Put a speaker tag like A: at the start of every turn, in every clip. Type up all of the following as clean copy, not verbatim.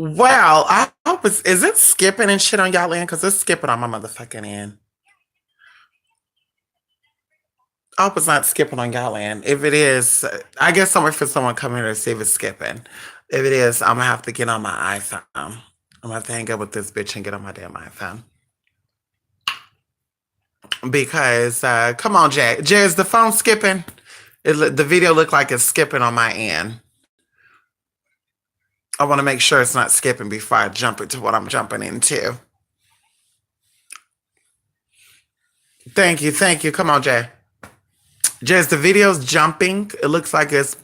A: Well, I hope is it skipping and shit on y'all end? Because it's skipping on my motherfucking end. I hope it's not skipping on y'all end. If it is, I guess I'm waiting for someone coming here to see if it's skipping. If it is, I'm gonna have to get on my iPhone. I'm gonna have to hang up with this bitch and get on my damn iPhone. Because come on, Jay. Jay, is the phone skipping? The video looked like it's skipping on my end. I want to make sure it's not skipping before I jump into what I'm jumping into. Thank you, thank you. Come on, Jay. Jay, is the video's jumping? It looks like it's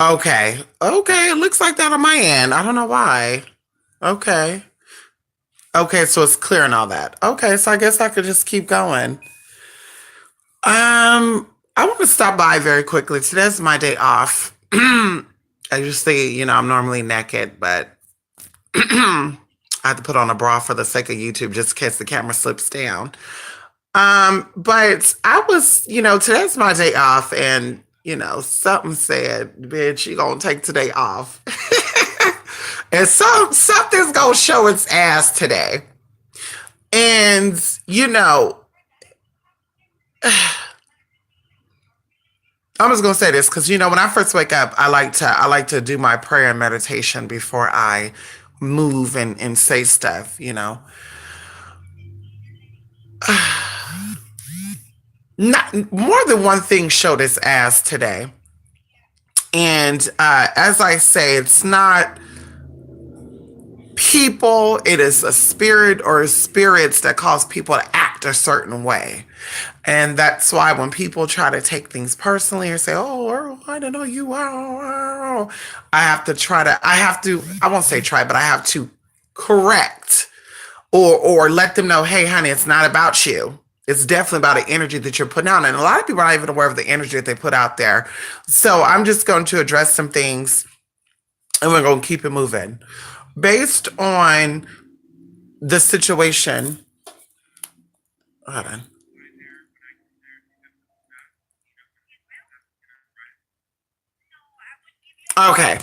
A: okay. Okay, it looks like that on my end. I don't know why. Okay. Okay, so it's clear and all that. Okay, so I guess I could just keep going. I want to stop by very quickly. Today's my day off. I just say, I'm normally naked, but I have to put on a bra for the sake of YouTube just in case the camera slips down. But I was, today's my day off, and something said, bitch, you gonna take today off. And something's gonna show its ass today. And I'm just gonna say this because when I first wake up, I like to do my prayer and meditation before I move and say stuff. Not more than one thing showed its ass today, and as I say, it's not people; it is a spirit or spirits that cause people to act a certain way. And that's why when people try to take things personally or say, "Oh, Earl, I don't know you," I have to, I won't say try, but I have to correct or let them know, hey, honey, it's not about you. It's definitely about an energy that you're putting out. And a lot of people are not even aware of the energy that they put out there. So I'm just going to address some things and we're going to keep it moving. Based on the situation, hold on. Okay.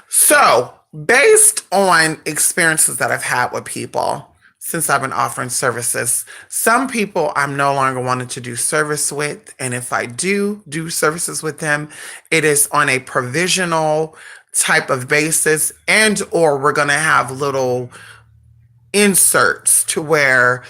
A: So, based on experiences that I've had with people since I've been offering services, some people I'm no longer wanting to do service with. And if I do services with them, it is on a provisional type of basis, and or we're going to have little inserts to where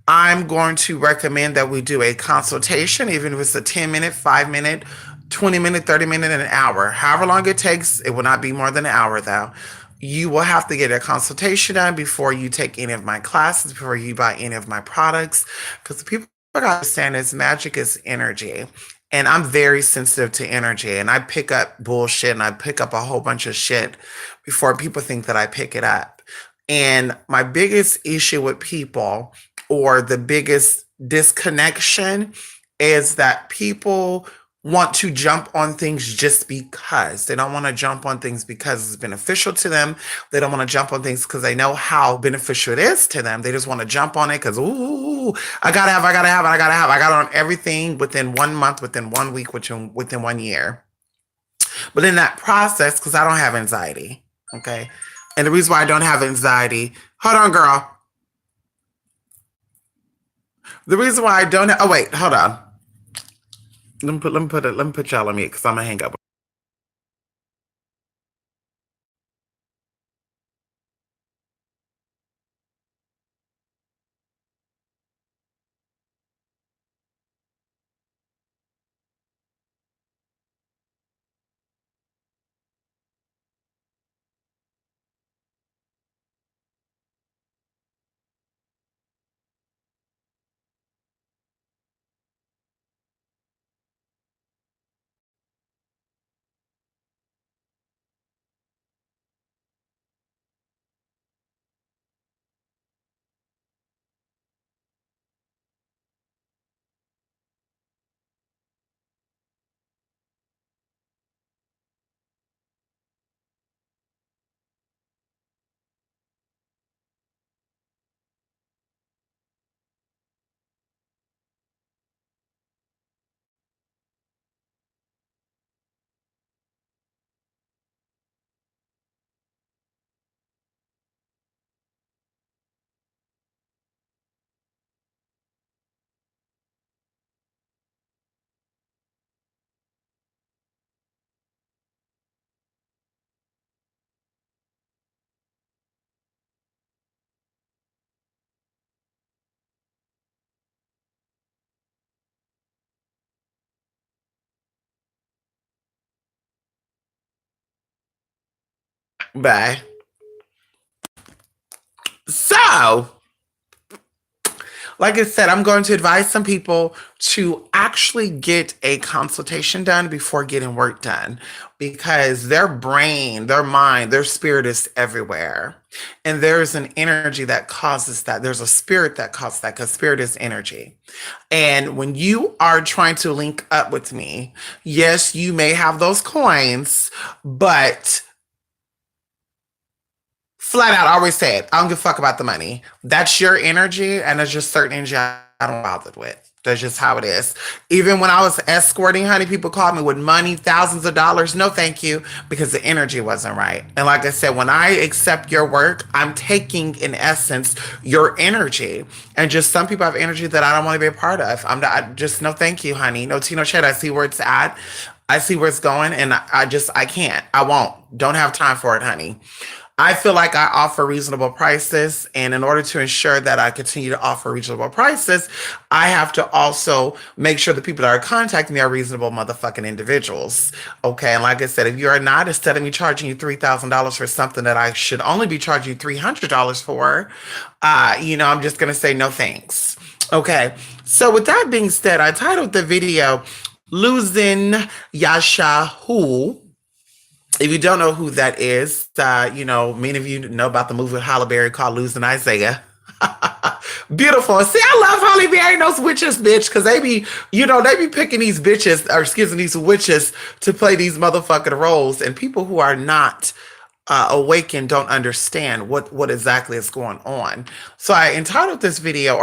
A: I'm going to recommend that we do a consultation, even if it's a 10-minute, 5-minute, 20-minute, 30-minute, an hour. However long it takes, it will not be more than an hour though. You will have to get a consultation done before you take any of my classes, before you buy any of my products. Because the people gotta understand is magic is energy. And I'm very sensitive to energy. And I pick up bullshit and I pick up a whole bunch of shit before people think that I pick it up. And my biggest issue with people, or the biggest disconnection, is that people want to jump on things just because. They don't want to jump on things because it's beneficial to them. They don't want to jump on things because they know how beneficial it is to them. They just want to jump on it because, ooh, I gotta have it, I gotta have it. I got on everything within 1 month, within 1 week, within 1 year. But in that process, because I don't have anxiety, okay? And the reason why I don't have anxiety, hold on, girl. The reason why I don't have, oh wait, hold on. Let me put y'all on mute because I'm gonna hang up. Bye. So, like I said, I'm going to advise some people to actually get a consultation done before getting work done because their brain, their mind, their spirit is everywhere. And there's an energy that causes that. There's a spirit that causes that because spirit is energy. And when you are trying to link up with me, yes, you may have those coins, but flat out, I always say it. I don't give a fuck about the money. That's your energy, and it's just certain energy I don't bother with. That's just how it is. Even when I was escorting, honey, people called me with money, thousands of dollars. No, thank you, because the energy wasn't right. And like I said, when I accept your work, I'm taking, in essence, your energy. And just some people have energy that I don't want to be a part of. Just no, thank you, honey. No tea, no shade. I see where it's at. I see where it's going, and I can't. I won't. Don't have time for it, honey. I feel like I offer reasonable prices. And in order to ensure that I continue to offer reasonable prices, I have to also make sure the people that are contacting me are reasonable motherfucking individuals. Okay. And like I said, if you are not, instead of me charging you $3,000 for something that I should only be charging you $300 for, I'm just going to say no thanks. Okay. So with that being said, I titled the video, Losing Yeshaayahu. If you don't know who that is, many of you know about the movie with Halle Berry called Losing Isaiah. Beautiful. See, I love Halle Berry and those witches, bitch, because they be picking these bitches, or excuse me, these witches to play these motherfucking roles. And people who are not awakened don't understand what exactly is going on. So I titled this video,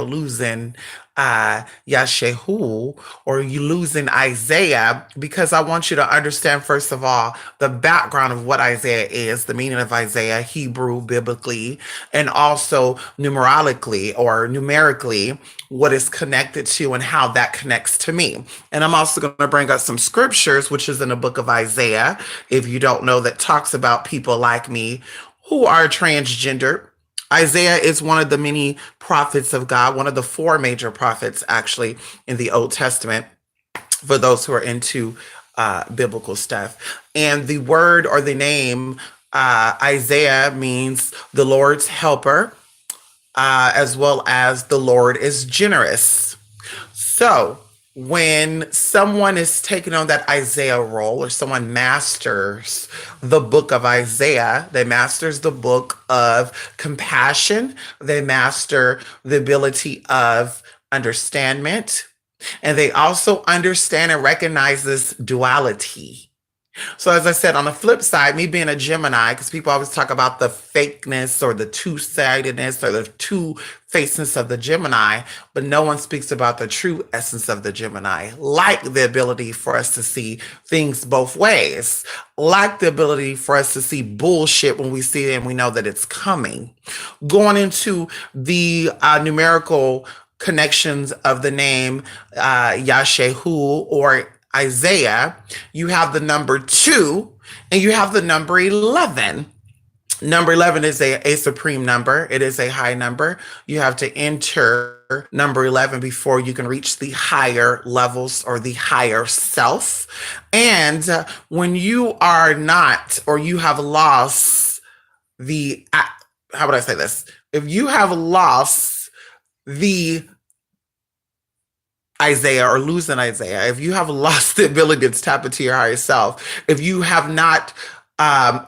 A: Losing Yeshaayahu, or you losing Isaiah, because I want you to understand, first of all, the background of what Isaiah is, the meaning of Isaiah, Hebrew, biblically, and also numerically, what is connected to and how that connects to me. And I'm also going to bring up some scriptures, which is in the book of Isaiah, if you don't know, that talks about people like me who are transgender. Isaiah is one of the many prophets of God, one of the four major prophets, actually, in the Old Testament, for those who are into biblical stuff. And the word or the name Isaiah means the Lord's helper, as well as the Lord is generous. So when someone is taking on that Isaiah role, or someone masters the book of Isaiah, they masters the book of compassion, they master the ability of understanding, and they also understand and recognize this duality. So as I said, on the flip side, me being a Gemini, because people always talk about the fakeness or the two-sidedness or the two-facedness of the Gemini, but no one speaks about the true essence of the Gemini, like the ability for us to see things both ways, like the ability for us to see bullshit when we see it and we know that it's coming. Going into the numerical connections of the name Yeshaayahu, or Isaiah, you have the number 2 and you have the number 11. Number 11 is a supreme number. It is a high number. You have to enter number 11 before you can reach the higher levels or the higher self. And when you are not, or you have lost how would I say this? If you have lost the Isaiah, or losing Isaiah, if you have lost the ability to tap into your higher self, if you have not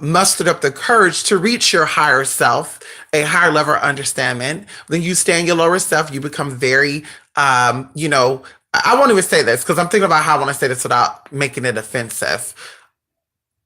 A: mustered up the courage to reach your higher self, a higher level of understanding, then you stay in your lower self. You become very, I won't even say this because I'm thinking about how I want to say this without making it offensive.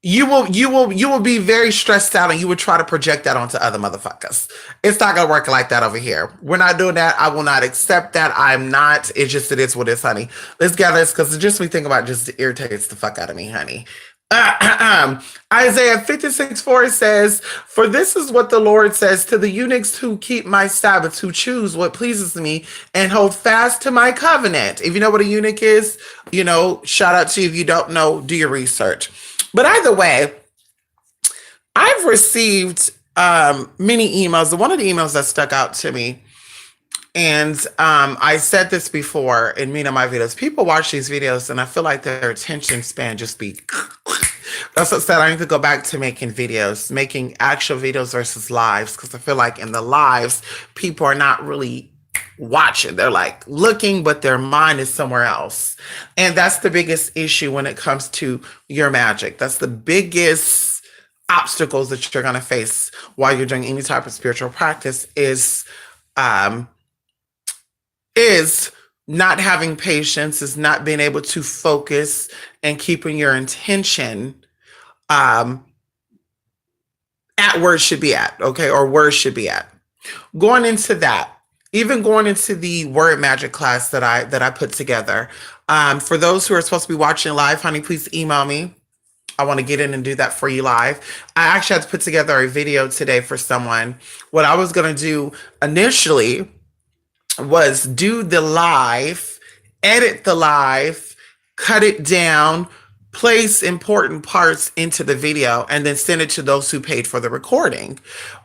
A: You will be very stressed out, and you will try to project that onto other motherfuckers. It's not gonna work like that over here. We're not doing that. I will not accept that. I'm not. It is what it is, honey. Let's gather this, because it's just me thinking about it just irritates the fuck out of me, honey. Isaiah 56:4 says, "For this is what the Lord says to the eunuchs who keep my Sabbaths, who choose what pleases me and hold fast to my covenant." If you know what a eunuch is, shout out to you. If you don't know, do your research. But either way, I've received many emails. One of the emails that stuck out to me, and I said this before in many of my videos, people watch these videos and I feel like their attention span just be, That's what I said. I need to go back to making videos, making actual videos versus lives, because I feel like in the lives, people are not really watching. They're like looking, but their mind is somewhere else. And that's the biggest issue when it comes to your magic. That's the biggest obstacles that you're going to face while you're doing any type of spiritual practice um, is not having patience, is not being able to focus and keeping your intention um, at where it should be at, okay, or where it should be at. Going into that, even going into the word magic class that I put together. For those who are supposed to be watching live, honey, please email me. I want to get in and do that for you live. I actually had to put together a video today for someone. What I was going to do initially was do the live, edit the live, cut it down, place important parts into the video, and then send it to those who paid for the recording.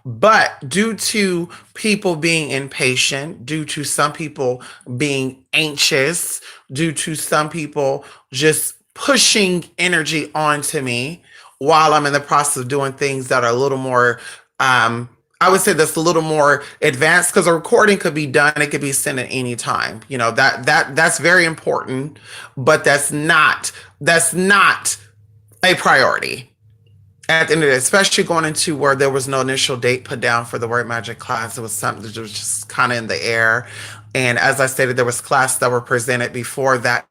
A: But due to people being impatient, due to some people being anxious, due to some people just pushing energy onto me while I'm in the process of doing things that are a little more I would say that's a little more advanced, because a recording could be done, it could be sent at any time. You know, that's very important, but that's not a priority at the end of the day, especially going into where there was no initial date put down for the word magic class. It was something that was just kind of in the air. And as I stated, there was classes that were presented before that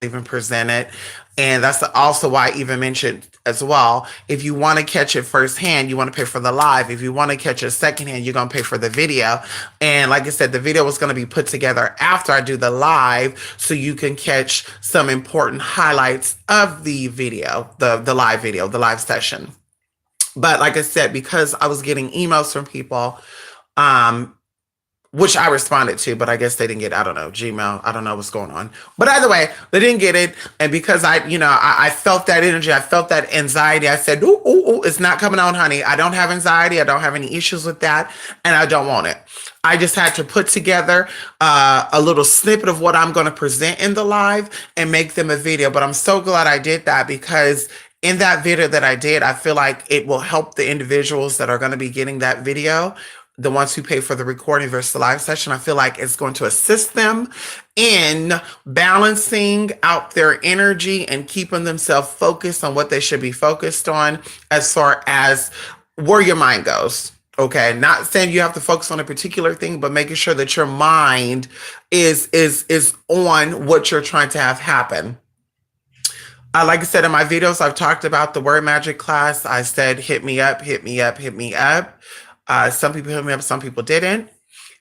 A: even presented. And that's also why I even mentioned as well, if you want to catch it firsthand, you want to pay for the live. If you want to catch it secondhand, you're going to pay for the video. And like I said, the video was going to be put together after I do the live, so you can catch some important highlights of the video, the live video, the live session. But like I said, because I was getting emails from people, which I responded to, but I guess they didn't get, I don't know, Gmail. I don't know what's going on. But either way, they didn't get it. And because I felt that energy, I felt that anxiety, I said, ooh, it's not coming on, honey. I don't have anxiety. I don't have any issues with that. And I don't want it. I just had to put together a little snippet of what I'm going to present in the live and make them a video. But I'm so glad I did that, because in that video that I did, I feel like it will help the individuals that are going to be getting that video, the ones who pay for the recording versus the live session. I feel like it's going to assist them in balancing out their energy and keeping themselves focused on what they should be focused on as far as where your mind goes. Okay, not saying you have to focus on a particular thing, but making sure that your mind is on what you're trying to have happen. Like I said, in my videos, I've talked about the word magic class. I said, hit me up, hit me up, hit me up. Some people hit me up, some people didn't.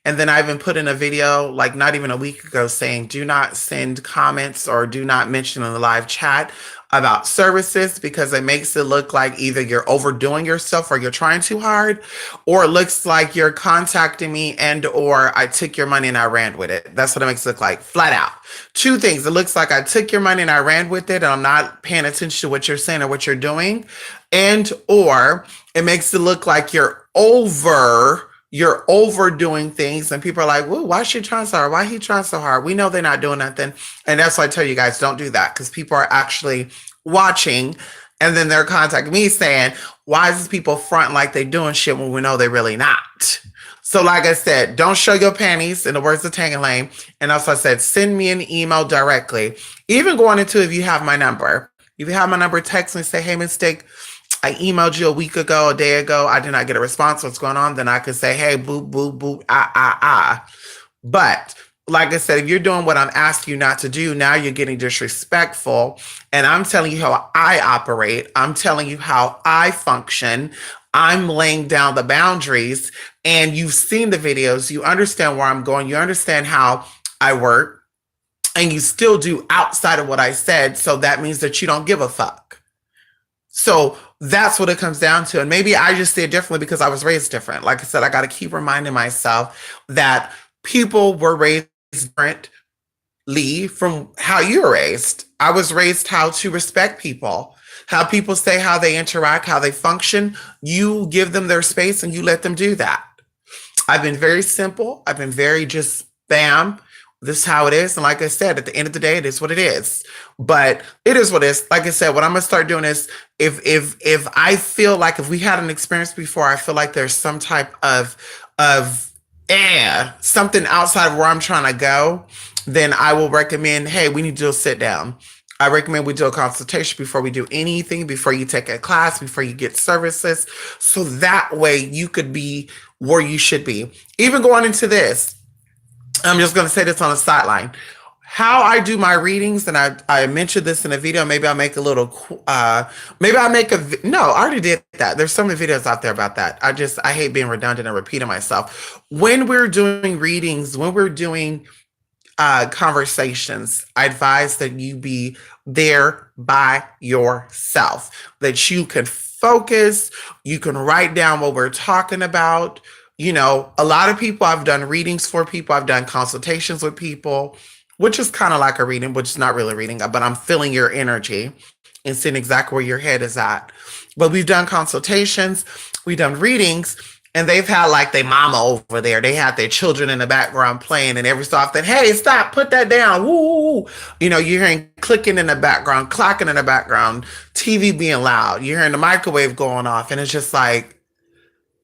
A: And then I even put in a video, like not even a week ago, saying, do not send comments or do not mention in the live chat about services, because it makes it look like either you're overdoing yourself or you're trying too hard, or it looks like you're contacting me and or I took your money and I ran with it. That's what it makes it look like, flat out. Two things. It looks like I took your money and I ran with it, and I'm not paying attention to what you're saying or what you're doing. And or it makes it look like you're overdoing things, and people are like, "Whoa, why is she trying so hard? Why he trying so hard?" We know they're not doing nothing, and that's why I tell you guys, don't do that, because people are actually watching, and then they're contacting me saying, "Why is these people front like they doing shit when we know they're really not?" So, like I said, don't show your panties, in the words of Tang and Lane. And also, I said, send me an email directly. Even going into, if you have my number, text me, say, "Hey, Mistake, I emailed you a week ago, a day ago. I did not get a response. What's going on?" Then I could say, "Hey, boo, boo, boo, ah." But like I said, if you're doing what I'm asking you not to do, now you're getting disrespectful. And I'm telling you how I operate. I'm telling you how I function. I'm laying down the boundaries. And you've seen the videos. You understand where I'm going. You understand how I work. And you still do outside of what I said. So that means that you don't give a fuck. So that's what it comes down to. And maybe I just see it differently because I was raised different. Like I said, I got to keep reminding myself that people were raised differently from how you were raised. I was raised how to respect people, how people say, how they interact, how they function. You give them their space and you let them do that. I've been very simple. I've been very just bam. This is how it is. And like I said, at the end of the day, it is what it is. But it is what it is. Like I said, what I'm gonna start doing is if I feel like if we had an experience before, I feel like there's some type of something outside of where I'm trying to go, then I will recommend, hey, we need to do a sit down. I recommend we do a consultation before we do anything, before you take a class, before you get services. So that way you could be where you should be. Even going into this, I'm just going to say this on the sideline. How I do my readings, and I mentioned this in a video. Maybe I'll make a little, maybe I'll make no, I already did that. There's so many videos out there about that. I hate being redundant and repeating myself. When we're doing readings, when we're doing conversations, I advise that you be there by yourself, that you can focus, you can write down what we're talking about. You know, a lot of people, I've done readings for people, I've done consultations with people, which is kind of like a reading, which is not really a reading, but I'm feeling your energy and seeing exactly where your head is at. But we've done consultations, we've done readings, and they've had like their mama over there. They had their children in the background playing, and every so often, hey, stop, put that down. Woo. You know, you're hearing clicking in the background, clocking in the background, TV being loud. You're hearing the microwave going off. And it's just like,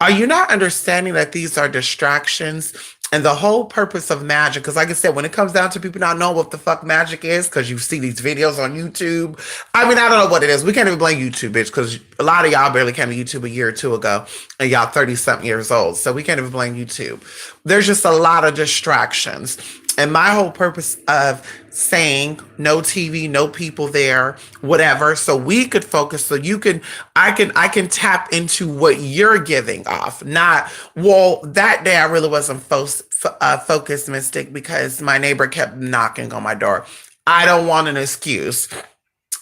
A: are you not understanding that these are distractions? And the whole purpose of magic, because like I said, when it comes down to people not knowing what the fuck magic is, because you see these videos on YouTube. I mean, I don't know what it is. We can't even blame YouTube, bitch, because a lot of y'all barely came to YouTube a year or two ago, and y'all 30-something years old. So we can't even blame YouTube. There's just a lot of distractions. And my whole purpose of saying no TV, no people there, whatever, so we could focus, so you can, I can tap into what you're giving off. Not, well, that day I really wasn't focused, Mystic, because my neighbor kept knocking on my door. I don't want an excuse.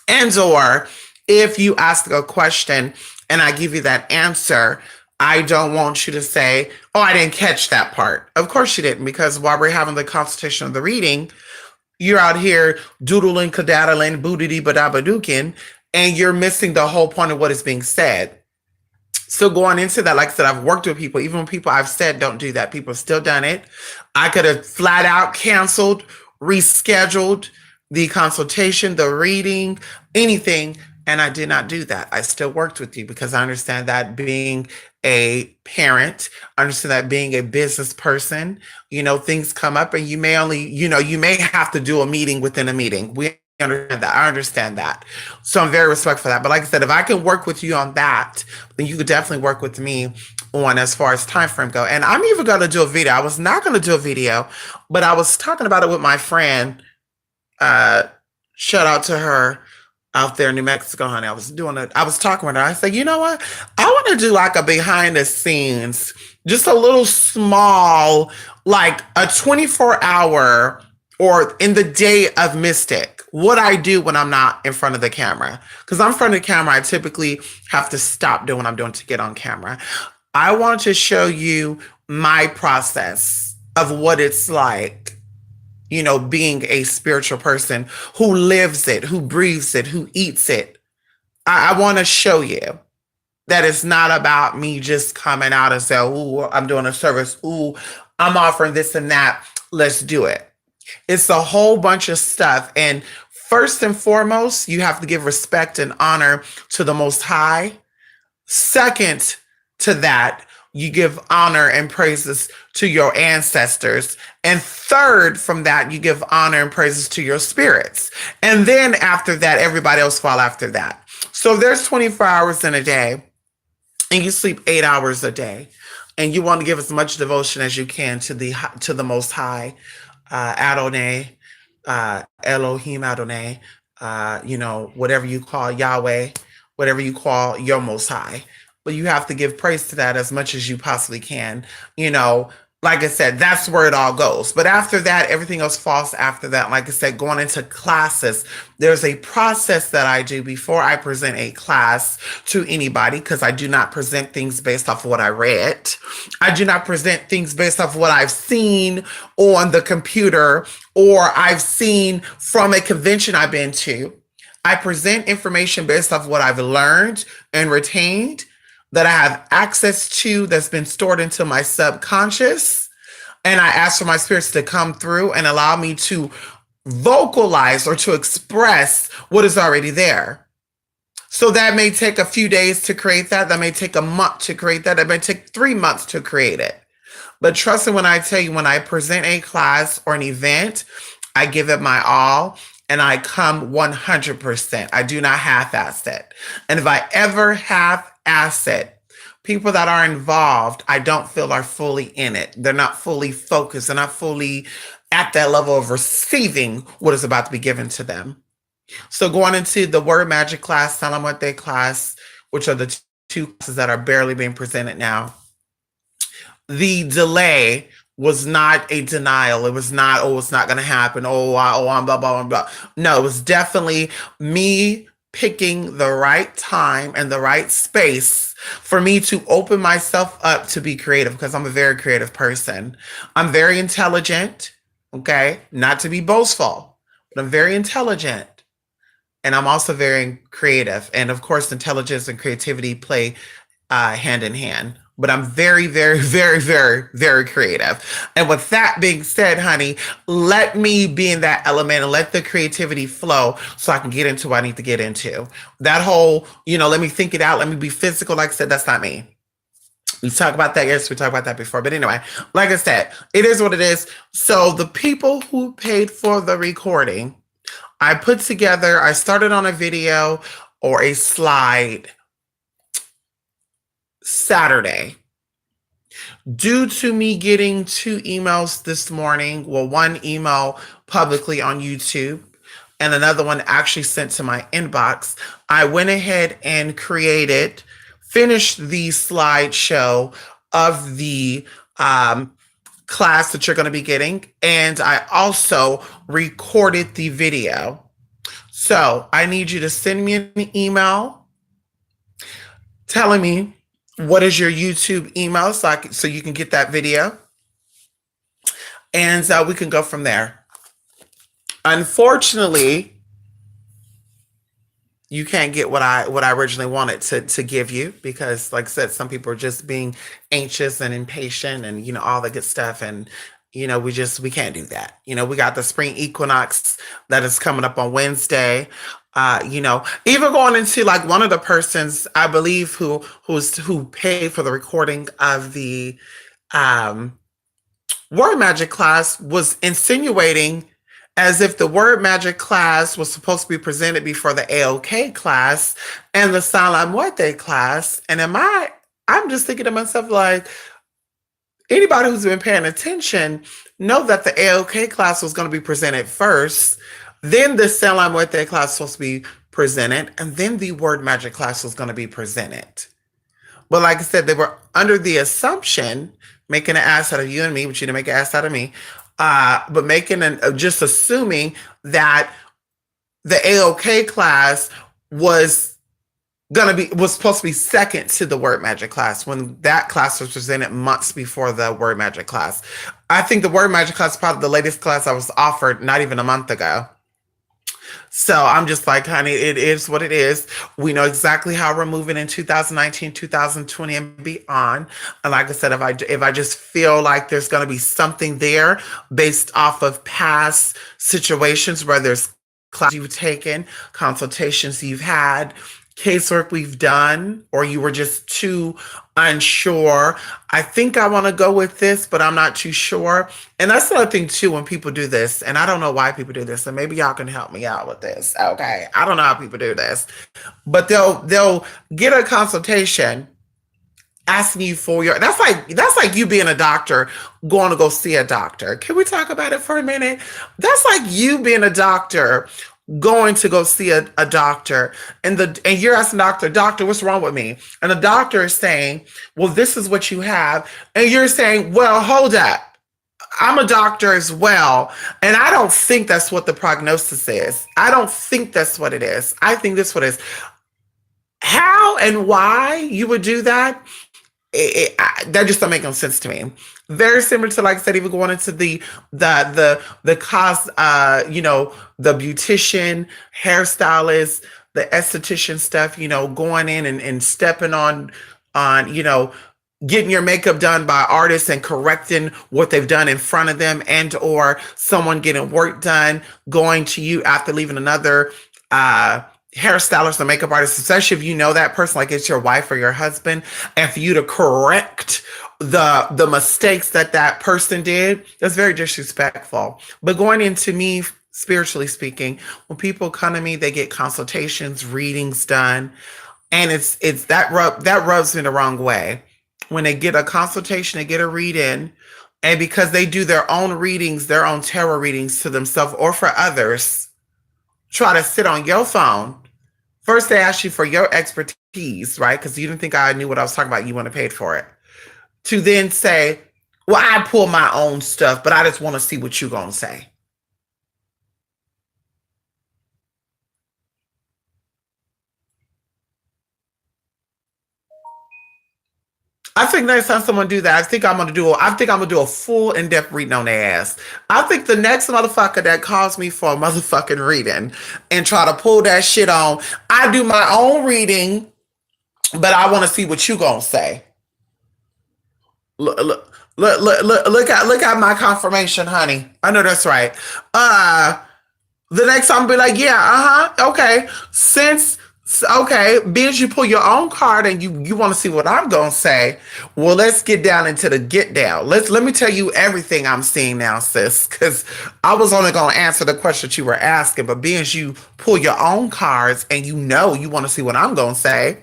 A: And or if you ask a question and I give you that answer, I don't want you to say, oh, I didn't catch that part. Of course you didn't, because while we're having the consultation of the reading, you're out here doodling, cadaddling, boodity, badabadooking, and you're missing the whole point of what is being said. So going into that, like I said, I've worked with people, even when people I've said don't do that, people have still done it. I could have flat out canceled, rescheduled the consultation, the reading, anything. And I did not do that. I still worked with you because I understand that being a parent, I understand that being a business person, you know, things come up and you may only, you know, you may have to do a meeting within a meeting. We understand that. I understand that. So I'm very respectful for that. But like I said, if I can work with you on that, then you could definitely work with me on as far as time frame go. And I'm even going to do a video. I was not going to do a video, but I was talking about it with my friend. Shout out to her out there in New Mexico, honey. I was talking with her. I said, you know what? I want to do like a behind the scenes, just a little small, like a 24-hour or in the day of Mystic, what I do when I'm not in front of the camera. Because I'm in front of the camera, I typically have to stop doing what I'm doing to get on camera. I want to show you my process of what it's like, you know, being a spiritual person who lives it, who breathes it, who eats it. I want to show you that it's not about me just coming out and saying, ooh, I'm doing a service. Ooh, I'm offering this and that. Let's do it. It's a whole bunch of stuff. And first and foremost, you have to give respect and honor to the Most High. Second to that, you give honor and praises to your ancestors. And third from that, you give honor and praises to your spirits. And then after that, everybody else fall after that. So there's 24 hours in a day and you sleep 8 hours a day. And you want to give as much devotion as you can to the Most High, Adonai, Elohim Adonai, you know, whatever you call Yahweh, whatever you call your Most High. But you have to give praise to that as much as you possibly can. You know, like I said, that's where it all goes. But after that, everything else falls after that. Like I said, going into classes, there's a process that I do before I present a class to anybody, because I do not present things based off of what I read. I do not present things based off of what I've seen on the computer or I've seen from a convention I've been to. I present information based off of what I've learned and retained, that I have access to, that's been stored into my subconscious. And I ask for my spirits to come through and allow me to vocalize or to express what is already there. So that may take a few days to create that. That may take a month to create that. That may take 3 months to create it. But trust me when I tell you, when I present a class or an event, I give it my all and I come 100%. I do not half-ass it. And if I ever half-ass it, people that are involved, I don't feel are fully in it. They're not fully focused. They're not fully at that level of receiving what is about to be given to them. So going into the word magic class, Salamate class, which are the two classes that are barely being presented now, the delay was not a denial. It was not, oh, it's not going to happen. I'm blah, blah, blah, blah. No, it was definitely me picking the right time and the right space for me to open myself up to be creative because I'm a very creative person. I'm very intelligent, okay? Not to be boastful, but I'm very intelligent. And I'm also very creative. And of course, intelligence and creativity play hand in hand. But I'm very, very, very, very, very creative. And with that being said, honey, let me be in that element and let the creativity flow so I can get into what I need to get into. That whole, let me think it out. Let me be physical. Like I said, that's not me. We talked about that. Yes, we talked about that before. But anyway, like I said, it is what it is. So the people who paid for the recording, I started on a video or a slide Saturday. Due to me getting 2 emails this morning, well, 1 email publicly on YouTube and another one actually sent to my inbox, I went ahead and finished the slideshow of the class that you're going to be getting. And I also recorded the video. So I need you to send me an email telling me what is your YouTube email so you can get that video. And we can go from there. Unfortunately, you can't get what I originally wanted to give you because, like I said, some people are just being anxious and impatient and, all the good stuff. And, we can't do that. We got the spring equinox that is coming up on Wednesday. Even going into like one of the persons, I believe, who paid for the recording of the word magic class was insinuating as if the word magic class was supposed to be presented before the AOK class and the Salam Muerte class. And I'm just thinking to myself, like, anybody who's been paying attention know that the AOK class was going to be presented first, then the Salam Muerte class was supposed to be presented, and then the word magic class was going to be presented. But like I said, they were under the assumption, making an ass out of you and me, but you didn't make an ass out of me, but just assuming that the AOK class was supposed to be second to the word magic class when that class was presented months before the word magic class. I think the word magic class is probably the latest class I was offered not even a month ago. So I'm just like, honey, it is what it is. We know exactly how we're moving in 2019, 2020 and beyond. And like I said, if I just feel like there's going to be something there based off of past situations where there's classes you've taken, consultations you've had, casework we've done, or you were just too unsure. I think I want to go with this, but I'm not too sure. And that's another thing too, when people do this, and I don't know why people do this, and maybe y'all can help me out with this. Okay. I don't know how people do this, but they'll get a consultation asking you for that's like you being a doctor going to go see a doctor. Can we talk about it for a minute? That's like you being a doctor going to go see a doctor and you're asking doctor, what's wrong with me? And the doctor is saying, well, this is what you have. And you're saying, well, hold up. I'm a doctor as well. And I don't think that's what the prognosis is. I don't think that's what it is. I think this is what it is. How and why you would do that? That just don't make no sense to me. Very similar to, like I said, even going into the cost, the beautician, hairstylist, the esthetician stuff, going in and stepping on, getting your makeup done by artists and correcting what they've done in front of them, and or someone getting work done, going to you after leaving another uh hairstylist or makeup artist, especially if you know that person, like it's your wife or your husband, and for you to correct the mistakes that that person did, that's very disrespectful. But going into me, spiritually speaking, when people come to me, they get consultations, readings done, and it's that rubs me the wrong way. When they get a consultation, they get a read in, and because they do their own readings, their own tarot readings to themselves or for others, try to sit on your phone. First, they ask you for your expertise, right? Because you didn't think I knew what I was talking about. You want to pay for it. To then say, well, I pull my own stuff, but I just want to see what you're going to say. I think next time someone do that, I think I'm gonna do a full in-depth reading on their ass. I think the next motherfucker that calls me for a motherfucking reading and try to pull that shit on, I do my own reading, but I want to see what you gonna say. Look at my confirmation, honey. I know that's right. The next time I'll be like, yeah, okay. Okay, Biz, you pull your own card and you want to see what I'm gonna say. Well, let's get down into the get down. Let me tell you everything I'm seeing now, sis. Because I was only gonna answer the question that you were asking, but being you pull your own cards and you know you want to see what I'm gonna say.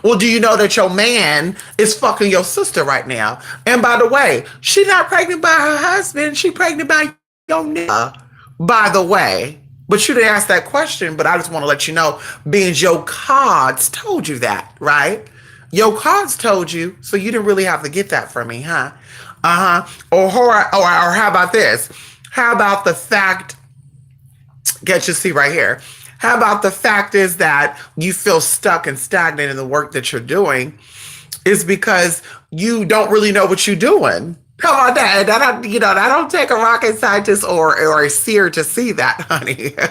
A: Well, do you know that your man is fucking your sister right now? And by the way, she's not pregnant by her husband. She pregnant by your nigga. By the way. But you didn't ask that question, but I just want to let you know, being your cards told you that, right? Your cards told you, so you didn't really have to get that from me, huh? Or how about this? How about the fact, get you see right here. How about the fact is that you feel stuck and stagnant in the work that you're doing is because you don't really know what you're doing. How about that? That don't take a rocket scientist or a seer to see that, honey. How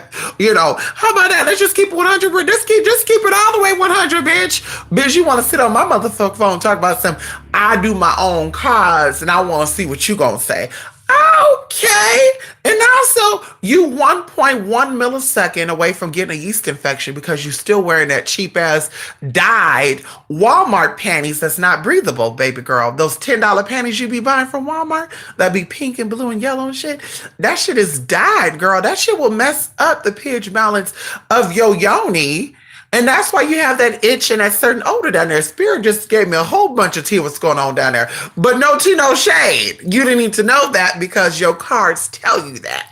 A: about that? Let's just keep it 100. Just keep it all the way 100, bitch. Bitch, you want to sit on my motherfucking phone and talk about some? I do my own cards, and I want to see what you gonna say. Okay. And also, you 1.1 millisecond away from getting a yeast infection because you're still wearing that cheap ass dyed Walmart panties that's not breathable, baby girl. Those $10 panties you be buying from Walmart that be pink and blue and yellow and shit. That shit is dyed, girl. That shit will mess up the pH balance of your yoni. And that's why you have that itch and that certain odor down there. Spirit just gave me a whole bunch of tea what's going on down there. But no tea, no shade. You didn't need to know that because your cards tell you that.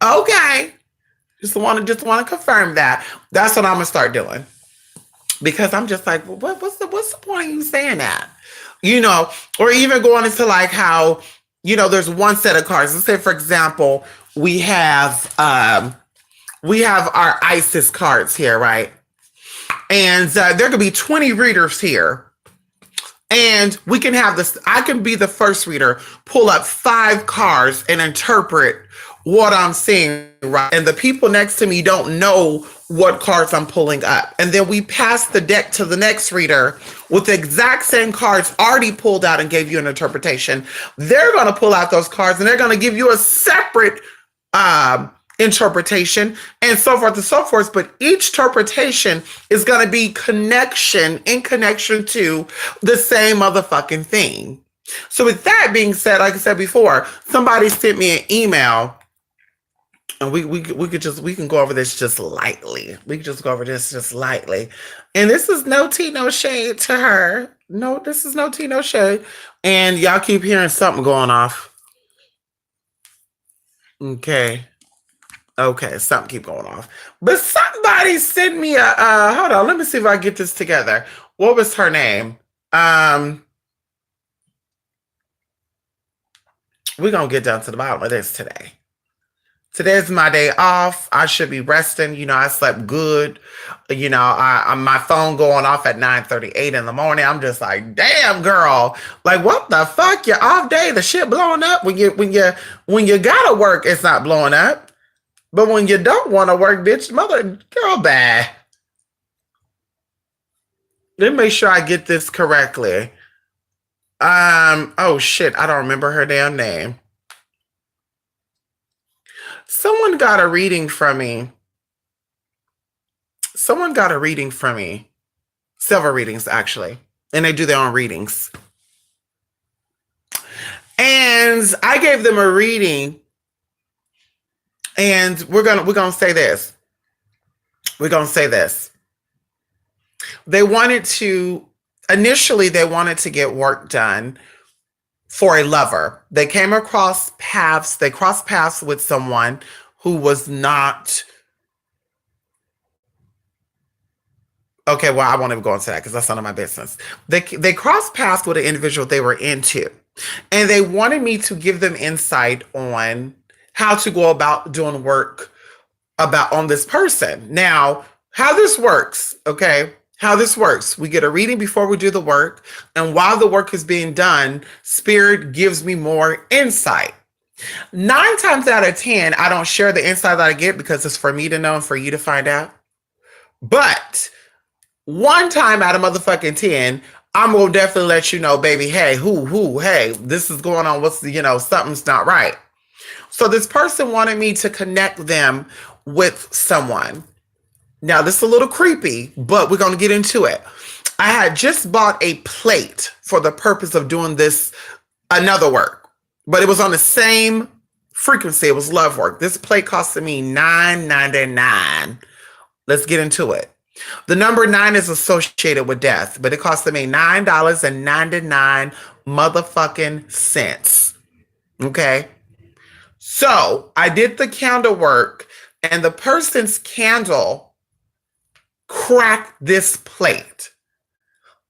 A: Okay. Just want to confirm that. That's what I'm gonna start doing. Because I'm just like, well, what's the point of you saying that? Or even going into like how, there's one set of cards. Let's say, for example, we have our ISIS cards here, right? And there could be 20 readers here. And we can have this. I can be the first reader, pull up 5 cards and interpret what I'm seeing, right? And the people next to me don't know what cards I'm pulling up. And then we pass the deck to the next reader with the exact same cards already pulled out and gave you an interpretation. They're going to pull out those cards and they're going to give you a separate interpretation and so forth and so forth, but each interpretation is going to be in connection to the same motherfucking thing. So with that being said, like I said before, somebody sent me an email and we can go over this just lightly. We can just go over this just lightly. And this is no tea, no shade to her. No, this is no tea, no shade. And y'all keep hearing something going off. Okay, something keep going off. But somebody sent me hold on, let me see if I get this together. What was her name? We're gonna get down to the bottom of this today. Today's my day off. I should be resting. I slept good. My phone going off at 9:38 in the morning. I'm just like, damn, girl. Like, what the fuck? Your off day, the shit blowing up. When you gotta work, it's not blowing up. But when you don't want to work, bitch, mother, girl, bad. Let me make sure I get this correctly. Oh shit, I don't remember her damn name. Someone got a reading from me. Someone got a reading from me. Several readings, actually. And they do their own readings. And I gave them a reading. And we're gonna say this. We're gonna say this. They wanted to initially they wanted to get work done for a lover. They came across paths, they crossed paths with someone who was not okay. Well, I won't even go into that because that's none of my business. They crossed paths with an individual they were into, and they wanted me to give them insight on how to go about doing work about on this person. Now, how this works, okay? How this works. We get a reading before we do the work, and while the work is being done, spirit gives me more insight. 9 times out of 10, I don't share the insight that I get because it's for me to know and for you to find out. But one time out of motherfucking 10, I'm gonna definitely let you know, baby, hey, hey, this is going on. Something's not right. So this person wanted me to connect them with someone. Now, this is a little creepy, but we're going to get into it. I had just bought a plate for the purpose of doing this another work, but it was on the same frequency. It was love work. This plate costed me $9.99. Let's get into it. The number 9 is associated with death, but it costed me $9.99 motherfucking cents. Okay. So I did the candle work, and the person's candle cracked this plate.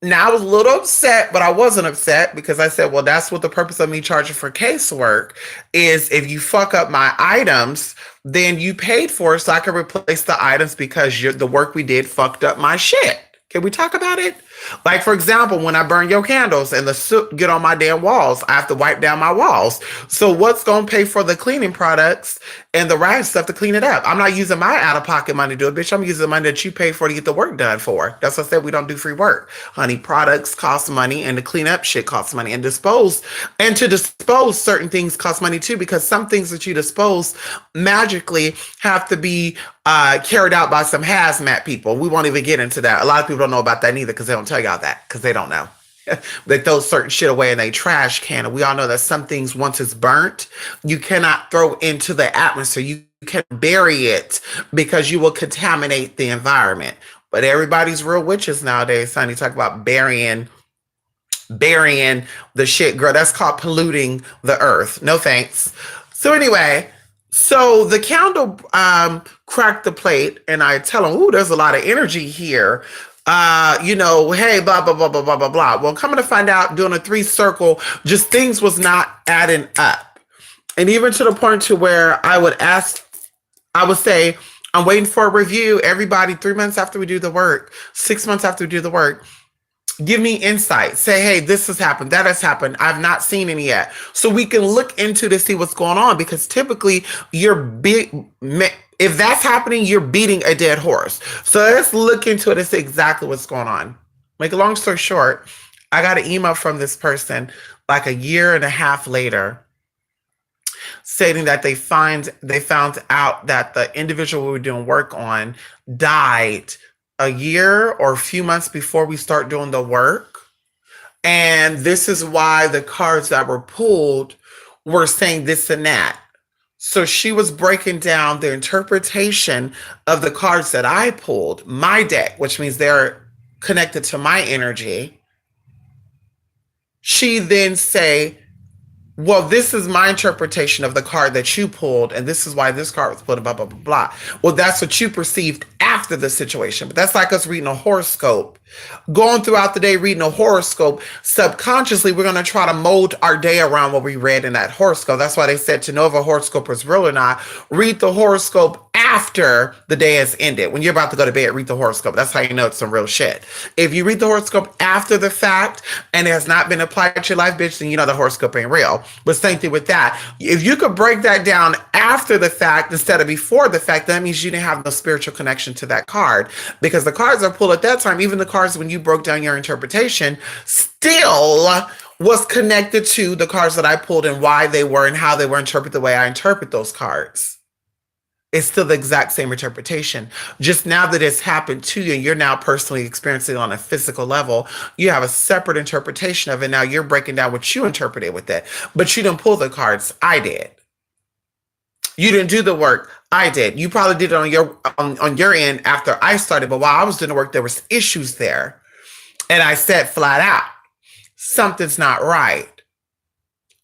A: Now I was a little upset, but I wasn't upset because I said, well, that's what the purpose of me charging for casework is. If you fuck up my items, then you paid for it so I can replace the items because the work we did fucked up my shit. Can we talk about it? Like, for example, when I burn your candles and the soot get on my damn walls, I have to wipe down my walls. So what's going to pay for the cleaning products and the rag stuff to clean it up? I'm not using my out-of-pocket money to do it, bitch. I'm using the money that you pay for to get the work done for. That's what I said. We don't do free work. Honey, products cost money, and to clean up shit costs money, and to dispose certain things cost money too, because some things that you dispose magically have to be carried out by some hazmat people. We won't even get into that. A lot of people don't know about that neither because they don't tell y'all that because they don't know. They throw certain shit away in a trash can. And we all know that some things, once it's burnt, you cannot throw into the atmosphere. You can bury it because you will contaminate the environment. But everybody's real witches nowadays, son. You talk about burying the shit, girl. That's called polluting the earth. No thanks. So anyway, so the candle cracked the plate, and I tell him, "Ooh, there's a lot of energy here." Hey, blah blah blah blah blah blah blah. Well, coming to find out, doing a 3-circle, just things was not adding up, and even to the point to where I would say, "I'm waiting for a review." Everybody, 3 months after we do the work, 6 months after we do the work, give me insight. Say, hey, this has happened, that has happened. I've not seen any yet. So we can look into to see what's going on, because typically if that's happening, you're beating a dead horse. So let's look into it and see exactly what's going on. Make a long story short, I got an email from this person like a year and a half later stating that they found out that the individual we were doing work on died a year or a few months before we start doing the work. And this is why the cards that were pulled were saying this and that. So she was breaking down the interpretation of the cards that I pulled, my deck, which means they're connected to my energy. She then say, well, this is my interpretation of the card that you pulled, and this is why this card was pulled, blah, blah, blah, blah. Well, that's what you perceived after the situation. But that's like us reading a horoscope. Going throughout the day reading a horoscope, subconsciously, we're going to try to mold our day around what we read in that horoscope. That's why they said to know if a horoscope is real or not, read the horoscope after the day has ended. When you're about to go to bed, read the horoscope. That's how you know it's some real shit. If you read the horoscope after the fact and it has not been applied to your life, bitch, then you know the horoscope ain't real. But same thing with that. If you could break that down after the fact instead of before the fact, that means you didn't have no spiritual connection to that card, because the cards are pulled at that time, even the cards when you broke down your interpretation, still was connected to the cards that I pulled and why they were and how they were interpreted the way I interpret those cards. It's still the exact same interpretation. Just now that it's happened to you and you're now personally experiencing it on a physical level, you have a separate interpretation of it. Now you're breaking down what you interpreted with it. But you didn't pull the cards. I did. You didn't do the work. I did. You probably did it on your end after I started. But while I was doing the work, there was issues there. And I said flat out, something's not right.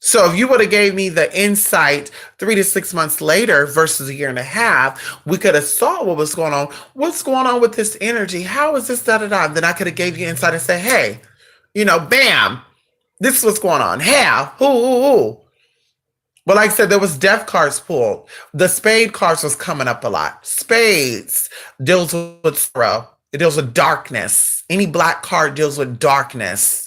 A: So if you would have gave me the insight 3 to 6 months later versus a year and a half, we could have saw what was going on. What's going on with this energy? How is this, da-da-da? Then I could have gave you insight and say, hey, bam, this is what's going on. How? Who? But like I said, there was death cards pulled. The spade cards was coming up a lot. Spades deals with sorrow. It deals with darkness. Any black card deals with darkness.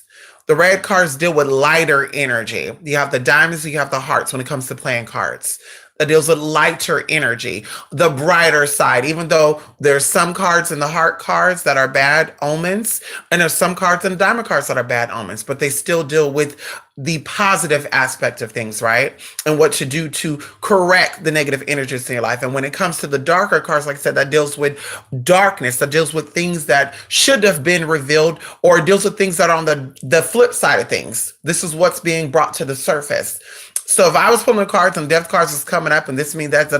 A: The red cards deal with lighter energy. You have the diamonds, you have the hearts when it comes to playing cards. That deals with lighter energy, the brighter side, even though there's some cards in the heart cards that are bad omens, and there's some cards in the diamond cards that are bad omens, but they still deal with the positive aspect of things, right? And what to do to correct the negative energies in your life. And when it comes to the darker cards, like I said, that deals with darkness, that deals with things that should have been revealed, or deals with things that are on the flip side of things. This is what's being brought to the surface. So if I was pulling cards and death cards is coming up and this means that,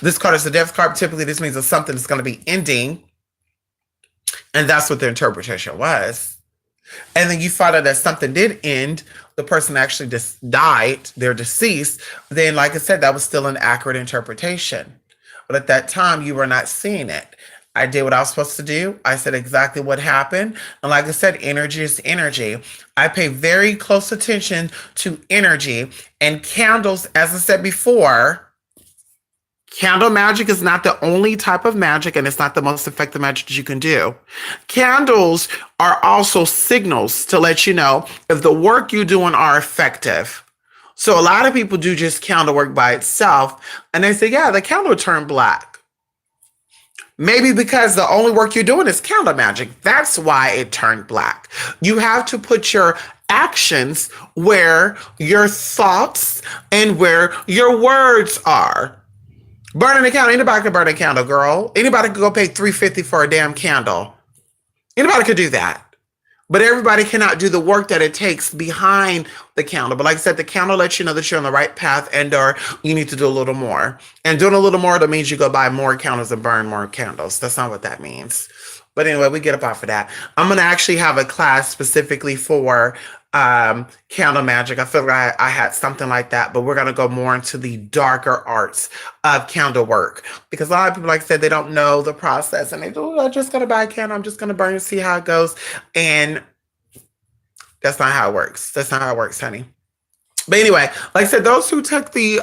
A: this card is a death card, typically this means that something is going to be ending. And that's what the interpretation was. And then you find out that something did end, the person actually just died, they're deceased, then like I said, that was still an accurate interpretation. But at that time, you were not seeing it. I did what I was supposed to do. I said exactly what happened. And like I said, energy is energy. I pay very close attention to energy and candles. As I said before, candle magic is not the only type of magic, and it's not the most effective magic that you can do. Candles are also signals to let you know if the work you're doing are effective. So a lot of people do just candle work by itself, and they say, yeah, the candle will turn black. Maybe because the only work you're doing is candle magic. That's why it turned black. You have to put your actions where your thoughts and where your words are. Burning a candle. Anybody can burn a candle, girl. Anybody could go pay $3.50 for a damn candle. Anybody could do that. But everybody cannot do the work that it takes behind the candle. But like I said, the candle lets you know that you're on the right path, and or you need to do a little more. And doing a little more, that means you go buy more candles and burn more candles. That's not what that means. But anyway, we get up off of that. I'm going to actually have a class specifically for candle magic. I feel like I had something like that, but we're going to go more into the darker arts of candle work, because a lot of people, like I said, they don't know the process and they do, I'm just going to buy a candle. I'm just going to burn and see how it goes. And that's not how it works. That's not how it works, honey. But anyway, like I said, those who took the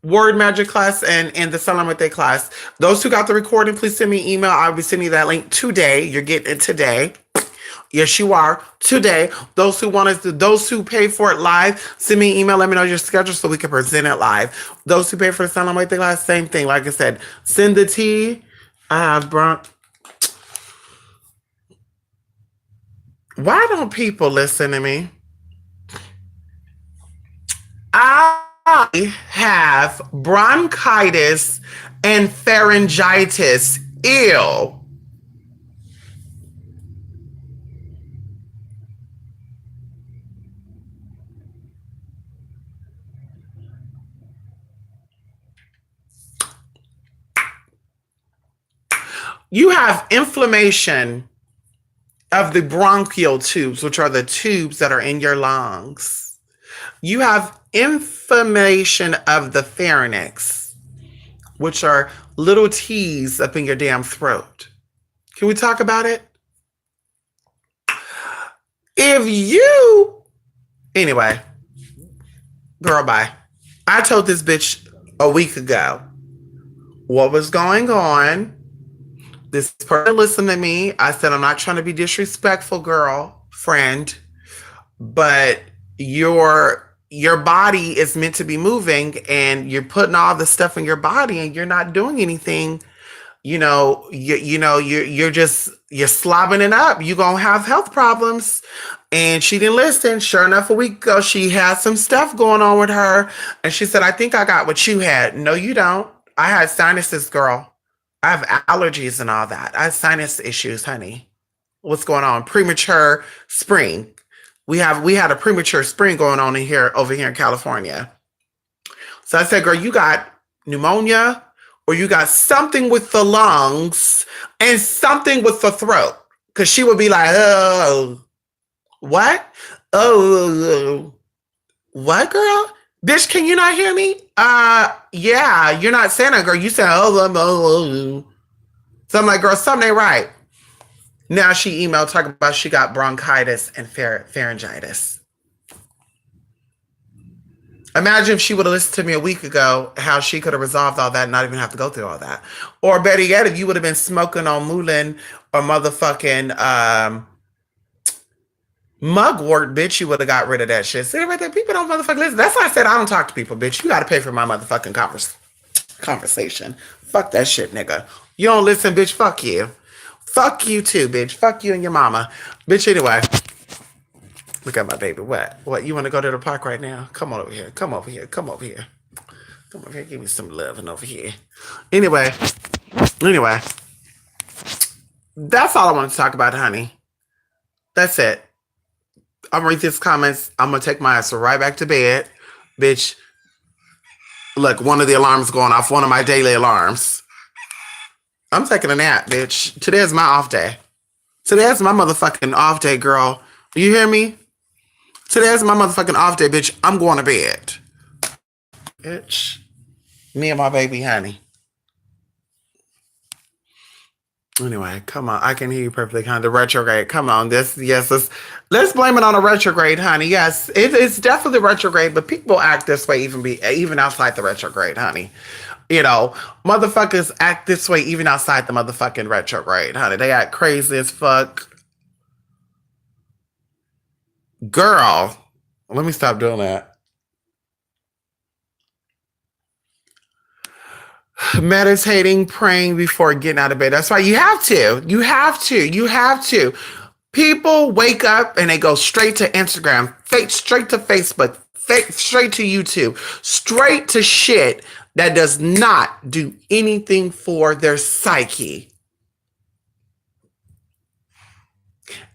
A: word magic class and the Salamate class, those who got the recording, please send me an email. I'll be sending you that link today. You're getting it today. Yes, you are. Today. Those who pay for it live, send me an email. Let me know your schedule so we can present it live. Those who pay for the Salamate class, same thing. Like I said, send the tea. I have brought. Why don't people listen to me? I have bronchitis and pharyngitis. Ew. You have inflammation of the bronchial tubes, which are the tubes that are in your lungs. You have inflammation of the pharynx, which are little T's up in your damn throat. Can we talk about it? Anyway, girl, bye. I told this bitch a week ago, what was going on. This person listened to me. I said, I'm not trying to be disrespectful, girl, friend, but your body is meant to be moving and you're putting all this stuff in your body and you're not doing anything. You're slobbing it up. You're gonna have health problems. And she didn't listen. Sure enough, a week ago, she had some stuff going on with her. And she said, I think I got what you had. No, you don't. I had sinuses, girl. I have allergies and all that. I have sinus issues, honey. What's going on? Premature spring. We had a premature spring going on over here in California. So I said, girl, you got pneumonia or you got something with the lungs and something with the throat. Cause she would be like, oh, what? Oh, what, girl? Bitch, can you not hear me? Yeah, you're not saying that, girl. You said, oh. So I'm like, girl, something ain't right. Now she emailed talking about she got bronchitis and pharyngitis. Imagine if she would have listened to me a week ago, how she could have resolved all that and not even have to go through all that. Or better yet, if you would have been smoking on Moulin or motherfucking mugwort, bitch, you would have got rid of that shit. See right there, people don't motherfucking listen. That's why I said I don't talk to people, bitch. You got to pay for my motherfucking conversation. Fuck that shit, nigga. You don't listen, bitch. Fuck you. Fuck you too, bitch. Fuck you and your mama. Bitch, anyway. Look at my baby. What? You want to go to the park right now? Come on over here. Come over here. Come over here. Come over here. Give me some loving over here. Anyway. That's all I want to talk about, honey. That's it. I'm gonna read these comments. I'm gonna take my ass right back to bed. Bitch. Look, one of the alarms going off. One of my daily alarms. I'm taking a nap, bitch. Today's my off day. Today's my motherfucking off day, girl. You hear me? Today's my motherfucking off day, bitch. I'm going to bed. Bitch. Me and my baby honey. Anyway, come on. I can hear you perfectly, honey. The retrograde. Come on. Let's blame it on a retrograde, honey. Yes, it's definitely retrograde, but people act this way even outside the retrograde, honey. You know, motherfuckers act this way even outside the motherfucking retrograde, honey. They act crazy as fuck. Girl, let me stop doing that. Meditating, praying before getting out of bed. That's why you have to. You have to. People wake up and they go straight to Instagram, straight to Facebook, straight to YouTube, straight to shit that does not do anything for their psyche.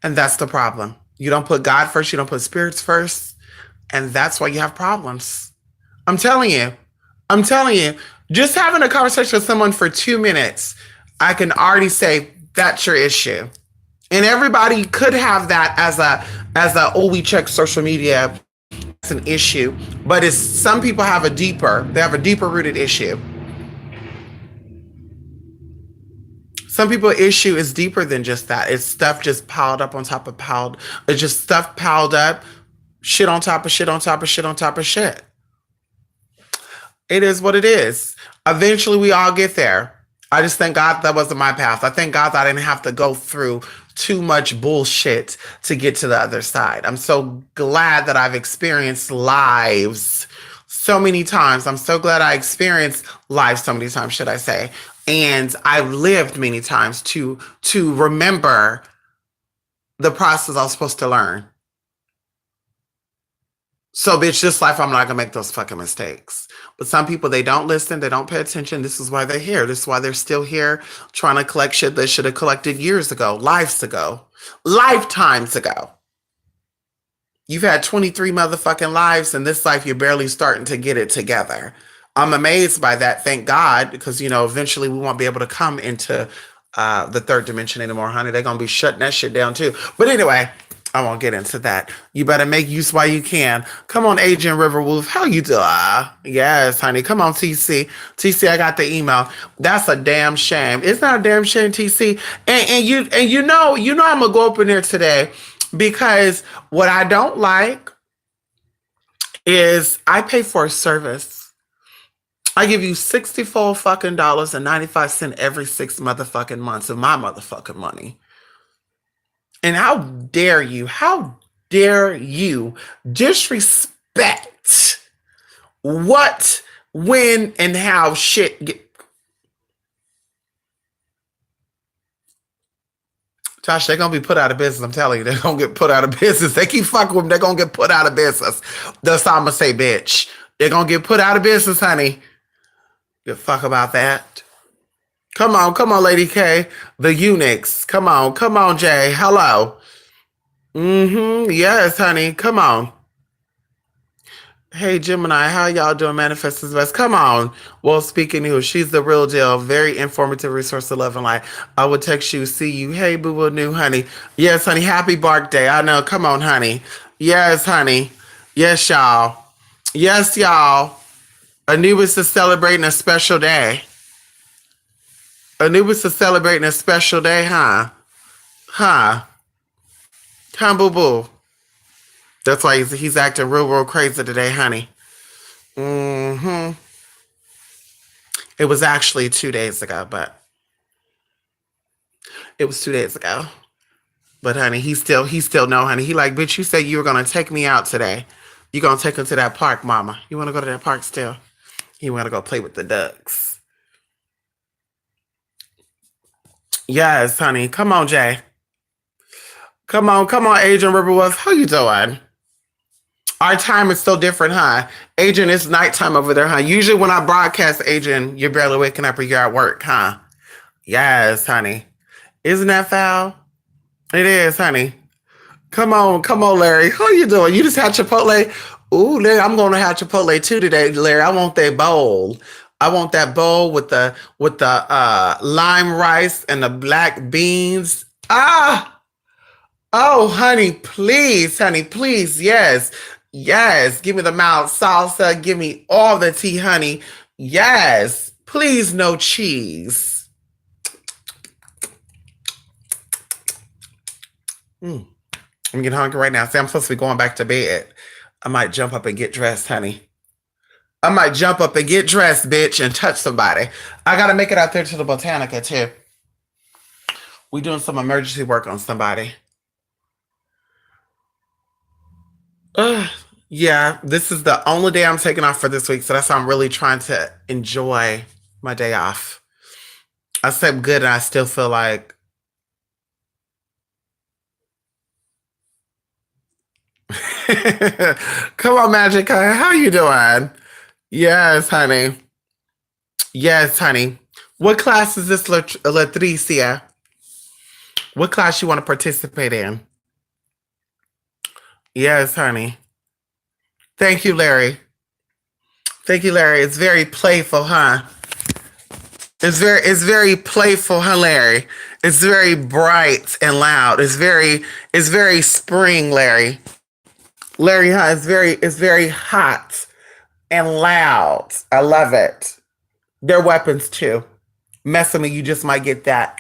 A: And that's the problem. You don't put God first, you don't put spirits first, and that's why you have problems. I'm telling you, just having a conversation with someone for 2 minutes, I can already say that's your issue. And everybody could have that as a we check social media. It's an issue, but some people have a deeper rooted issue. Some people's issue is deeper than just that. It's stuff just piled up on top of it's just stuff piled up, shit on top of shit on top of shit on top of shit. It is what it is. Eventually we all get there. I just thank God that wasn't my path. I thank God that I didn't have to go through too much bullshit to get to the other side. I'm so glad that I've experienced lives so many times. I'm so glad I experienced life so many times, should I say. And I've lived many times to remember the process I was supposed to learn. So, bitch, this life, I'm not going to make those fucking mistakes. But some people, they don't listen. They don't pay attention. This is why they're here. This is why they're still here trying to collect shit they should have collected years ago, lives ago, lifetimes ago. You've had 23 motherfucking lives, and this life, you're barely starting to get it together. I'm amazed by that. Thank God, because, eventually we won't be able to come into the third dimension anymore, honey. They're going to be shutting that shit down too. But anyway, I won't get into that. You better make use while you can. Come on, Adrian Riverwolf. How you doing? Yes, honey. Come on, TC. TC, I got the email. That's a damn shame. It's not a damn shame, TC. And you know I'm gonna go up in there today because what I don't like is I pay for a service. I give you $64 fucking 95 cents every 6 motherfucking months of my motherfucking money. And how dare you disrespect what, when, and how shit get. Josh, they're gonna be put out of business. I'm telling you, they're gonna get put out of business. They keep fucking with them, they're gonna get put out of business. That's all I'm gonna say, bitch. They're gonna get put out of business, honey. Give a fuck about that. Come on, Lady K. The eunuchs. Come on, Jay. Hello. Mm-hmm. Yes, honey. Come on. Hey, Gemini, how y'all doing? Manifest is best. Come on. Well, speaking of, she's the real deal. Very informative resource of love and light. I will text you, see you. Hey, boo boo new, honey. Yes, honey. Happy bark day. I know. Come on, honey. Yes, honey. Yes, y'all. Yes, y'all. Anubis is celebrating a special day. Anubis is celebrating a special day, huh? Huh? Huh, boo boo. That's why he's acting real crazy today, honey. Mm-hmm. It was actually 2 days ago, but it was 2 days ago. But honey, he still know, honey. He like, bitch, you said you were gonna take me out today. You gonna take him to that park, mama. You wanna go to that park still? You wanna go play with the ducks. Yes, honey. Come on, Jay. Come on, Adrian Riverwolf. How you doing? Our time is so different, huh? Adrian, it's nighttime over there, huh? Usually when I broadcast, Adrian, you're barely waking up or you're at work, huh? Yes, honey. Isn't that foul? It is, honey. Come on, Larry. How you doing? You just had Chipotle? Ooh, Larry, I'm gonna have Chipotle too today, Larry. I want that bowl. I want that bowl with the lime rice and the black beans. Ah, oh, honey, please, yes, yes. Give me the mild salsa. Give me all the tea, honey. Yes, please, no cheese. Mm. I'm getting hungry right now. See, I'm supposed to be going back to bed. I might jump up and get dressed, honey. I might jump up and get dressed, bitch, and touch somebody. I gotta make it out there to the Botanica too. We doing some emergency work on somebody. Ugh. Yeah, this is the only day I'm taking off for this week, so that's why I'm really trying to enjoy my day off. I slept good, and I still feel like. Come on, Magic. How you doing? Yes, honey. Yes, honey. What class is this, Latricia? What class you want to participate in? Yes, honey. Thank you, Larry. Thank you, Larry. It's very playful, huh? It's very playful, huh, Larry? It's very bright and loud. It's very spring, Larry. Larry, huh? It's very hot and loud. I love it. They're weapons too. Messing me, you just might get that.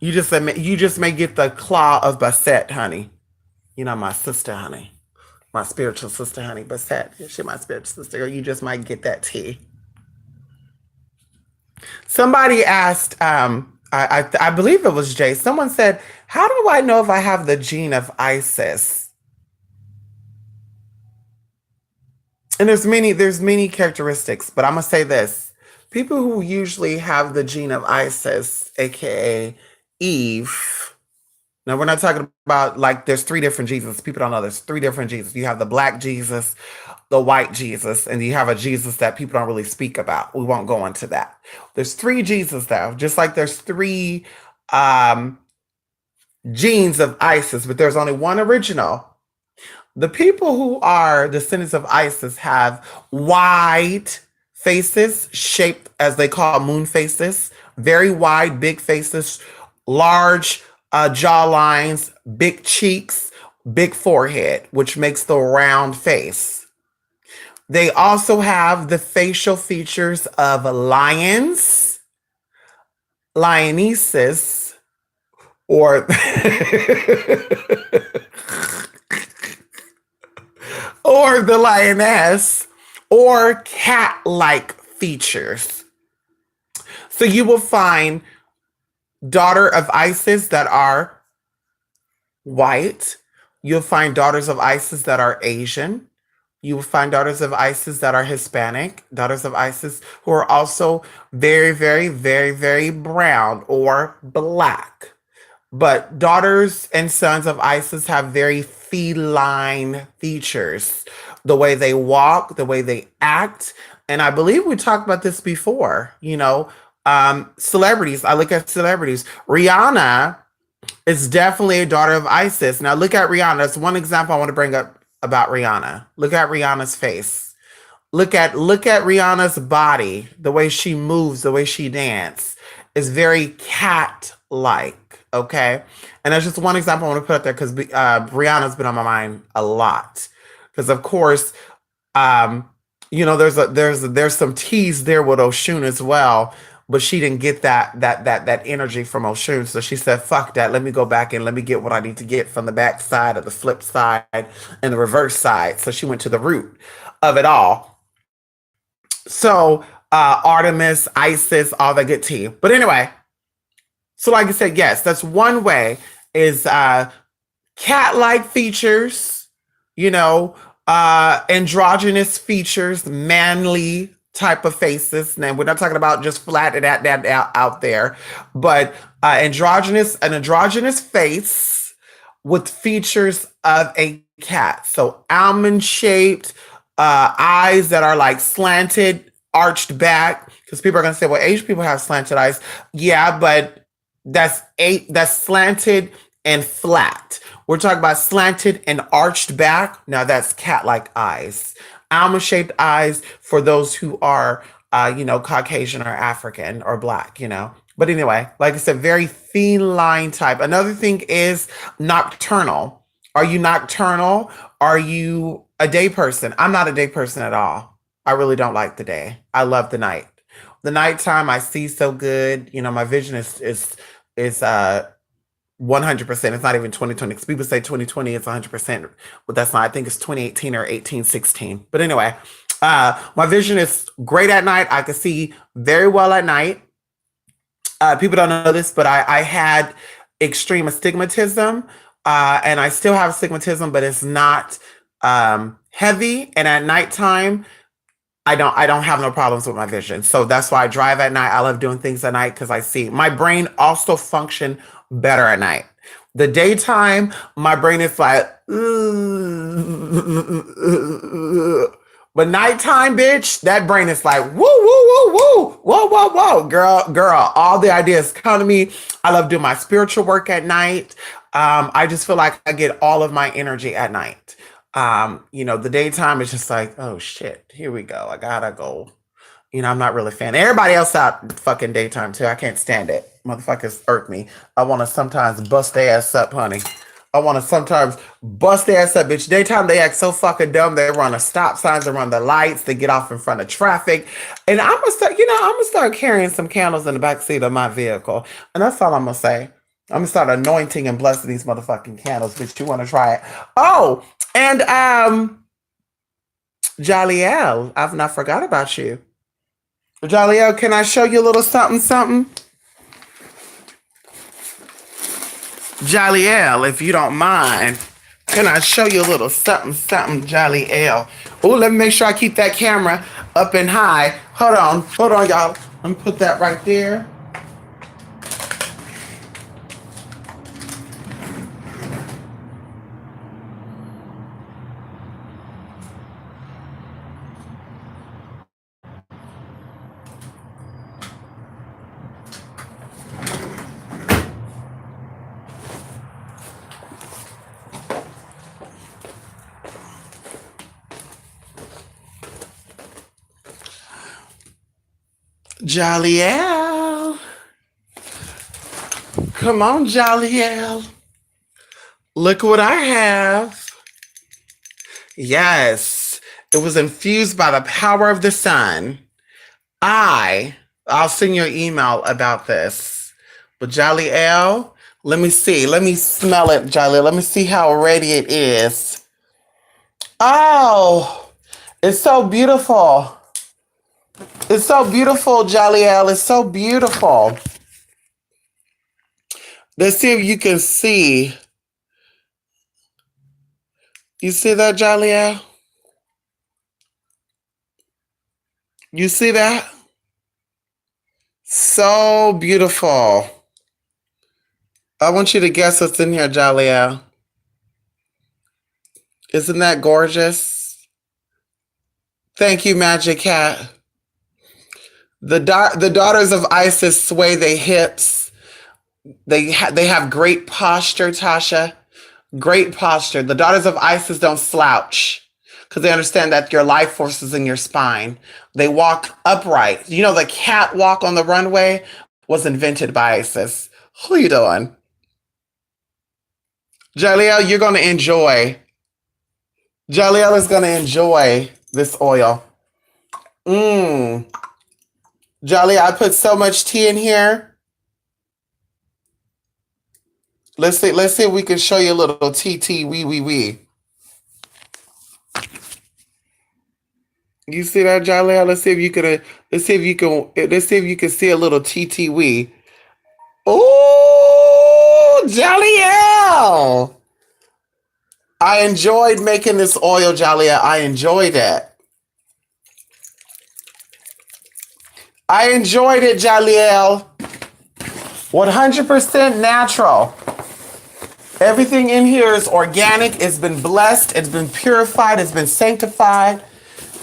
A: You just may get the claw of Bassett, honey. You know, my sister, honey. My spiritual sister, honey, Bassett. She my spiritual sister. Or you just might get that tea. Somebody asked, I believe it was Jay. Someone said, "How do I know if I have the gene of Isis?" And there's many characteristics, but I'm gonna say this: people who usually have the gene of Isis, aka Eve. Now we're not talking about like there's three different Jesus. People don't know there's three different Jesus. You have the black Jesus, the white Jesus, and you have a Jesus that people don't really speak about. We won't go into that. There's three Jesus though, just like there's three um, genes of Isis, but there's only one original. The people who are descendants of Isis have wide faces, shaped as they call moon faces, very wide, big faces, large jaw lines, big cheeks, big forehead, which makes the round face. They also have the facial features of lions, lionesses, or or the lioness, or cat-like features. So you will find daughter of Isis that are white. You'll find daughters of Isis that are Asian. You will find daughters of Isis that are Hispanic, daughters of Isis who are also very, very, very, very brown or black. But daughters and sons of Isis have very feline features. The way they walk, the way they act. And I believe we talked about this before, celebrities. I look at celebrities. Rihanna is definitely a daughter of Isis. Now look at Rihanna. That's one example I want to bring up about Rihanna. Look at Rihanna's face. Look at Rihanna's body, the way she moves, the way she dances is very cat-like. Okay, and that's just one example I want to put up there because Rihanna's been on my mind a lot. Because of course, um, there's some tease there with Oshun as well, but she didn't get that energy from Oshun, so she said, "Fuck that. Let me go back and let me get what I need to get from the back side, or the flip side, and the reverse side." So she went to the root of it all. So Artemis, Isis, all that good tea. But anyway, so like I said, yes, that's one way is cat-like features, androgynous features, manly type of faces. Now we're not talking about just flat and that out there, but an androgynous face with features of a cat. So almond shaped, eyes that are like slanted, arched back. Because people are gonna say, well, Asian people have slanted eyes. Yeah, but that's slanted and flat. We're talking about slanted and arched back. Now that's cat-like eyes. Almond-shaped eyes for those who are, Caucasian or African or black. But anyway, like I said, very feline type. Another thing is nocturnal. Are you nocturnal? Are you a day person? I'm not a day person at all. I really don't like the day. I love the night. The nighttime I see so good. My vision is 100%. It's not even 2020. Because people say 2020 is 100%, but that's not. I think it's 2018 or 1816. But anyway, my vision is great at night. I can see very well at night. People don't know this, but I had extreme astigmatism, and I still have astigmatism, but it's not heavy. And at nighttime, I don't have no problems with my vision. So that's why I drive at night. I love doing things at night because I see. My brain also function better at night. The daytime, my brain is like, but nighttime, bitch, that brain is like, woo, woo, woo, woo, whoa, whoa, whoa, girl, all the ideas come to me. I love doing my spiritual work at night. I just feel like I get all of my energy at night. The daytime is just like, oh shit, here we go. I gotta go. I'm not really a fan. Everybody else out fucking daytime too. I can't stand it. Motherfuckers irk me. I want to sometimes bust their ass up, honey. I want to sometimes bust their ass up, bitch. Daytime, they act so fucking dumb. They run the stop signs, they run the lights, they get off in front of traffic. And I'm gonna start carrying some candles in the back seat of my vehicle. And that's all I'm gonna say. I'm gonna start anointing and blessing these motherfucking candles, bitch. You want to try it? Oh, and Jaliel, I've not forgot about you. Jaliel, can I show you a little something, something? Jaliel, if you don't mind, can I show you a little something, something, Jaliel? Oh, let me make sure I keep that camera up and high. Hold on, y'all. Let me put that right there. Jaliel. Come on, Jaliel. Look what I have. Yes, it was infused by the power of the sun. I'll send you an email about this. But Jaliel, let me see. Let me smell it, Jaliel. Let me see how ready it is. Oh, it's so beautiful. It's so beautiful, Jaliel. It's so beautiful. Let's see if you can see. You see that, Jaliel? You see that? So beautiful. I want you to guess what's in here, Jaliel. Isn't that gorgeous? Thank you, Magic Cat. The daughters of Isis sway their hips. They have great posture, Tasha. Great posture. The daughters of Isis don't slouch because they understand that your life force is in your spine. They walk upright. You know, the catwalk on the runway was invented by Isis. Who are you doing? Jaliel, you're going to enjoy. Jaliel is going to enjoy this oil. Mmm. Jaliel, I put so much tea in here. Let's see if we can show you a little tea wee wee wee. You see that, Jaliel? Let's see if you can see a little tea wee. Oh, Jaliel! I enjoyed making this oil, Jaliel. I enjoyed it. I enjoyed it, Jaliel. 100% natural. Everything in here is organic. It's been blessed. It's been purified. It's been sanctified.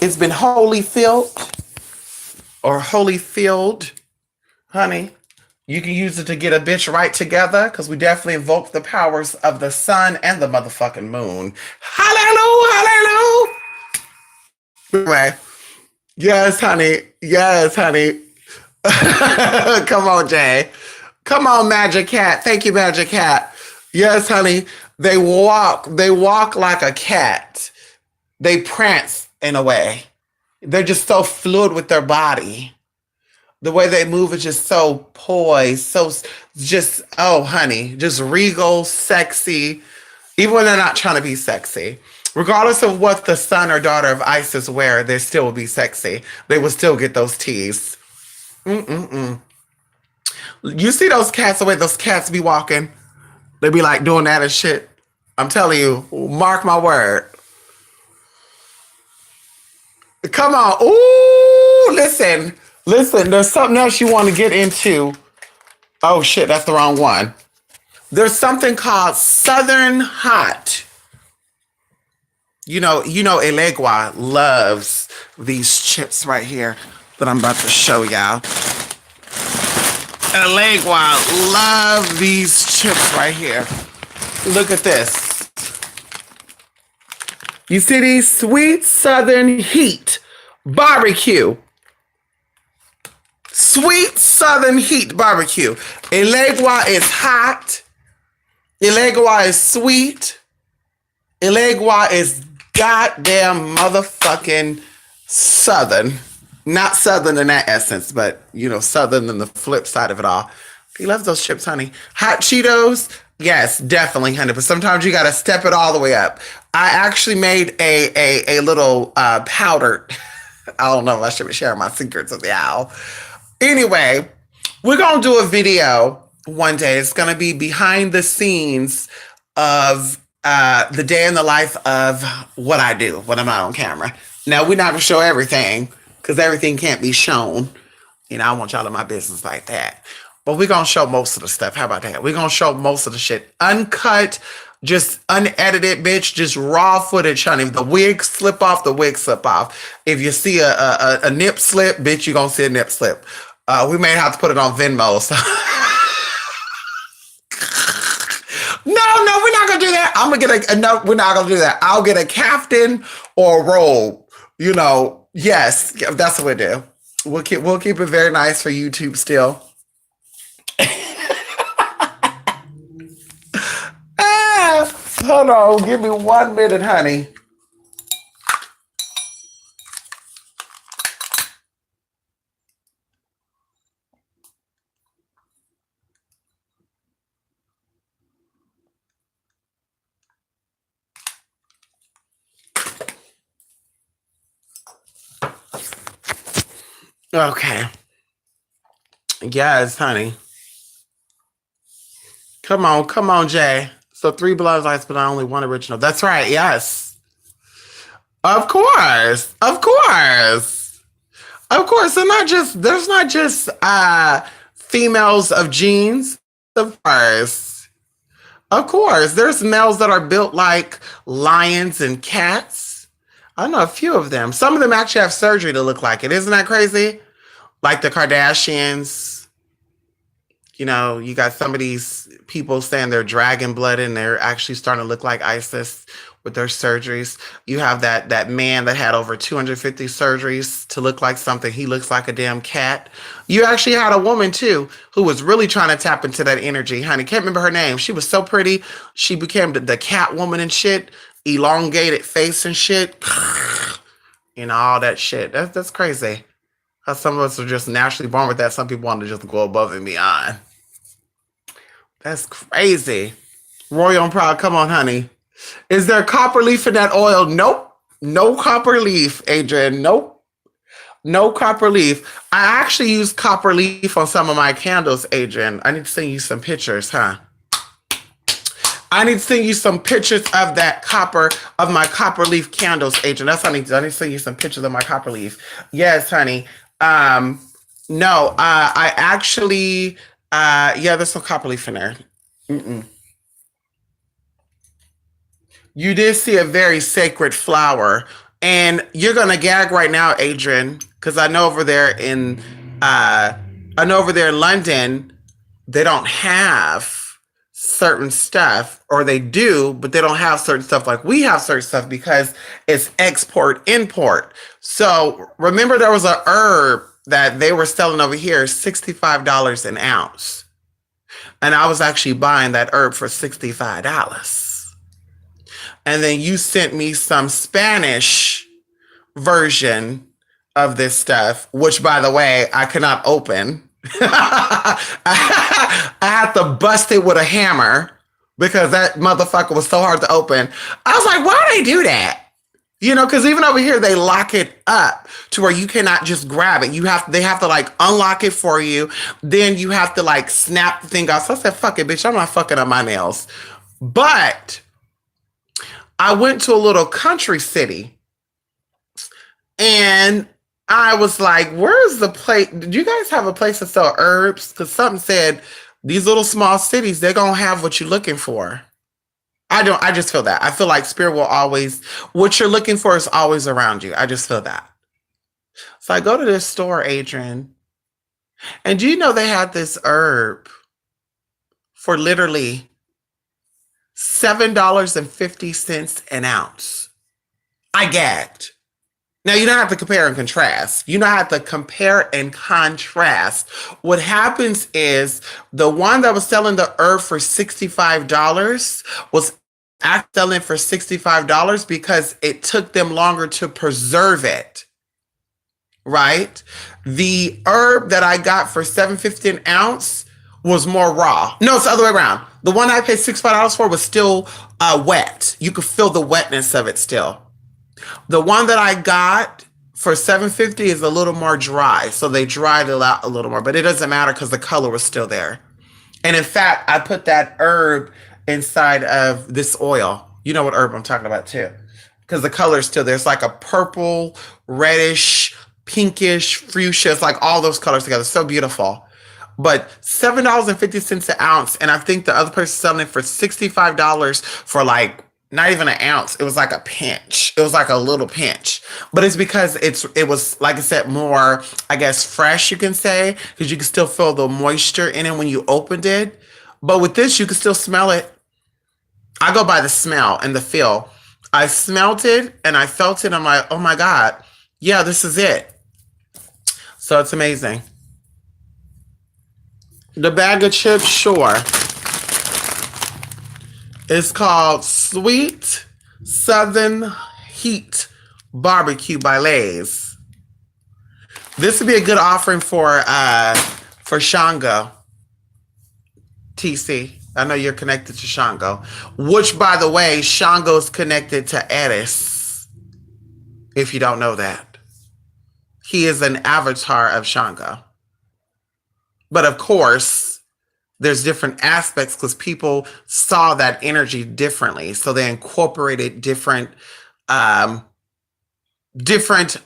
A: It's been holy filled or holy filled, honey. You can use it to get a bitch right together because we definitely invoke the powers of the sun and the motherfucking moon. Hallelujah, hallelujah. Anyway, yes, honey. Yes, honey. Come on, Jay. Come on, Magic Cat. Thank you, Magic Cat. Yes, honey. They walk like a cat. They prance in a way. They're just so fluid with their body. The way they move is just so poised, so just, oh, honey, just regal, sexy, even when they're not trying to be sexy. Regardless of what the son or daughter of Isis wear, they still will be sexy. They will still get those teas. Mm-mm-mm. You see those cats, the way those cats be walking? They be like doing that and shit. I'm telling you, mark my word. Come on. Ooh, listen. There's something else you want to get into. Oh shit, that's the wrong one. There's something called Southern Hot. Elegua loves these chips right here that I'm about to show y'all. Elegua love these chips right here. Look at this. You see these sweet Southern heat barbecue. Sweet Southern heat barbecue. Elegua is hot. Elegua is sweet. Elegua is goddamn motherfucking Southern. Not Southern in that essence, but, Southern in the flip side of it all. He loves those chips, honey. Hot Cheetos, yes, definitely, honey. But sometimes you got to step it all the way up. I actually made a little powdered. I don't know if I should be sharing my secrets with y'all. Anyway, we're going to do a video one day. It's going to be behind the scenes of the day in the life of what I do when I'm not on camera. Now, we're not going to show everything because everything can't be shown. I want y'all in my business like that. But we're going to show most of the stuff. How about that? We're going to show most of the shit. Uncut, just unedited, bitch. Just raw footage, honey. If the wig slip off, the wig slip off. If you see a nip slip, bitch, you're going to see a nip slip. We may have to put it on Venmo. So. No, we're not going to do that. I'm going to get no, we're not going to do that. I'll get a caftan or a robe. Yes, that's what we do. We'll keep it very nice for YouTube still. Hold on, give me 1 minute, honey. Okay. Yes, honey. Come on, Jay. So three Blood Lights, but only one original. That's right. Yes. Of course. Of course. Of course. There's not just females of genes. Of course. Of course. There's males that are built like lions and cats. I know a few of them. Some of them actually have surgery to look like it. Isn't that crazy? Like the Kardashians. You know, you got some of these people saying they're dragon blood and they're actually starting to look like ISIS with their surgeries. You have that man that had over 250 surgeries to look like something. He looks like a damn cat. You actually had a woman too who was really trying to tap into that energy. Honey, can't remember her name. She was so pretty. She became the cat woman and shit, elongated face and shit, and all that shit. That's crazy. How some of us are just naturally born with that. Some people want to just go above and beyond. That's crazy. Royal and Proud, come on, honey. Is there copper leaf in that oil? Nope. No copper leaf, Adrian. Nope. No copper leaf. I actually use copper leaf on some of my candles, Adrian. I need to send you some pictures, huh? I need to send you some pictures of my copper leaf candles, Adrian. That's what I need to send you some pictures of my copper leaf. Yes, honey. No, I actually, yeah, there's some copper leaf in there. Mm-mm. You did see a very sacred flower, and you're gonna gag right now, Adrian, because I know over there in London, they don't have certain stuff, or they do, but they don't have certain stuff like we have certain stuff because it's export import. So remember, there was a herb that they were selling over here, $65 an ounce, and I was actually buying that herb for $65. And then you sent me some Spanish version of this stuff, which, by the way, I cannot open. I had to bust it with a hammer because that motherfucker was so hard to open. I was like, why do they do that? You know, because even over here they lock it up to where you cannot just grab it. They have to like unlock it for you. Then you have to like snap the thing off. So I said, fuck it, bitch, I'm not fucking up my nails. But I went to a little country city and I was like, where's the place? Did you guys have a place to sell herbs? Because something said these little small cities, they're going to have what you're looking for. I just feel that. I feel like spirit will always, what you're looking for is always around you. I just feel that. So I go to this store, Adrian, and do you know they had this herb for literally $7.50 an ounce? I gagged. Now, you don't have to compare and contrast. You don't have to compare and contrast. What happens is the one that was selling the herb for $65 was actually selling for $65 because it took them longer to preserve it. Right? The herb that I got for $7.50 an ounce was more raw. No, it's the other way around. The one I paid $65 for was still wet. You could feel the wetness of it still. The one that I got for $7.50 is a little more dry. So they dried it out a little more, but it doesn't matter because the color was still there. And in fact, I put that herb inside of this oil. You know what herb I'm talking about too. Because the color is still there. It's like a purple, reddish, pinkish, fuchsia. It's like all those colors together. So beautiful. But $7.50 an ounce. And I think the other person selling it for $65 for like not even an ounce. It was like a pinch. It was like a little pinch. But it's because it was, like I said, more, I guess, fresh, you can say, because you can still feel the moisture in it when you opened it. But with this, you can still smell it. I go by the smell and the feel. I smelled it and I felt it. I'm like, oh my God. Yeah, this is it. So it's amazing. The bag of chips, sure. It's called Sweet Southern Heat Barbecue by Lay's. This would be a good offering for Shango. TC. I know you're connected to Shango. Which, by the way, Shango's connected to Eris. If you don't know that. He is an avatar of Shango. But of course, there's different aspects because people saw that energy differently. So they incorporated um, different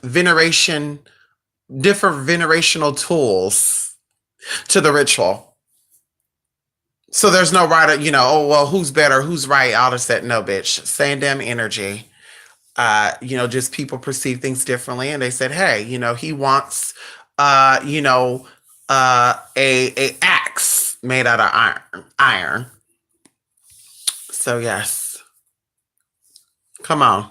A: different venerational tools to the ritual. So there's no right, oh, well, who's better, who's right, all of that. No, bitch. Same damn energy. Just people perceive things differently. And they said, hey, he wants, a axe made out of iron. So yes, come on.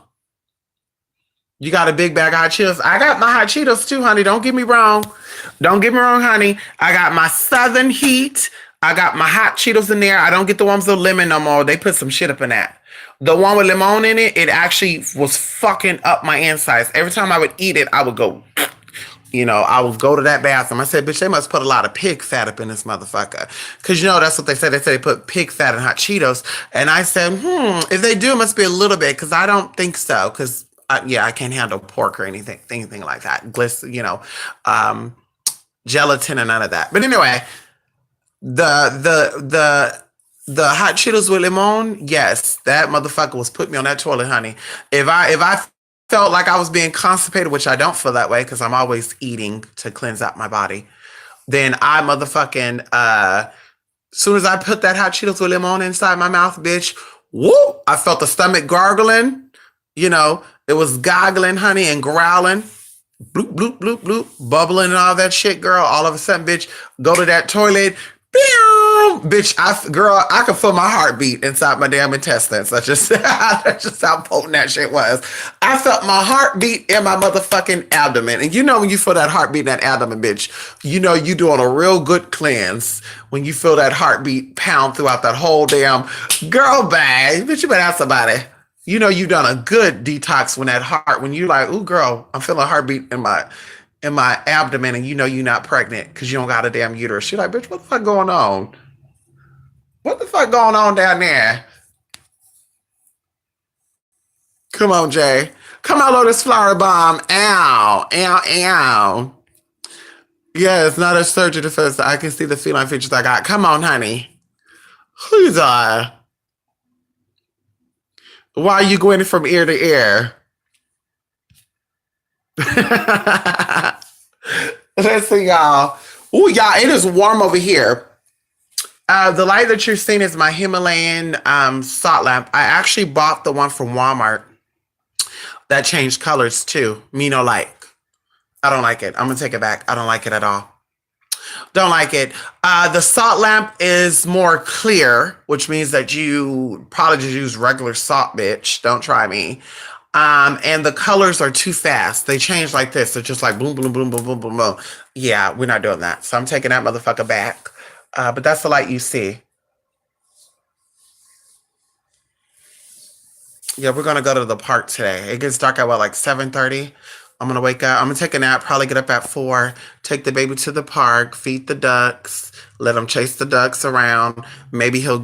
A: You got a big bag of hot Cheetos. I got my hot Cheetos too, honey. Don't get me wrong. Don't get me wrong, honey. I got my Southern Heat. I got my hot Cheetos in there. I don't get the ones with lemon no more. They put some shit up in that. The one with lemon in it, it actually was fucking up my insides. Every time I would eat it, I would go, I would go to that bathroom. I said, bitch, they must put a lot of pig fat up in this motherfucker. Because, that's what they said. They said they put pig fat in hot Cheetos. And I said, if they do, it must be a little bit. Because I don't think so. Because, I can't handle pork or anything like that. Gelatin and none of that. But anyway, the hot Cheetos with lemon, yes, that motherfucker was putting me on that toilet, honey. If I felt like I was being constipated, which I don't feel that way because I'm always eating to cleanse out my body, then I motherfucking soon as I put that hot Cheetos with lemon inside my mouth, bitch, whoop, I felt the stomach gargling. It was goggling, honey, and growling. Bloop, bloop, bloop, bloop, bubbling and all that shit, girl. All of a sudden, bitch, go to that toilet. Bitch, I could feel my heartbeat inside my damn intestines. That's just how potent that shit was. I felt my heartbeat in my motherfucking abdomen. And when you feel that heartbeat in that abdomen, bitch, you doing a real good cleanse when you feel that heartbeat pound throughout that whole damn girl bag. Bitch, you better have somebody. You done a good detox when you like, ooh, girl, I'm feeling a heartbeat in my abdomen, and you're not pregnant because you don't got a damn uterus. She's like, bitch, what the fuck going on? What the fuck going on down there? Come on, Jay. Come on, Lotus Flower Bomb. Ow, ow, ow. Yeah, it's not a surgery defense. I can see the feline features I got. Come on, honey. Who's why are you going from ear to ear? Listen, y'all. Ooh, y'all, it is warm over here. The light that you're seeing is my Himalayan salt lamp. I actually bought the one from Walmart that changed colors too. Me no like. I don't like it. I'm gonna take it back. I don't like it at all. Don't like it. The salt lamp is more clear, which means that you probably just use regular salt, bitch. Don't try me. And the colors are too fast. They change like this. They're just like boom, boom, boom, boom, boom, boom, boom. Yeah, we're not doing that. So I'm taking that motherfucker back. But that's the light you see. Yeah, we're gonna go to the park today. It gets dark at what, like 7:30? I'm gonna wake up. I'm gonna take a nap, probably get up at 4, take the baby to the park, feed the ducks, let him chase the ducks around. Maybe I'll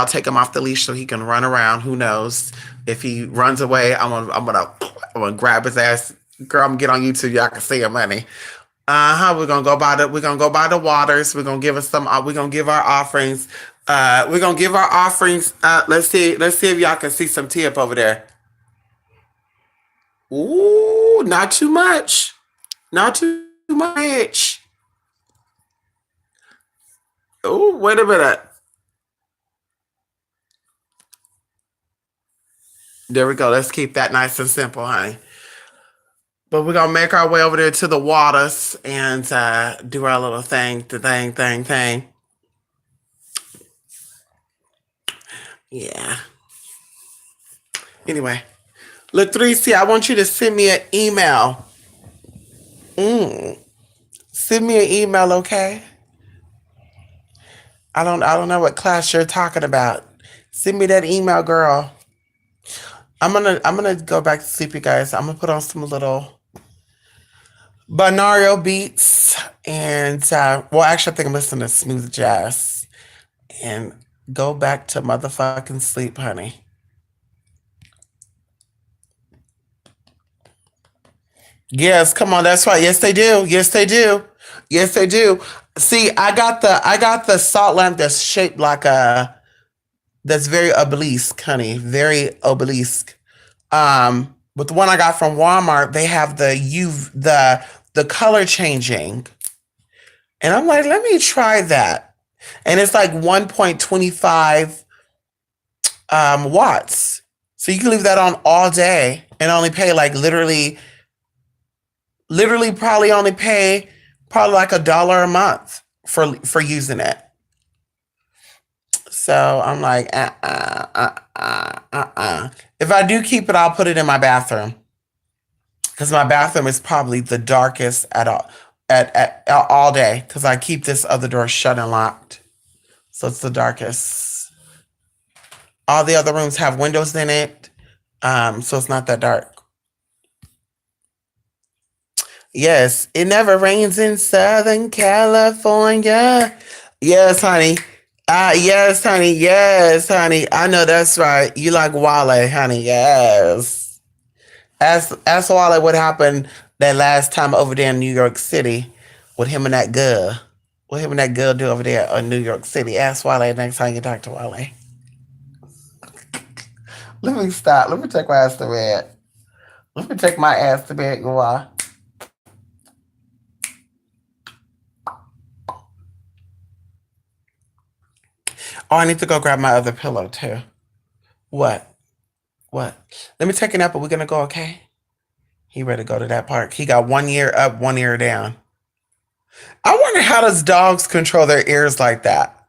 A: take him off the leash so he can run around. Who knows? If he runs away, I'm gonna grab his ass. Girl, I'm gonna get on YouTube. Y'all can see him, honey. We're gonna go by the waters. We're gonna give us some. We're gonna give our offerings. We're gonna give our offerings. Let's see if y'all can see some tea up over there. Ooh, not too much. Not too much. Ooh, wait a minute. There we go. Let's keep that nice and simple, honey. But we're gonna make our way over there to the waters and do our little thing, the thing. Yeah. Anyway, Latricia, I want you to send me an email. Mm. Send me an email, okay? I don't know what class you're talking about. Send me that email, girl. I'm gonna go back to sleep, you guys. I'm gonna put on some little binaural beats and well, actually, I think I'm listening to smooth jazz and go back to motherfucking sleep, honey. Yes, come on, that's right. Yes, they do. Yes, they do. Yes, they do. See, I got the salt lamp that's shaped like a that's very obelisk, honey. Very obelisk. But the one I got from Walmart, they have the color changing. And I'm like, let me try that. And it's like 1.25 watts. So you can leave that on all day and only pay like literally probably only pay probably like $1 a month for using it. So I'm like, If I do keep it, I'll put it in my bathroom because my bathroom is probably the darkest at all day because I keep this other door shut and locked, so it's the darkest. All the other rooms have windows in it, so it's not that dark. Yes, it never rains in Southern California. Yes, honey. Yes, honey. Yes, honey. I know that's right. You like Wale, honey. Yes. Ask Wale what happened that last time over there in New York City with him and that girl. What him and that girl do over there in New York City. Ask Wale next time you talk to Wale. Let me stop. Let me take my ass to bed. Let me take my ass to bed, go on. Oh, I need to go grab my other pillow too. What? What? Let me take a nap, but we're gonna go, okay? He ready to go to that park. He got one ear up, one ear down. I wonder how does dogs control their ears like that?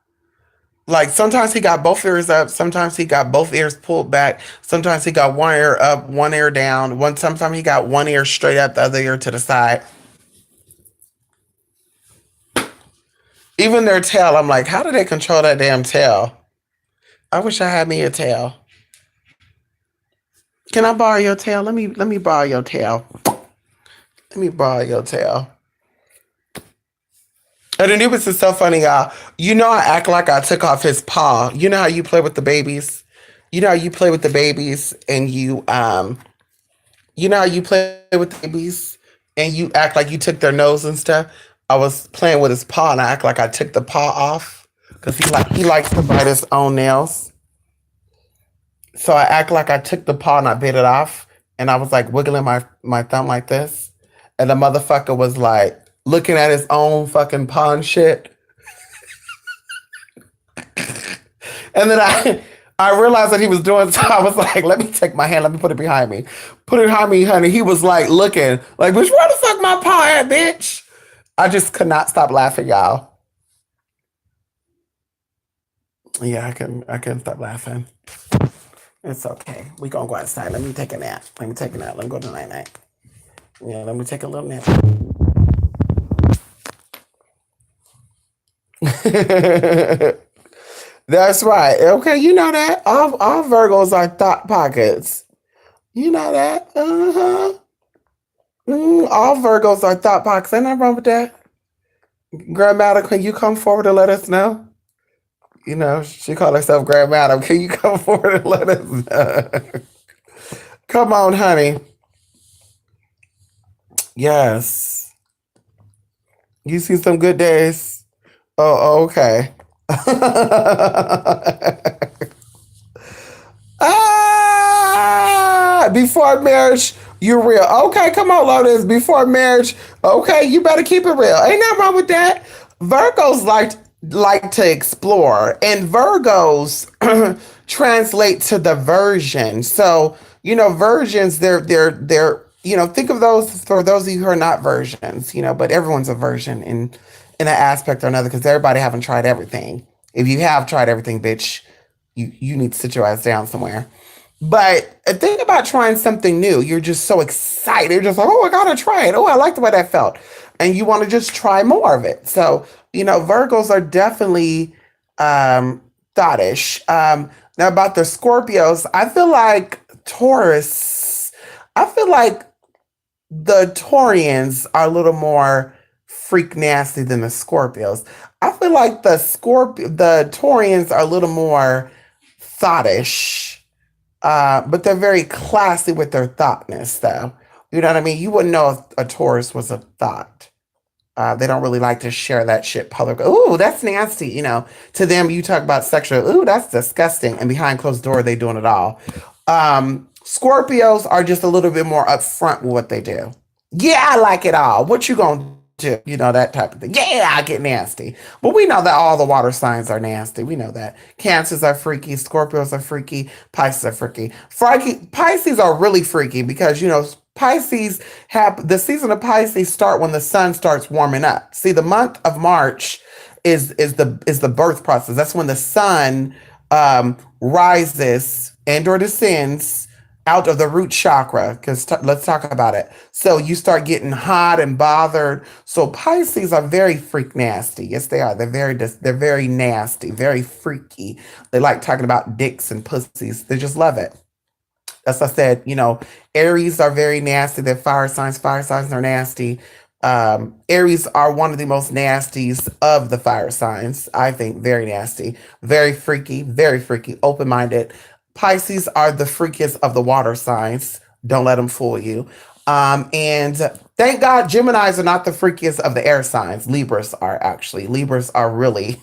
A: Like sometimes he got both ears up, sometimes he got both ears pulled back, sometimes he got one ear up, one ear down, one sometimes he got one ear straight up, the other ear to the side. Even their tail, I'm like, how do they control that damn tail? I wish I had me a tail. Can I borrow your tail? Let me borrow your tail. Let me borrow your tail. And the newest is so funny, y'all. You know, I act like I took off his paw. You know how you play with the babies. You know how you play with the babies, and you know how you play with the babies, and you act like you took their nose and stuff. I was playing with his paw, and I act like I took the paw off because he likes to bite his own nails. So I act like I took the paw and I bit it off, and I was like wiggling my thumb like this, and the motherfucker was like looking at his own fucking paw and shit. And then I realized that he was doing so. I was like, let me take my hand, let me put it behind me. Put it behind me, honey. He was like looking, like, bitch, where the fuck my paw at, bitch? I just could not stop laughing, y'all. Yeah, I can stop laughing. It's okay. We gonna go outside. Let me take a nap. Let me take a nap. Let me go to night night. Yeah, let me take a little nap. That's right. Okay, you know that. All Virgos are thought pockets. You know that. Uh-huh. All Virgos are thought pockets. Ain't nothing wrong with that. Grandmother, can you come forward and let us know? You know, she called herself Grandmother. Can you come forward and let us know? Come on, honey. Yes. You see some good days? Oh, okay. Before marriage, you're real. Okay, come on, Lotus. Before marriage, okay, you better keep it real. Ain't nothing wrong with that. Virgos like to explore, and Virgos translate to the virgin. So virgins, they're think of those for those of you who are not virgins. But everyone's a virgin in an aspect or another because everybody haven't tried everything. If you have tried everything, bitch, you need to sit your ass down somewhere. But think about trying something new. You're just so excited. You're just like, oh, I gotta try it. Oh, I like the way that felt. And you want to just try more of it. So, Virgos are definitely thoughtish. Now about the Scorpios, I feel like the Taurians are a little more freak nasty than the Scorpios. I feel like the Taurians are a little more thoughtish, but they're very classy with their thoughtness, though. You know what I mean? You wouldn't know if a Taurus was a thought. They don't really like to share that shit publicly. Ooh, that's nasty. To them, you talk about sexual. Ooh, that's disgusting. And behind closed door, they doing it all. Scorpios are just a little bit more upfront with what they do. Yeah, I like it all. What you gonna do? That type of thing. Yeah, I get nasty. But we know that all the water signs are nasty. We know that. Cancers are freaky. Scorpios are freaky. Pisces are freaky. Pisces are really freaky because, Pisces have the season of Pisces start when the sun starts warming up. See, the month of March is the birth process. That's when the sun rises and or descends out of the root chakra. Because let's talk about it. So you start getting hot and bothered. So Pisces are very freak nasty. Yes, they are. They're very nasty, very freaky. They like talking about dicks and pussies. They just love it. As I said, Aries are very nasty. They're fire signs. Fire signs are nasty. Aries are one of the most nasties of the fire signs. I think very nasty, very freaky, open minded. Pisces are the freakiest of the water signs. Don't let them fool you. And thank God Geminis are not the freakiest of the air signs. Libras are actually. Libras are really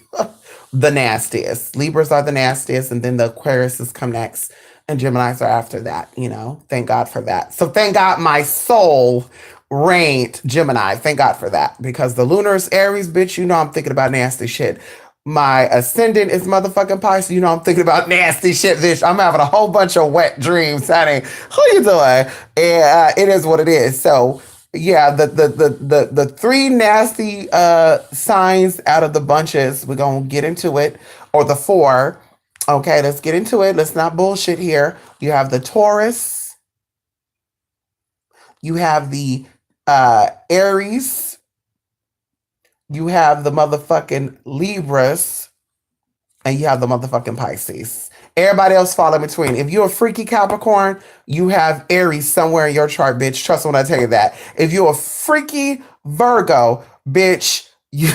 A: the nastiest. Libras are the nastiest, and then the Aquariuses come next, and Geminis are after that. Thank God for that. So thank God my soul reigned Gemini. Thank God for that because the lunars Aries, bitch. I'm thinking about nasty shit. My ascendant is motherfucking Pisces. I'm thinking about nasty shit, bitch. I'm having a whole bunch of wet dreams, honey. Who you doing? And it is what it is. So yeah, the three nasty signs out of the bunches. We're gonna get into it, or the four. Okay, let's get into it. Let's not bullshit here. You have the Taurus. You have the Aries. You have the motherfucking Libras, and you have the motherfucking Pisces. Everybody else fall in between. If you're a freaky Capricorn, you have Aries somewhere in your chart, bitch. Trust me when I tell you that. If you're a freaky Virgo, bitch, you.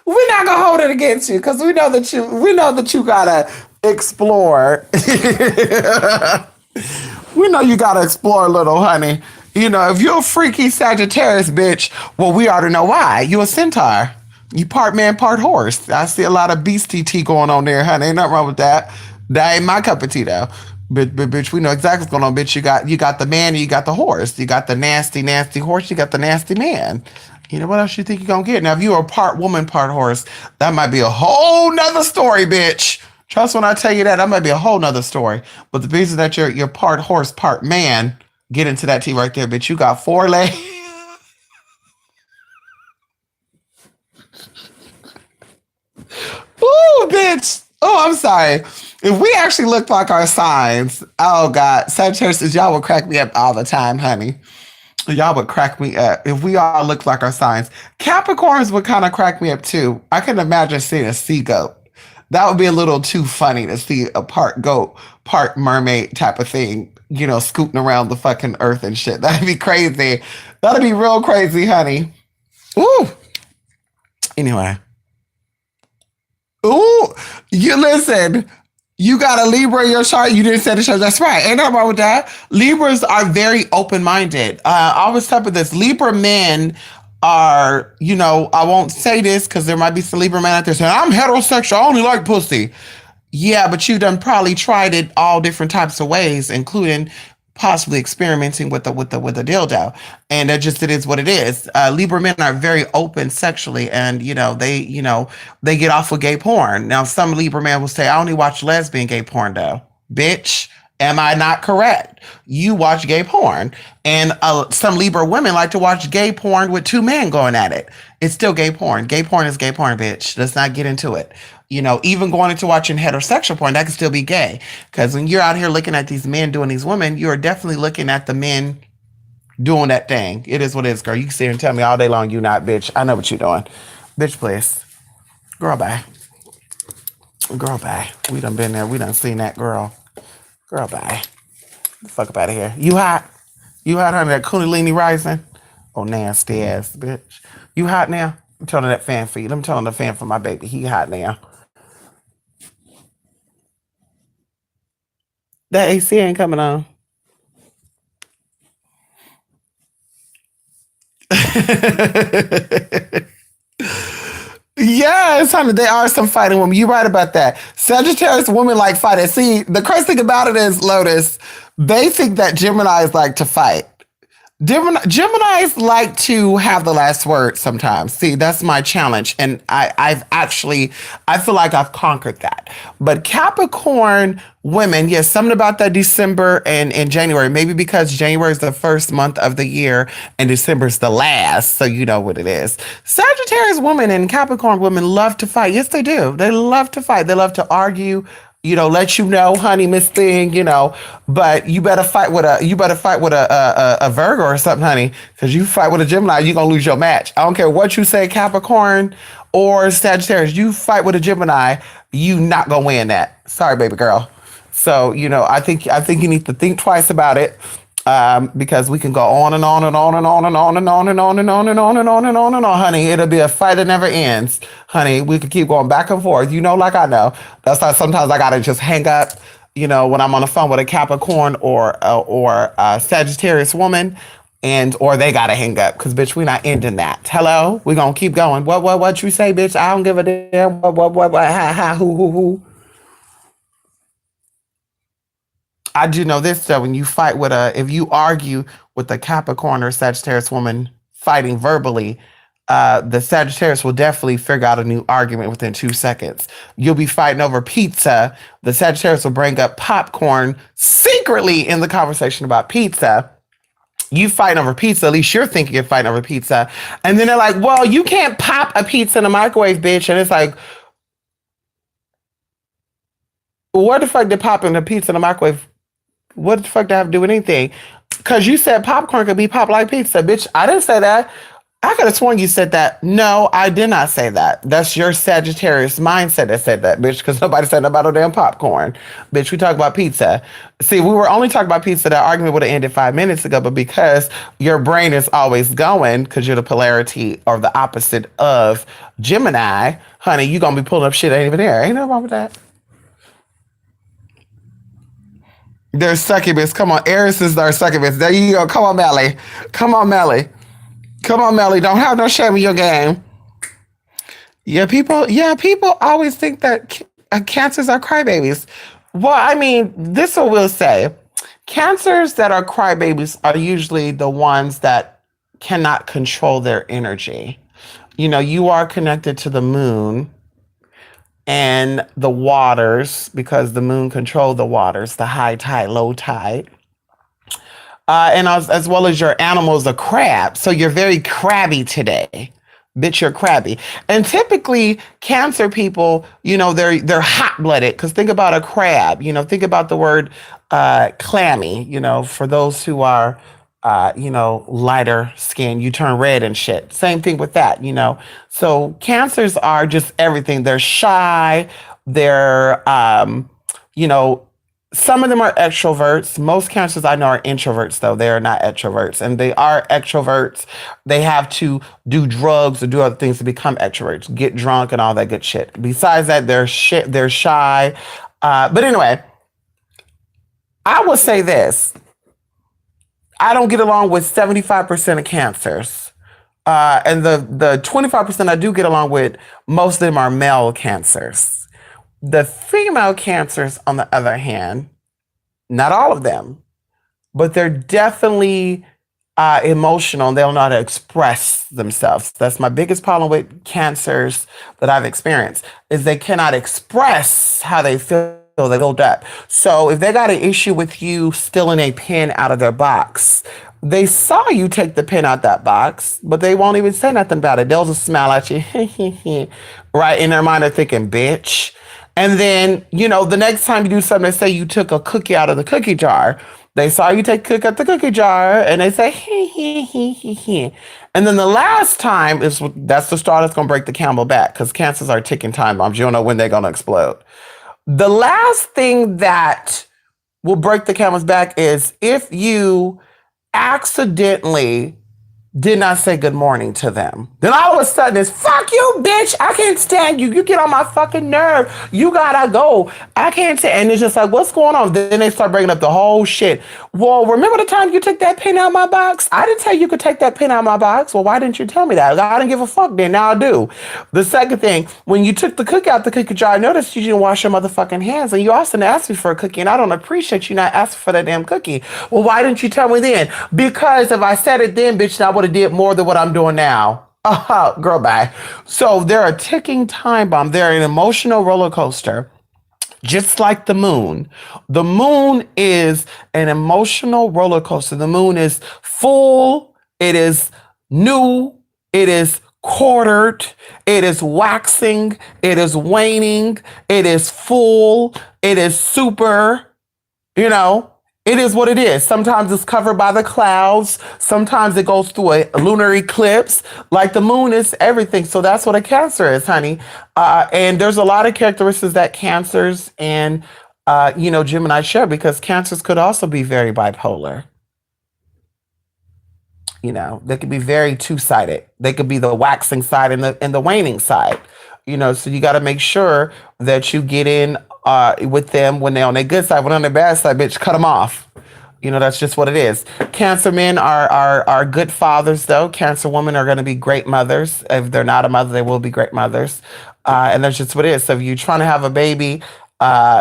A: We're not gonna hold it against you because we know that you gotta explore. We know you gotta explore a little, honey. If you're a freaky Sagittarius, bitch, well, we already know why. You a centaur. You part man, part horse. I see a lot of beastie tea going on there, honey. Ain't nothing wrong with that. That ain't my cup of tea, though. But bitch, we know exactly what's going on, bitch. You got the man, and you got the horse. You got the nasty, nasty horse. You got the nasty man. What else you think you're gonna get? Now, if you're a part woman, part horse, that might be a whole nother story, bitch. Trust when I tell you that might be a whole nother story. But the reason that you're part horse, part man, get into that tea right there, bitch. You got four legs. Ooh, bitch. Oh, I'm sorry. If we actually looked like our signs, oh God, Sagittarius, y'all would crack me up all the time, honey. Y'all would crack me up if we all looked like our signs. Capricorns would kind of crack me up too. I can imagine seeing a sea goat. That would be a little too funny to see a part goat, part mermaid type of thing, scooting around the fucking earth and shit. That'd be crazy. That'd be real crazy, honey. Ooh. Anyway. Ooh. You listen. You got a Libra in your chart. You didn't say the chart. That's right. Ain't nothing wrong with that. Libras are very open-minded. I always tell you this. Libra men are, I won't say this because there might be some Libra men out there saying, I'm heterosexual. I only like pussy. Yeah, but you done probably tried it all different types of ways, including possibly experimenting with the dildo, and it is what it is. Libra men are very open sexually, and they get off with gay porn. Now, some Libra men will say, "I only watch lesbian gay porn, though." Bitch, am I not correct? You watch gay porn, and some Libra women like to watch gay porn with two men going at it. It's still gay porn. Gay porn is gay porn, bitch. Let's not get into it. Even going into watching heterosexual porn, that can still be gay. Because when you're out here looking at these men doing these women, you're definitely looking at the men doing that thing. It is what it is, girl. You can sit here and tell me all day long you not, bitch. I know what you're doing. Bitch, please. Girl, bye. Girl, bye. We done been there. We done seen that, girl. Girl, bye. Fuck up out of here. You hot? You hot, honey? That Kundalini rising? Oh, nasty ass, bitch. You hot now? I'm turning that fan feed. I'm telling the fan for my baby. He hot now. That AC ain't coming on. Yes, honey, they are some fighting women. You're right about that. Sagittarius women like fighting. See, the crazy thing about it is, Lotus, they think that Geminis like to fight. Geminis like to have the last word sometimes. See, that's my challenge. And I feel like I've conquered that. But Capricorn women, yes, something about that December and January, maybe because January is the first month of the year and December is the last. So you know what it is. Sagittarius women and Capricorn women love to fight. Yes, they do. They love to fight. They love to argue, let you know, honey, Miss Thing, but you better fight with a Virgo or something, honey, because you fight with a Gemini, you're gonna lose your match. I don't care what you say, Capricorn or Sagittarius, you fight with a Gemini, you not gonna win that. Sorry, baby girl. So, I think you need to think twice about it. Because we can go on and on and on and on and on and on and on and on and on and on and on and on, honey. It'll be a fight that never ends, honey. We could keep going back and forth. Like I know. That's why sometimes I gotta just hang up. When I'm on the phone with a Capricorn or a Sagittarius woman, and or they gotta hang up because bitch, we not ending that. Hello, we gonna keep going. What you say, bitch? I don't give a damn. What? Ha who? I do know this though. When you fight if you argue with a Capricorn or Sagittarius woman fighting verbally, the Sagittarius will definitely figure out a new argument within 2 seconds. You'll be fighting over pizza. The Sagittarius will bring up popcorn secretly in the conversation about pizza. You fighting over pizza, at least you're thinking you're fighting over pizza. And then they're like, well, you can't pop a pizza in a microwave, bitch. And it's like, what the fuck did popping a pizza in a microwave? What the fuck do I have to do with anything? Because you said popcorn could be popped like pizza. Bitch, I didn't say that. I could have sworn you said that. No, I did not say that. That's your Sagittarius mindset that said that, bitch, because nobody said about no damn popcorn. Bitch, we talk about pizza. See, we were only talking about pizza. That argument would have ended 5 minutes ago, but because your brain is always going, because you're the polarity or the opposite of Gemini, honey, you going to be pulling up shit that ain't even there. Ain't nothing wrong with that. There's succubus. Come on, Aries is our succubus. There you go. Come on, Melly. Come on, Melly. Come on, Melly. Don't have no shame in your game. Yeah, people always think that cancers are crybabies. Well, I mean, this I will say. Cancers that are crybabies are usually the ones that cannot control their energy. You are connected to the moon and the waters because the moon controls the waters, the high tide, low tide. And as well as your animals, a crab. So you're very crabby today. Bitch, you're crabby. And typically, cancer people, they're hot blooded. Because think about a crab. Think about the word clammy. For those who are, lighter skin, you turn red and shit. Same thing with that. So cancers are just everything. They're shy. They're, you know, some of them are extroverts. Most cancers I know are introverts, though. They are not extroverts. And they are extroverts. They have to do drugs or do other things to become extroverts, get drunk and all that good shit. Besides that, they're shy. But anyway, I will say this. I don't get along with 75% of cancers. And the 25% I do get along with, most of them are male cancers. The female cancers, on the other hand, not all of them, but they're definitely emotional and they don't know how to express themselves. That's my biggest problem with cancers that I've experienced, is they cannot express how they feel. They build up. So if they got an issue with you stealing a pen out of their box, they saw you take the pen out that box, but they won't even say nothing about it. They'll just smile at you, right? In their mind, they're thinking, bitch. And then, the next time you do something, they say you took a cookie out of the cookie jar. They saw you take cookie out the cookie jar, and they say, And then the last time that's the straw that's going to break the camel back, because cancers are ticking time bombs. You don't know when they're going to explode. The last thing that will break the camel's back is if you accidentally did not say good morning to them. Then all of a sudden it's fuck you, bitch. I can't stand you. You get on my fucking nerve. You gotta go. I can't stand. And it's just like, what's going on? Then they start bringing up the whole shit. Well, remember the time you took that pen out of my box? I didn't tell you could take that pen out of my box. Well, why didn't you tell me that? I didn't give a fuck then. Now I do. The second thing, when you took the cookie out the cookie jar, I noticed you didn't wash your motherfucking hands. And you also asked me for a cookie, and I don't appreciate you not asking for that damn cookie. Well, why didn't you tell me then? Because if I said it then, bitch, I would have did more than what I'm doing now. Girl, bye. So they're a ticking time bomb. They're an emotional roller coaster. Just like the moon. The moon is an emotional roller coaster. The moon is full, it is new, it is quartered, it is waxing, it is waning, it is full, it is super, you know. It is what it is. Sometimes it's covered by the clouds. Sometimes it goes through a lunar eclipse. Like the moon is everything. So that's what a Cancer is, honey. And there's a lot of characteristics that Cancers and, Gemini share, because Cancers could also be very bipolar. They could be very two-sided. They could be the waxing side and the waning side. So you got to make sure that you get in with them when they're on their good side. When on their bad side, bitch, cut them off. That's just what it is. Cancer men are good fathers, though. Cancer women are going to be great mothers. If they're not a mother, they will be great mothers. And that's just what it is. So if you're trying to have a baby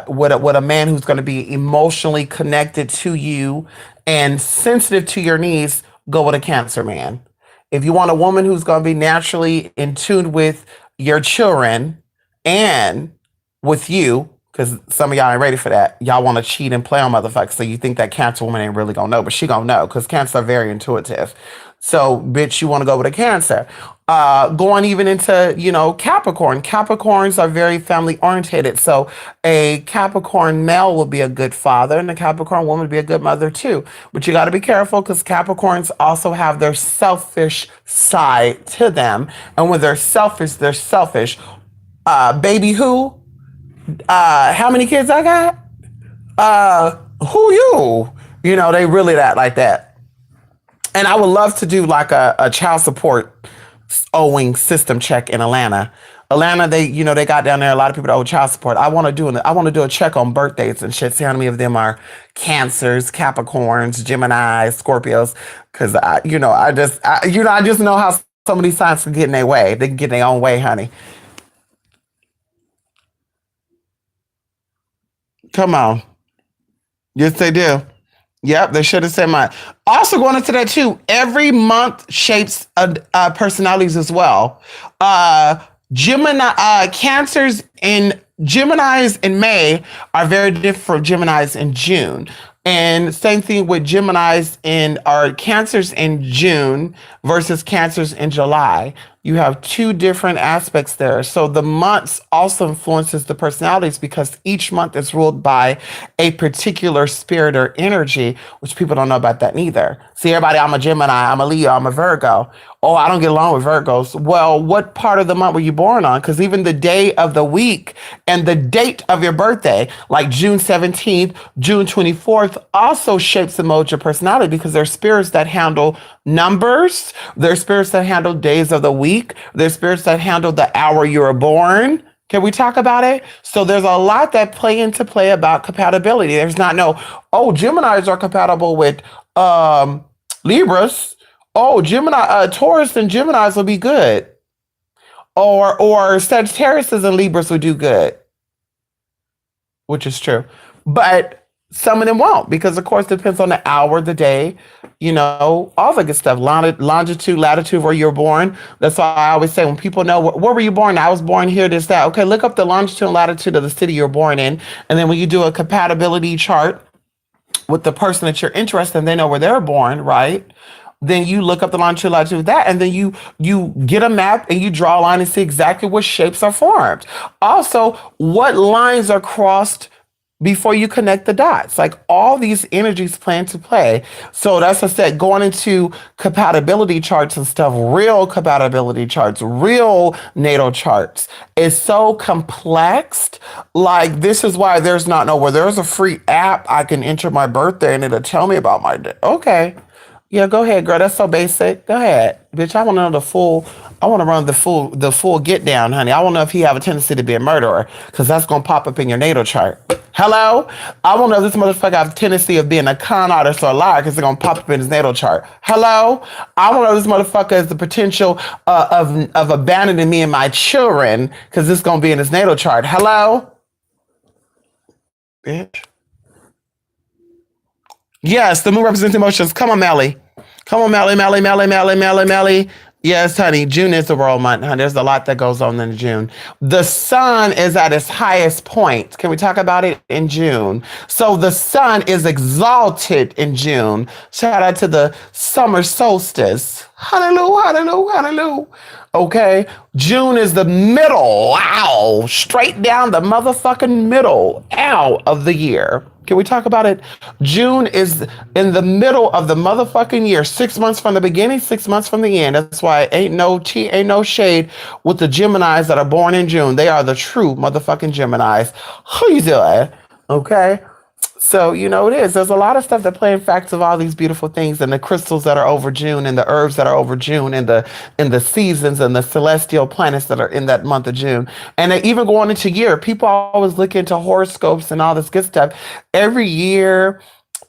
A: with a man who's going to be emotionally connected to you and sensitive to your needs, go with a Cancer man. If you want a woman who's going to be naturally in tune with your children and with you, because some of y'all ain't ready for that. Y'all want to cheat and play on motherfuckers. So you think that Cancer woman ain't really gonna know, but she gonna know, because Cancer are very intuitive. So, bitch, you want to go with a Cancer. Going even into, Capricorn. Capricorns are very family orientated. So a Capricorn male will be a good father, and a Capricorn woman would be a good mother too. But you got to be careful, because Capricorns also have their selfish side to them. And when they're selfish, they're selfish. Baby who? How many kids I got? Who you? They really that like that. And I would love to do like a child support owing system check in Atlanta. Atlanta, they got down there a lot of people that owe child support. I want to do a check on birthdays and shit. See how many of them are Cancers, Capricorns, Geminis, Scorpios. Because I just know how some of these signs can get in their way. They can get in their own way, honey. Come on. Yes, they do. Yep, they should have said mine. Also, going into that too, every month shapes personalities as well. Gemini, Cancers in Geminis in May are very different from Geminis in June. And same thing with Geminis or Cancers in June versus Cancers in July. You have two different aspects there. So the months also influences the personalities, because each month is ruled by a particular spirit or energy, which people don't know about that neither. See, everybody, I'm a Gemini, I'm a Leo, I'm a Virgo. Oh, I don't get along with Virgos. Well, what part of the month were you born on? Because even the day of the week and the date of your birthday, like June 17th, June 24th, also shapes and molds your personality, because there's spirits that handle numbers, there's spirits that handle days of the week, there's spirits that handle the hour you were born. Can we talk about it? So there's a lot that play about compatibility. There's not Geminis are compatible with Libras. Oh, Gemini, Taurus and Geminis will be good. Or Sagittarius and Libras will do good, which is true. But some of them won't, because of course it depends on the hour, the day, all the good stuff. Longitude, latitude, where you're born. That's why I always say, when people know where were you born? I was born here, this, that. Okay, look up the longitude and latitude of the city you're born in. And then when you do a compatibility chart with the person that you're interested in, they know where they're born, right? Then you look up the longitude, latitude of that, and then you get a map and you draw a line and see exactly what shapes are formed. Also, what lines are crossed before you connect the dots. Like, all these energies plan to play. So that's what I said, going into compatibility charts and stuff, real compatibility charts, real natal charts, is so complex. Like, this is why there's not nowhere. There's a free app I can enter my birthday and it'll tell me about my day. Okay. Yeah, go ahead, girl. That's so basic. Go ahead, bitch. I want to know the full. I want to run the full get down, honey. I want to know if he have a tendency to be a murderer, because that's gonna pop up in your natal chart. Hello, I want to know if this motherfucker have a tendency of being a con artist or a liar, because it's gonna pop up in his natal chart. Hello, I want to know if this motherfucker has the potential of abandoning me and my children, because this gonna be in his natal chart. Hello, bitch. Yes, the moon represents emotions. Come on, Melly. Come on, Melly, Melly, Melly, Melly, Melly, Melly. Yes, honey. June is the world month, honey. There's a lot that goes on in June. The sun is at its highest point. Can we talk about it in June? So the sun is exalted in June. Shout out to the summer solstice. Hallelujah, hallelujah, hallelujah. Okay. June is the middle. Ow. Straight down the motherfucking middle. Ow. Of the year. Can we talk about it? June is in the middle of the motherfucking year. 6 months from the beginning, 6 months from the end. That's why ain't no tea, ain't no shade with the Geminis that are born in June. They are the true motherfucking Geminis. How you doing? Okay. So, it is. There's a lot of stuff that play in facts of all these beautiful things, and the crystals that are over June, and the herbs that are over June, and the seasons and the celestial planets that are in that month of June. And they even go on into year. People always look into horoscopes and all this good stuff. Every year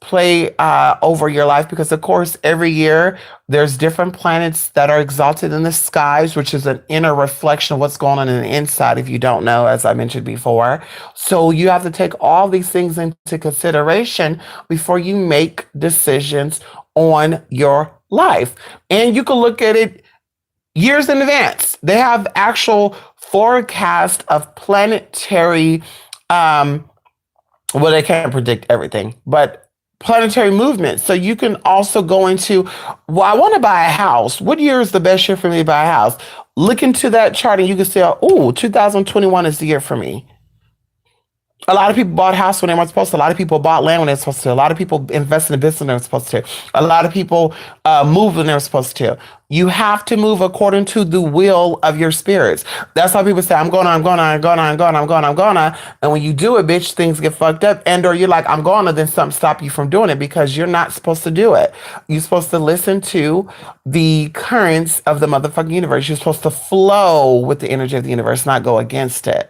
A: play over your life, because of course every year there's different planets that are exalted in the skies, which is an inner reflection of what's going on in the inside, if you don't know, as I mentioned before. So you have to take all these things into consideration before you make decisions on your life. And you can look at it years in advance. They have actual forecast of planetary well, they can't predict everything, but planetary movement. So you can also go into, well, I want to buy a house. What year is the best year for me to buy a house? Look into that chart and you can say, oh, 2021 is the year for me. A lot of people bought a house when they weren't supposed to. A lot of people bought land when they were supposed to. A lot of people invested in business when they were supposed to. A lot of people moved when they were supposed to. You have to move according to the will of your spirits. That's why people say, I'm going, I'm going, I'm going, I'm going, I'm going, I'm going. And when you do it, bitch, things get fucked up. And or you're like, I'm going, and then something stop you from doing it, because you're not supposed to do it. You're supposed to listen to the currents of the motherfucking universe. You're supposed to flow with the energy of the universe, not go against it.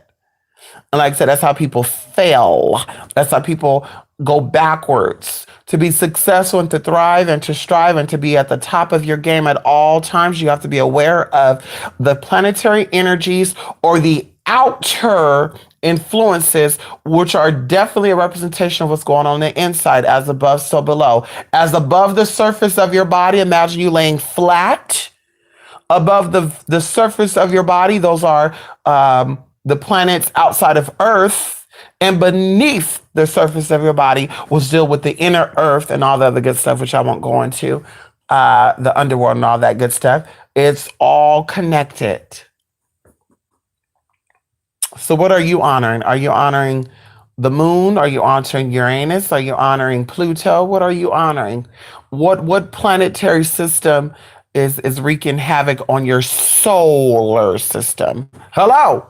A: And like I said, that's how people fail. That's how people go backwards. To be successful and to thrive and to strive and to be at the top of your game at all times, you have to be aware of the planetary energies or the outer influences, which are definitely a representation of what's going on the inside. As above, so below. As above the surface of your body, imagine you laying flat. Above the surface of your body, those are the planets outside of Earth, and beneath the surface of your body will deal with the inner Earth and all the other good stuff, which I won't go into, the underworld and all that good stuff. It's all connected. So what are you honoring? Are you honoring the moon? Are you honoring Uranus? Are you honoring Pluto? What are you honoring? What planetary system is wreaking havoc on your solar system? Hello?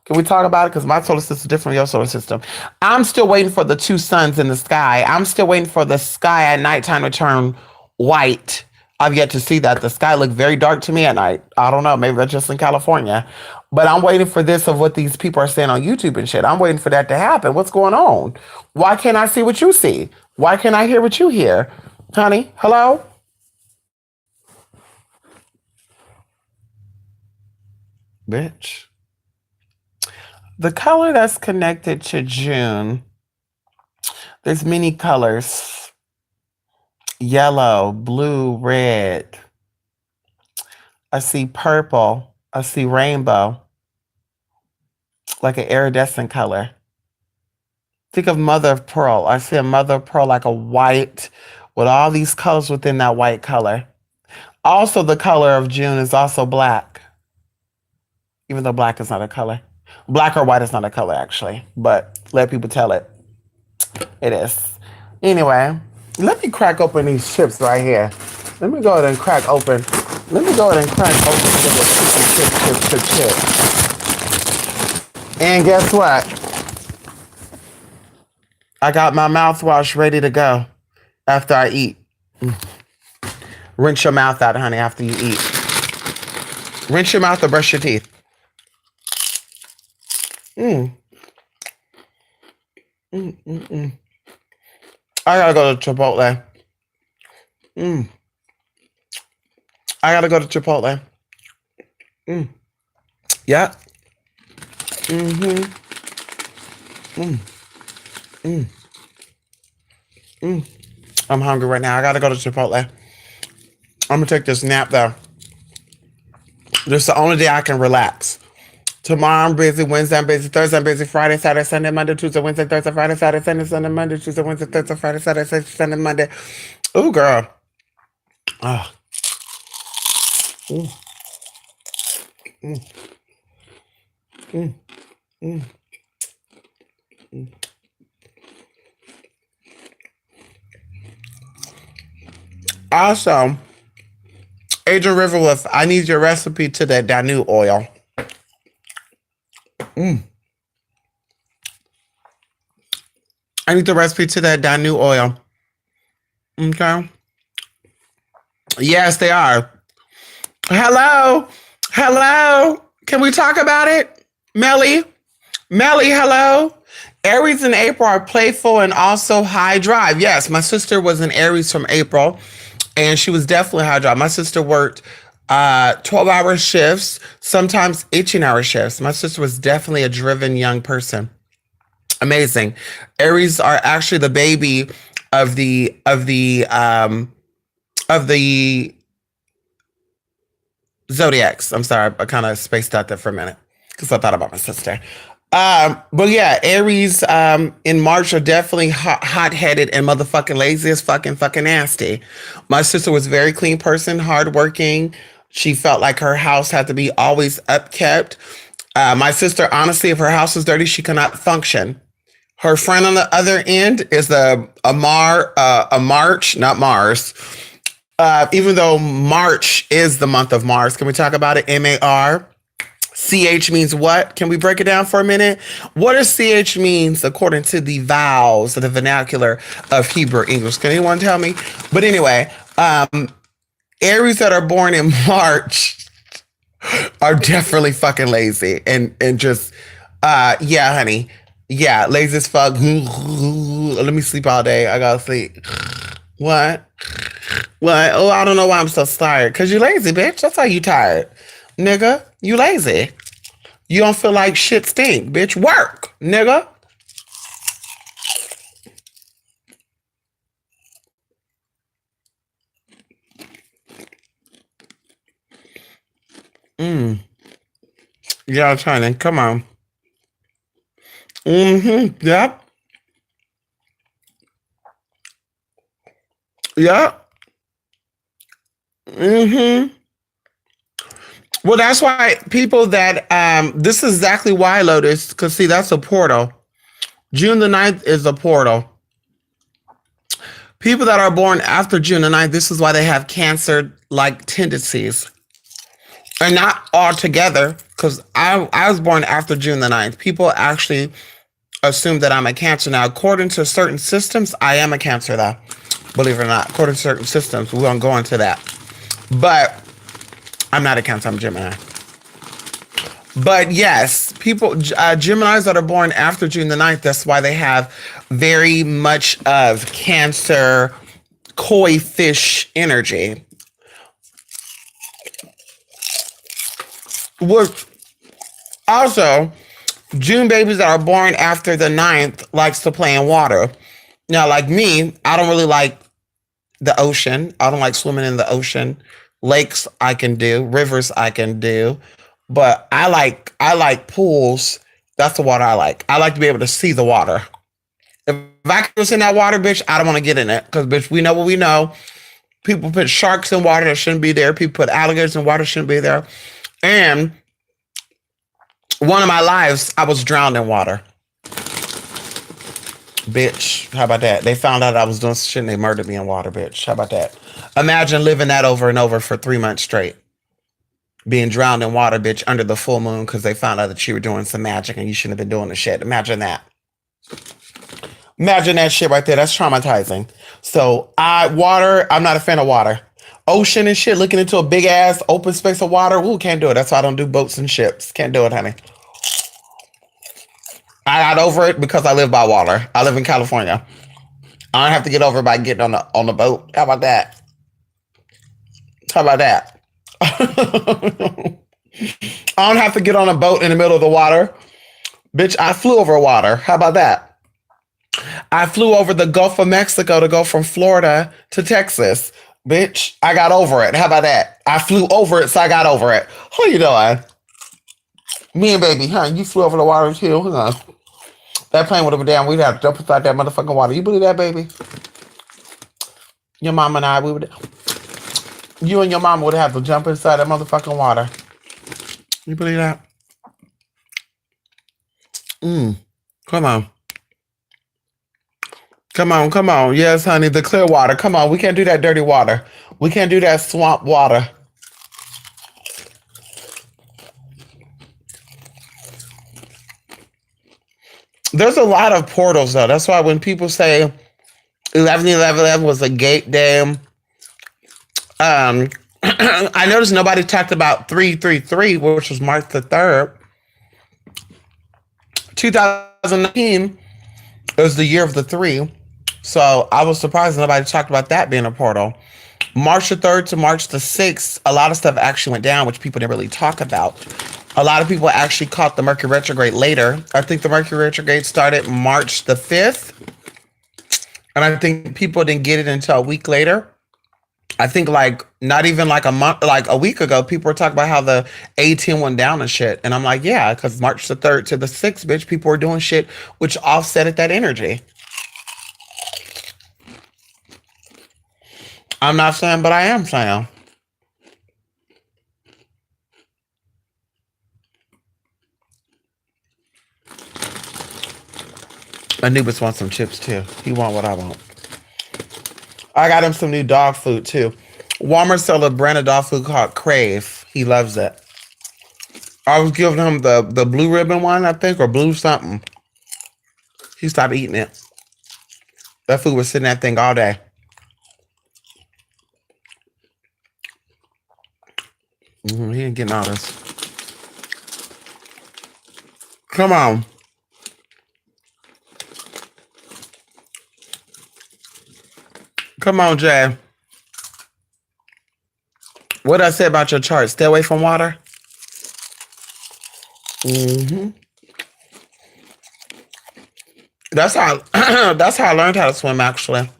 A: Can we talk about it? Because my solar system is different from your solar system. I'm still waiting for the two suns in the sky. I'm still waiting for the sky at nighttime to turn white. I've yet to see that. The sky looked very dark to me at night. I don't know. Maybe that's just in California. But I'm waiting for this of what these people are saying on YouTube and shit. I'm waiting for that to happen. What's going on? Why can't I see what you see? Why can't I hear what you hear? Honey, hello? Bitch. The color that's connected to June, there's many colors. Yellow, blue, red. I see purple. I see rainbow. Like an iridescent color. Think of mother of pearl. I see a mother of pearl like a white with all these colors within that white color. Also, the color of June is also black. Even though black is not a color. Black or white is not a color, actually, but let people tell it. It is. Anyway, let me crack open these chips right here. Let me go ahead and crack open. Let me go ahead and crack open chip. And guess what? I got my mouthwash ready to go after I eat. Rinse your mouth out, honey, after you eat. Rinse your mouth or brush your teeth. I gotta go to Chipotle. I gotta go to Chipotle. Yeah. I'm hungry right now. I gotta go to Chipotle. I'm gonna take this nap though. This is the only day I can relax. Tomorrow I'm busy. Wednesday I'm busy. Thursday I'm busy. Friday, Saturday, Sunday, Monday, Tuesday, Wednesday, Thursday, Friday, Saturday, Sunday, Sunday, Monday, Tuesday, Wednesday, Thursday, Friday, Saturday, Sunday, Monday. Ooh, girl. Oh. Also, Adrian Riverwolf, I need your recipe to that Danu oil. I need the recipe to that Danu oil. Okay. Yes, they are. Hello. Hello. Can we talk about it? Melly. Melly, hello. Aries and April are playful and also high drive. Yes, my sister was an Aries from April, and she was definitely high drive. My sister worked 12-hour shifts, sometimes 18-hour shifts. My sister was definitely a driven young person. Amazing. Aries are actually the baby of the zodiacs. I'm sorry, I kind of spaced out there for a minute because I thought about my sister. But yeah, Aries in March are definitely hot-headed and motherfucking lazy as fucking nasty. My sister was a very clean person, hardworking. She felt like her house had to be always upkept. My sister, honestly, if her house was dirty, she could not function. Her friend on the other end is a March, not Mars. Even though March is the month of Mars, can we talk about it? M-A-R. CH means what? Can we break it down for a minute? What does CH means according to the vowels, the vernacular of Hebrew English? Can anyone tell me? But anyway, Aries that are born in March are definitely fucking lazy and just, yeah, honey. Yeah, lazy as fuck. Let me sleep all day. I gotta sleep. What? What? Oh, I don't know why I'm so tired. Cause you lazy, bitch. That's why you tired. Nigga, you lazy. You don't feel like shit stink, bitch. Work, nigga. Yeah, I'm trying to. Come on. Yep. Yep. Well, that's why people that this is exactly why, Lotus, because see, that's a portal. June the 9th is a portal. People that are born after June the 9th, this is why they have cancer-like tendencies. And not all together, because I was born after June the 9th. People actually assume that I'm a Cancer. Now, according to certain systems, I am a Cancer, though. Believe it or not, according to certain systems, we won't go into that. But I'm not a Cancer, I'm Gemini. But yes, people, Geminis that are born after June the 9th, that's why they have very much of Cancer, koi fish energy. Also, June babies that are born after the 9th likes to play in water. Now, like me, I don't really like the ocean. I don't like swimming in the ocean. Lakes I can do, rivers I can do, but I like pools. That's the water I like. I like to be able to see the water. If I can see in that water, bitch, I don't want to get in it because, bitch, we know what we know. People put sharks in water that shouldn't be there. People put alligators in water that shouldn't be there. And one of my lives, I was drowned in water. Bitch, how about that? They found out I was doing shit and they murdered me in water, bitch. How about that? Imagine living that over and over for 3 months straight. Being drowned in water, bitch, under the full moon because they found out that you were doing some magic and you shouldn't have been doing the shit. Imagine that. Imagine that shit right there. That's traumatizing. So, water, I'm not a fan of water. ocean and shit, looking into a big ass open space of water. Ooh, can't do it. That's why I don't do boats and ships. Can't do it, honey. I got over it because I live by water. I live in California. I don't have to get over it by getting on the boat. How about that? How about that? I don't have to get on a boat in the middle of the water. Bitch, I flew over water. How about that? I flew over the Gulf of Mexico to go from Florida to Texas. Bitch, I got over it. How about that? I flew over it, so I got over it. How you doing? Me and baby, huh? You flew over the water too? Huh? That plane would have been down. We'd have to jump inside that motherfucking water. You believe that, baby? Your mom and I, you and your mom would have to jump inside that motherfucking water. You believe that? Come on. Come on, come on. Yes, honey, the clear water. Come on, we can't do that dirty water. We can't do that swamp water. There's a lot of portals, though. That's why when people say 11/11 was a gate day, I noticed nobody talked about 3/33, which was March the 3rd. 2019 was the year of the 3. So I was surprised nobody talked about that being a portal. March the 3rd to March the 6th, a lot of stuff actually went down, which people didn't really talk about. A lot of people actually caught the Mercury retrograde later. I think the Mercury retrograde started March the 5th. And I think people didn't get it until a week later. I think not even a month, like a week ago, people were talking about how the A10 went down and shit. And I'm like, yeah, because March the 3rd to the 6th, bitch, people were doing shit which offset that energy. I'm not saying, but I am saying. Anubis wants some chips too. He want what I want. I got him some new dog food too. Walmart sell a brand of dog food called Crave. He loves it. I was giving him the blue ribbon one, I think, or blue something. He stopped eating it. That food was sitting in that thing all day. He ain't getting all this. Come on. Come on, Jay. What did I say about your chart? Stay away from water? That's how that's how I learned how to swim, actually.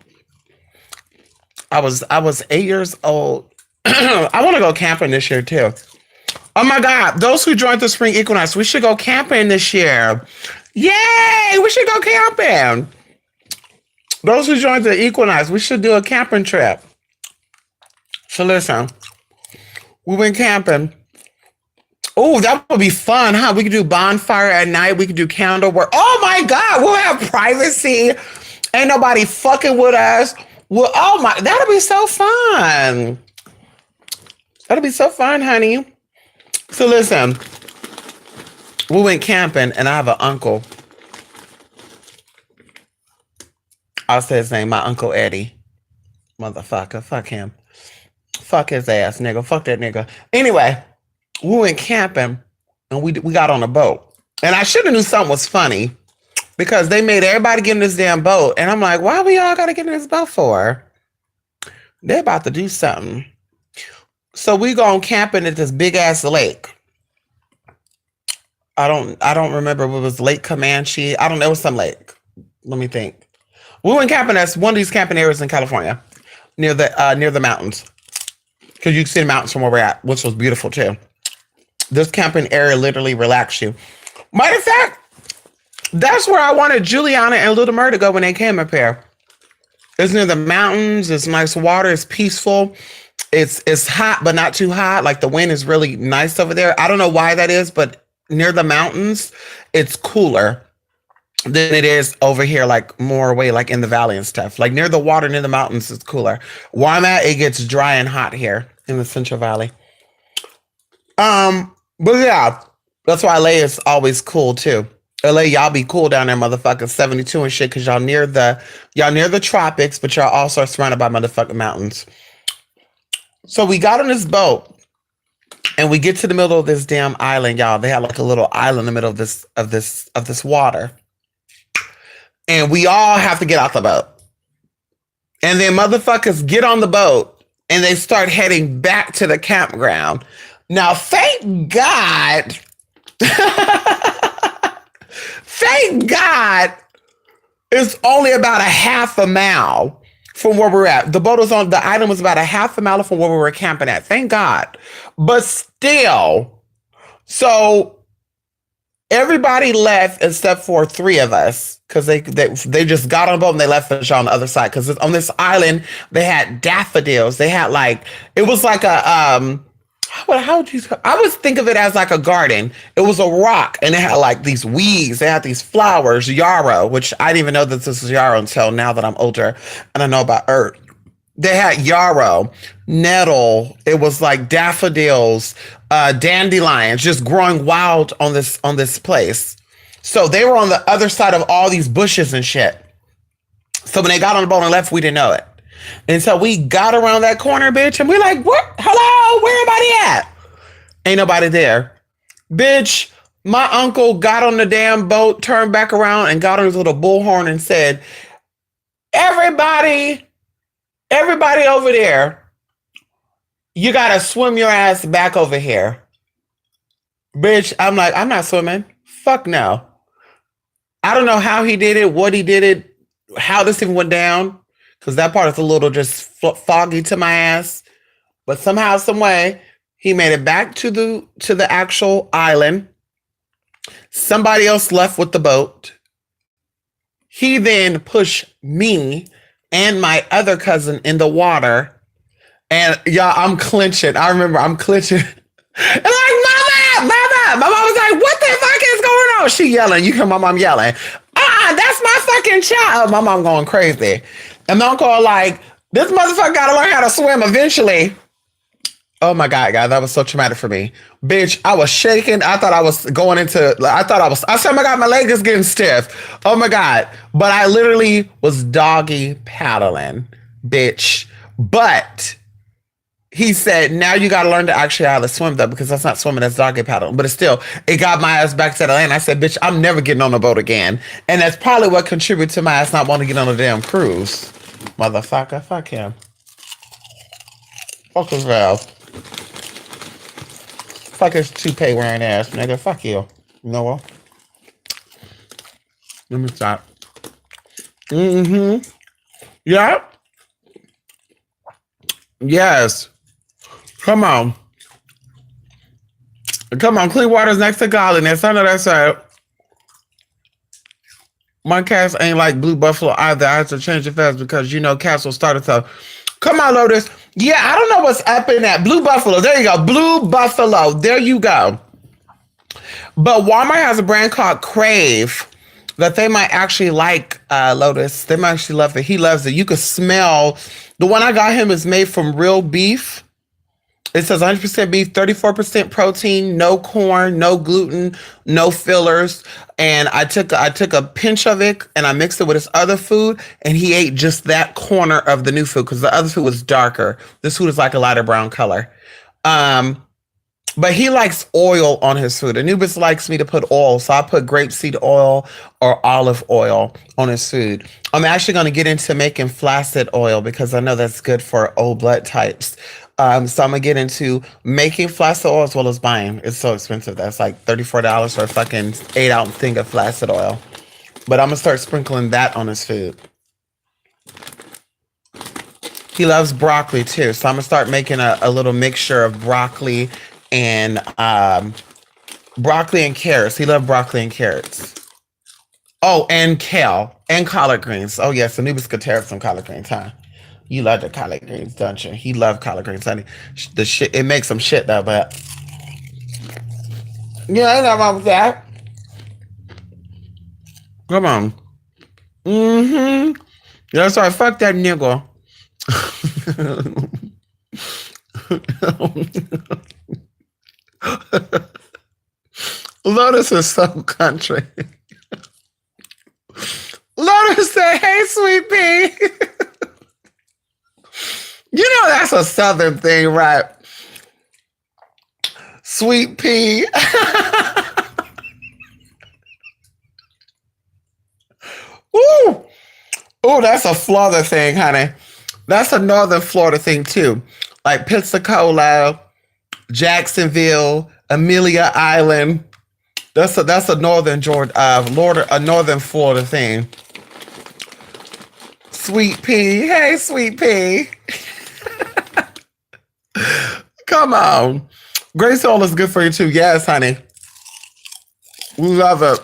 A: I was 8 years old. I want to go camping this year too. Oh my God, those who joined the spring equinox, we should go camping this year. Yay, we should go camping. Those who joined the equinox, we should do a camping trip. So listen, we went camping. Oh, that would be fun, huh? We could do bonfire at night. We could do candle work. Oh my God, we'll have privacy. Ain't nobody fucking with us. Well, oh my, that'll be so fun. That'll be so fun, honey. So listen, we went camping and I have an uncle. I'll say his name, my Uncle Eddie. Motherfucker, fuck him. Fuck his ass, nigga. Fuck that nigga. Anyway, we went camping and we got on a boat. And I should have knew something was funny because they made everybody get in this damn boat. And I'm like, why we all got to get in this boat for? They're about to do something. So we going camping at this big ass lake. I don't remember if it was Lake Comanche. I don't know. It was some lake. Let me think. We went camping at one of these camping areas in California, near the mountains, because you can see the mountains from where we're at, which was beautiful too. This camping area literally relaxed you. Matter of fact, that's where I wanted Juliana and Little Mur to go when they came up here. It's near the mountains. It's nice water. It's peaceful. It's hot, but not too hot. Like the wind is really nice over there. I don't know why that is, but near the mountains, it's cooler than it is over here, like more away, like in the valley and stuff. Like near the water, near the mountains, it's cooler. Where I'm at, it gets dry and hot here in the Central Valley. But yeah, that's why LA is always cool too. LA, y'all be cool down there, motherfuckers, 72 and shit, because y'all near the tropics, but y'all also are surrounded by motherfucking mountains. So we got on this boat and we get to the middle of this damn island, y'all. They had like a little island in the middle of this water. And we all have to get out the boat. And then motherfuckers get on the boat and they start heading back to the campground. Now, thank God, thank God, it's only about a half a mile from where we're at. The boat was on, the island was about a half a mile from where we were camping at. Thank God. But still, so everybody left except for three of us because they just got on a boat and they left us on the other side. Because on this island, they had daffodils. They had like, it was like a, how would you, I would think of it as like a garden. It was a rock and it had like these weeds. They had these flowers, yarrow, which I didn't even know that this was yarrow until now that I'm older and I know about earth. They had yarrow, nettle. It was like daffodils, dandelions, just growing wild on this place. So they were on the other side of all these bushes and shit. So when they got on the boat and left, we didn't know it. And so we got around that corner, bitch, and we're like, what? Hello? Where everybody at? Ain't nobody there. Bitch, my uncle got on the damn boat, turned back around, and got on his little bullhorn and said, everybody over there, you gotta swim your ass back over here. Bitch, I'm like, I'm not swimming. Fuck no. I don't know how he did it, what he did it, how this even went down. Because that part is a little just foggy to my ass. But somehow, some way, he made it back to the actual island. Somebody else left with the boat. He then pushed me and my other cousin in the water. And y'all, I'm clenching. I remember I'm clenching. And like, mama. My mom was like, what the fuck is going on? She yelling. You hear my mom yelling. That's my fucking child. My mom going crazy. And my uncle like, this motherfucker gotta learn how to swim eventually. Oh my God, guys, that was so traumatic for me. Bitch, I was shaking. I thought I was going into, I said, oh my God, my leg is getting stiff. Oh my God. But I literally was doggy paddling, bitch. But he said, now you got to learn to actually how to swim though, because that's not swimming, that's doggy paddling. But it's still, it got my ass back to the land. I said, bitch, I'm never getting on a boat again. And that's probably what contributed to my ass not wanting to get on a damn cruise. Motherfucker, fuck him. Fuck his valve. Fuck his toupee wearing ass, nigga. Fuck you. You know what? Let me stop. Mm-hmm. Yeah. Yes. Come on. Come on. Clean water's next to godliness. I know that's right. My cats ain't like Blue Buffalo either. I have to change it fast because, you know, cats will start to. Come on, Lotus. Yeah, I don't know what's up in that. Blue Buffalo. There you go. Blue Buffalo. There you go. But Walmart has a brand called Crave that they might actually like, Lotus. They might actually love it. He loves it. You could smell. The one I got him is made from real beef. It says 100% beef, 34% protein, no corn, no gluten, no fillers. And I took a pinch of it and I mixed it with his other food, and he ate just that corner of the new food because the other food was darker. This food is like a lighter brown color. But he likes oil on his food. Anubis likes me to put oil, so I put grapeseed oil or olive oil on his food. I'm actually going to get into making flaccid oil because I know that's good for old blood types. So I'm gonna get into making flaccid oil as well as buying. It's so expensive. That's like $34 for a fucking 8-ounce thing of flaccid oil. But I'm gonna start sprinkling that on his food. He loves broccoli too. So I'm gonna start making a little mixture of broccoli and carrots. He loves broccoli and carrots. Oh, and kale and collard greens. Oh yes, Anubis could tear up some collard greens, huh? You love the collard greens, don't you? He loved collard greens, honey. The shit, it makes some shit though, but yeah, ain't nothing wrong with that. Come on. Mm-hmm. Yeah, sorry, fuck that nigga. Lotus is so country. Lotus said, hey, sweet pea. You know that's a southern thing, right? Sweet pea. Ooh. Ooh, that's a Florida thing, honey. That's a northern Florida thing too. Like Pensacola, Jacksonville, Amelia Island. That's a northern Georgia, a northern Florida thing. Sweet pea. Hey, sweet pea. Come on. Grace oil is good for you too. Yes, honey. We love it.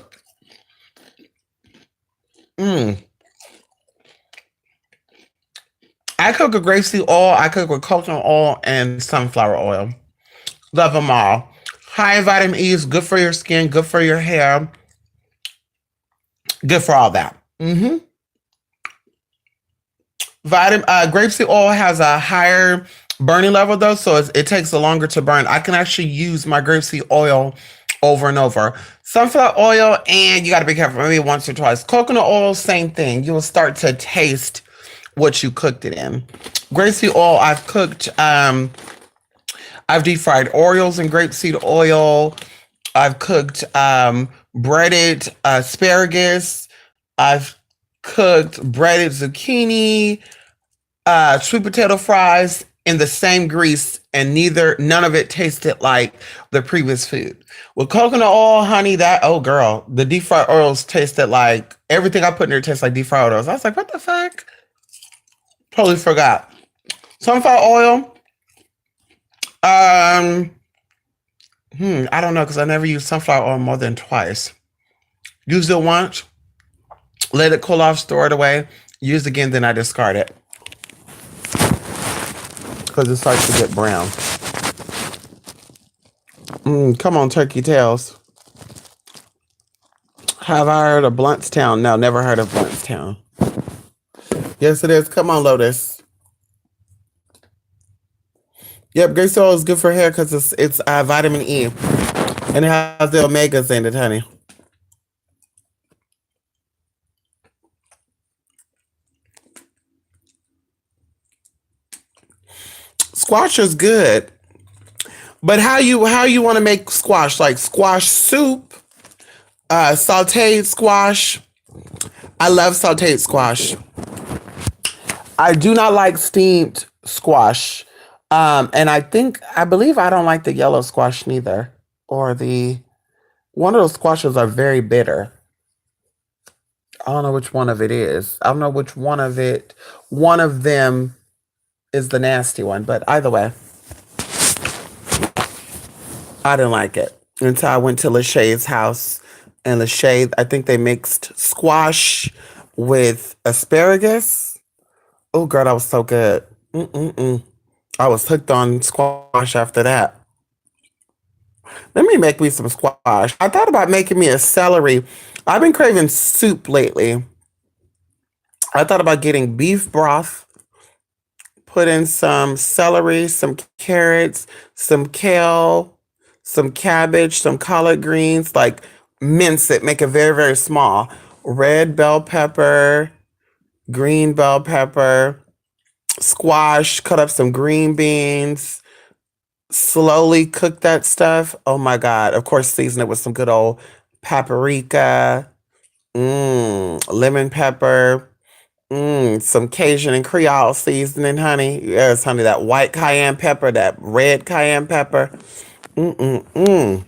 A: Mm. I cook with grapeseed oil. I cook with coconut oil and sunflower oil. Love them all. High in vitamin E is good for your skin, good for your hair, good for all that. Grapeseed oil has a higher burning level though, so it takes a longer to burn. I can actually use my grapeseed oil over and over. Sunflower oil, and you got to be careful, maybe once or twice. Coconut oil, same thing. You will start to taste what you cooked it in. Grapeseed oil, I've deep fried Oreos in grapeseed oil. I've cooked breaded asparagus. I've cooked breaded zucchini, sweet potato fries in the same grease, and none of it tasted like the previous food. With coconut oil, honey, oh girl, the deep fried oils tasted like everything I put in there tastes like deep fried oils. I was like, what the fuck? Totally forgot. Sunflower oil. I don't know because I never use sunflower oil more than twice. Use it once, let it cool off, store it away. Use it again, then I discard it because it starts to get brown. Come on, turkey tails. Have I heard of Bluntstown? No, never heard of Bluntstown. Yes, it is. Come on, Lotus. Yep, grape oil is good for hair because it's vitamin E, and it has the omegas in it, honey. Squash is good, but how you want to make squash? Like squash soup, sautéed squash. I love sautéed squash. I do not like steamed squash. And I believe I don't like the yellow squash neither. Or one of those squashes are very bitter. I don't know which one of it is. I don't know which one of them is the nasty one. But either way, I didn't like it until I went to Lachey's house. And Lachey, I think they mixed squash with asparagus. Oh, girl, that was so good. I was hooked on squash after that. Let me make me some squash. I thought about making me a celery. I've been craving soup lately. I thought about getting beef broth, put in some celery, some carrots, some kale, some cabbage, some collard greens, like mince it, make it very, very small. Red bell pepper, green bell pepper, squash, cut up some green beans, slowly cook that stuff. Oh my God. Of course, season it with some good old paprika, lemon pepper, some Cajun and Creole seasoning, honey. Yes, honey, that white cayenne pepper, that red cayenne pepper. That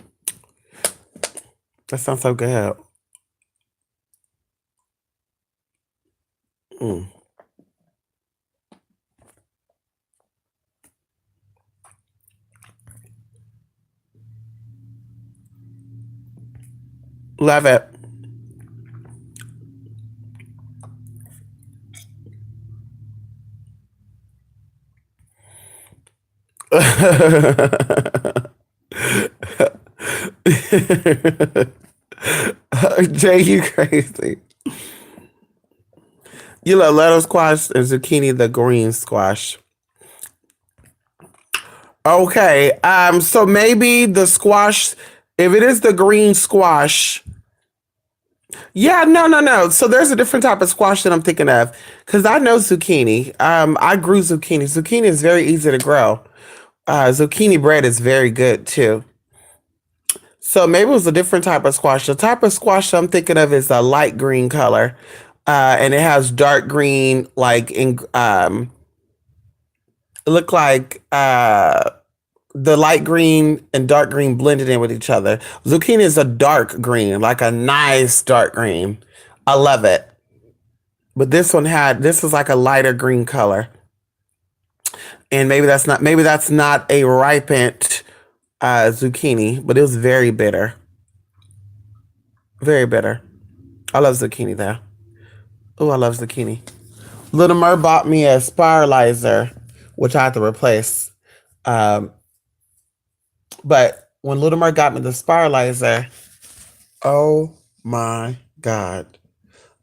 A: sounds so good. Love it. Jay, you crazy. You love lettuce squash and zucchini, the green squash. Okay. So maybe the squash, if it is the green squash, Yeah, no, no, no. So there's a different type of squash that I'm thinking of because I know zucchini. I grew zucchini. Zucchini is very easy to grow. Zucchini bread is very good too. So maybe it was a different type of squash. The type of squash I'm thinking of is a light green color, and it has dark green, like in it look like the light green and dark green blended in with each other. Zucchini is a dark green, like a nice dark green. I love it. But this was like a lighter green color. And maybe that's not a ripened zucchini, but it was very bitter. Very bitter. I love zucchini though. Oh, I love zucchini. Little Mer bought me a spiralizer, which I had to replace. Um, but when Little Mer got me the spiralizer, oh my God.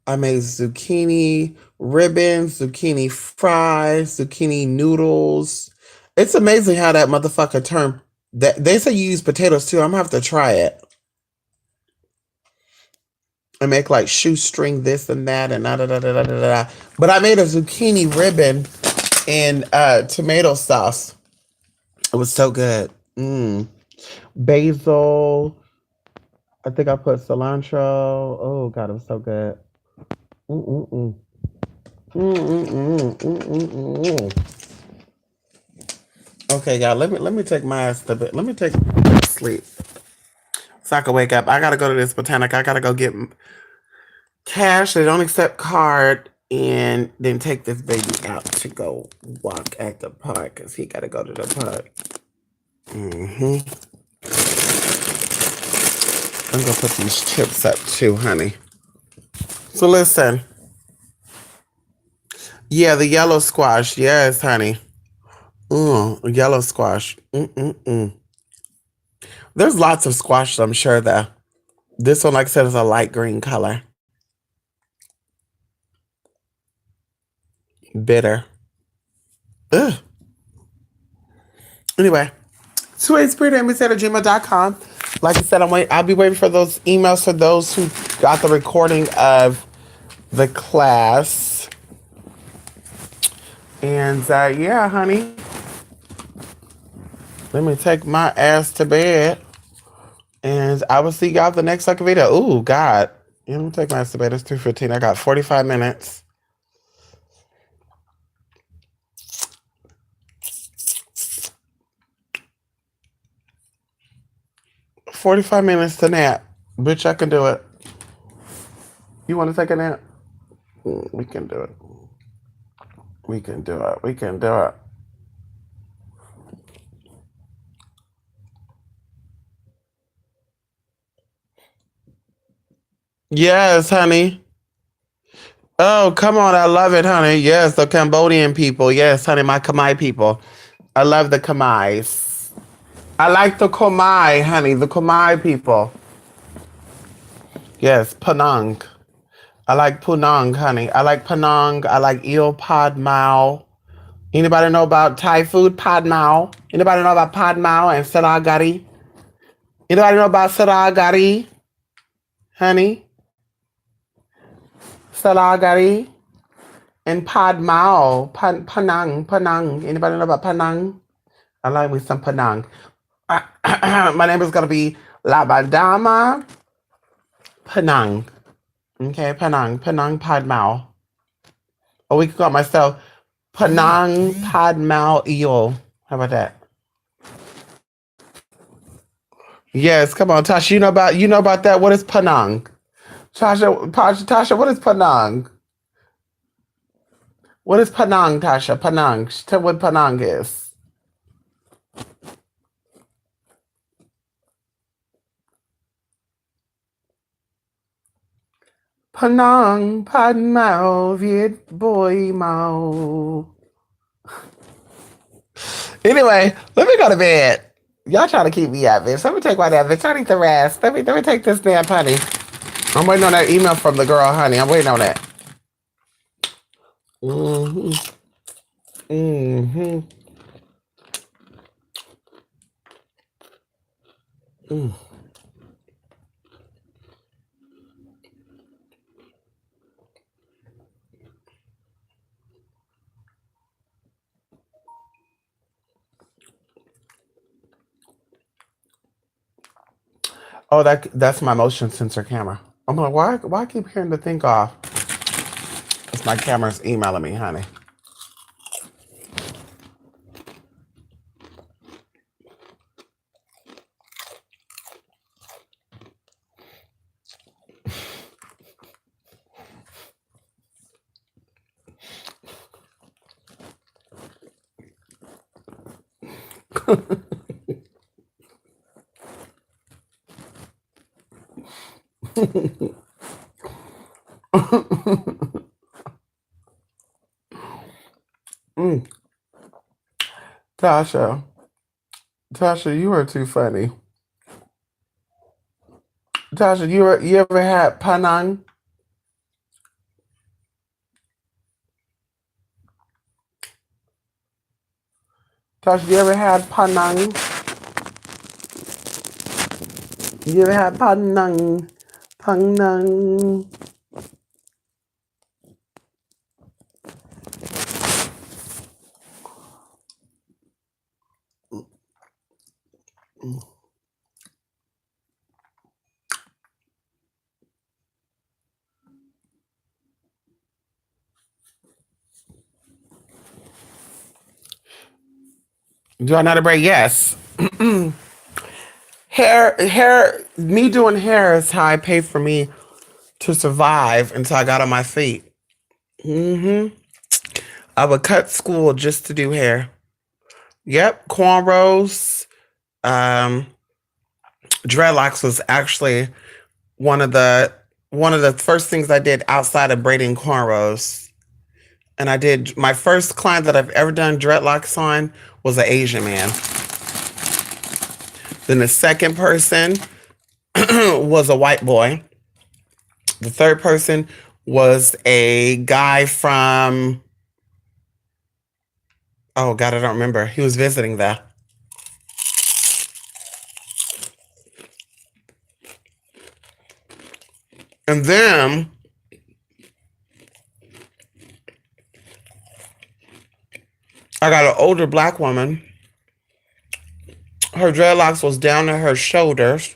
A: I made zucchini ribbons, zucchini fries, zucchini noodles. It's amazing how that motherfucker turned. That they say you use potatoes too. I'm gonna have to try it and make like shoestring this and that and da da da da da da. But I made a zucchini ribbon and tomato sauce. It was so good. Basil. I think I put cilantro. Oh God, it was so good. Mm-mm-mm. Mm-mm-mm. Mm-mm-mm. Okay, y'all. Let me take my ass to bed. Let me take sleep so I can wake up. I gotta go to this botanic. I gotta go get cash. They don't accept card, and then take this baby out to go walk at the park because he gotta go to the park. hmm I'm gonna put these chips up too, honey. So listen, yeah, the yellow squash. Yes, honey. Yellow squash. Mm-mm-mm. There's lots of squash, I'm sure, though. This one, like I said, is a light green color. Bitter. Ugh. Anyway, sweetspirit@gmail.com. Like I said, I'll be waiting for those emails for those who got the recording of the class. And yeah, honey, let me take my ass to bed. And I will see y'all the next second video. Ooh, God. Yeah, let me take my ass to bed. It's 3:15. I got 45 minutes. 45 minutes to nap. Bitch, I can do it. You want to take a nap? We can do it. We can do it. We can do it. Yes, honey. Oh, come on. I love it, honey. Yes, the Cambodian people. Yes, honey, my Khmer people. I love the Khmers. I like the Khmer, honey, the Khmer people. Yes, Penang. I like Punong, honey. I like Penang. I like eel pod mao. Anybody know about Thai food? Pad mao. Anybody know about pad mao and saragari? Anybody know about saragari, honey? Saragari and pad mao. Panang. Panang. Anybody know about Panang? I like me some Penang. My name is gonna be Labadama Penang. Okay, Penang. Penang Pad Mao. Or we could call myself Penang Pad Mao Eo. How about that? Yes, come on, Tasha. You know about that? What is Penang? Tasha, what is Penang? What is Penang, Tasha? Penang. Tell what Penang is. Penang Pad Mao Viet Boy Mao. Anyway, let me go to bed. Y'all trying to keep me up, bitch. Let me take my nap, bitch. I need to rest. Let me take this nap, honey. I'm waiting on that email from the girl, honey. I'm waiting on that. Mm-hmm. Mm-hmm. Mm. Oh, that's my motion sensor camera. I'm like, why I keep hearing the thing off? It's my camera's emailing me, honey. Mm, Tasha, Tasha, you are too funny. Tasha, you ever had panang? Tasha, you ever had panang? You ever had panang? Panang. Do I know to braid? Yes. Me doing hair is how I paid for me to survive until I got on my feet. I would cut school just to do hair. Yep, cornrows. Um, Dreadlocks was actually one of the one of the first things I did outside of braiding cornrows. And I did my first client that I've ever done dreadlocks on was an Asian man. Then the second person was a white boy. The third person was a guy from, oh God, I don't remember. He was visiting there. And then I got an older black woman. Her dreadlocks was down to her shoulders.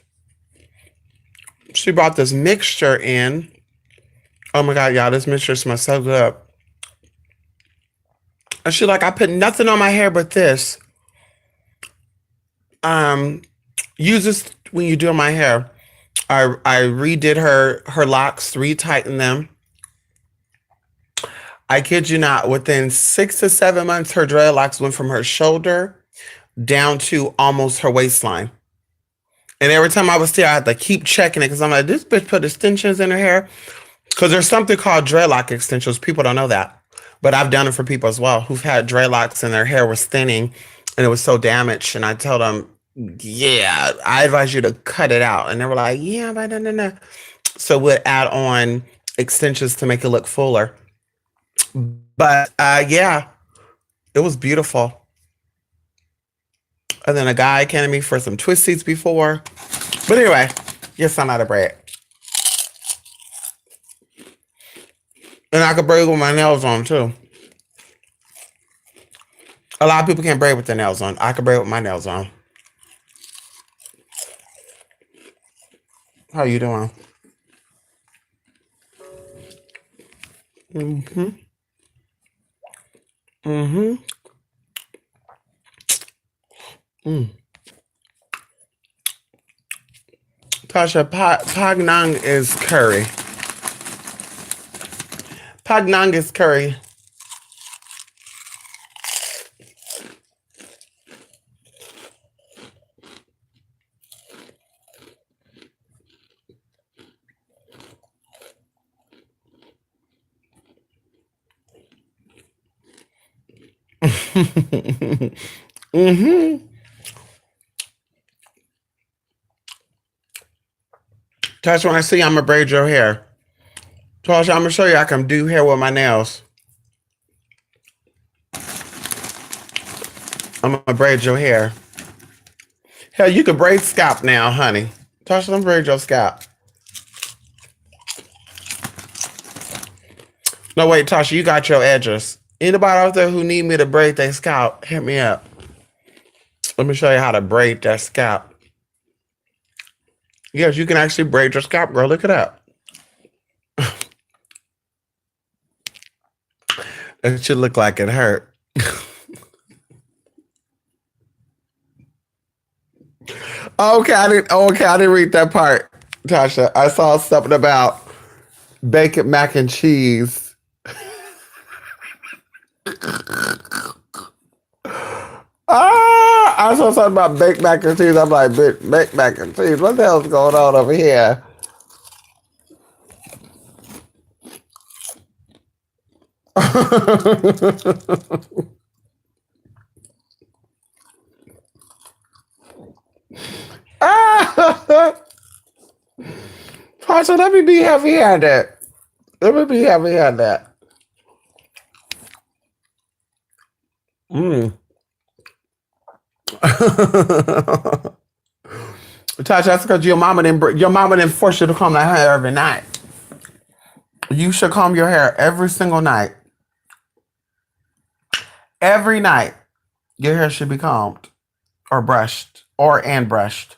A: She brought this mixture in. Oh my God, y'all, this mixture smells so good. And she like, I put nothing on my hair but this. Use this when you're doing my hair. I redid her locks, retightened them. I kid you not, within 6 to 7 months, her dreadlocks went from her shoulder down to almost her waistline. And every time I was there, I had to keep checking it because I'm like, this bitch put extensions in her hair. Because there's something called dreadlock extensions. People don't know that. But I've done it for people as well who've had dreadlocks and their hair was thinning and it was so damaged. And I told them, yeah, I advise you to cut it out. And they were like, yeah, but no. So we'd add on extensions to make it look fuller. But yeah, it was beautiful. And then a guy came to me for some twisties before. But anyway, yes, I'm out of braid. And I could braid with my nails on too. A lot of people can't braid with their nails on. I could braid with my nails on. How you doing? Mm-hmm. Mm-hmm. Mm. Tasha, Pagnang is curry. Pagnang is curry. Mm-hmm. Tasha, when I see you, I'm gonna braid your hair. Tasha, I'm gonna show you I can do hair with my nails. I'm gonna braid your hair. Hell, you can braid scalp now, honey. Tasha, let me braid your scalp. No, wait, Tasha, you got your edges. Anybody out there who need me to braid their scalp, hit me up. Let me show you how to braid that scalp. Yes, you can actually braid your scalp, girl. Look it up. It should look like it hurt. Okay, I didn't. Oh, okay, I didn't read that part, Tasha. I saw something about bacon mac and cheese. I saw something about baked mac and cheese. I'm like, baked mac and cheese. What the hell's going on over here? Tasha, let me be heavy-handed. Let me be heavy-handed. Mm. Tasha, that's because your mama didn't force you to comb that hair every night. You should comb your hair every single night. Every night, your hair should be combed or brushed and brushed.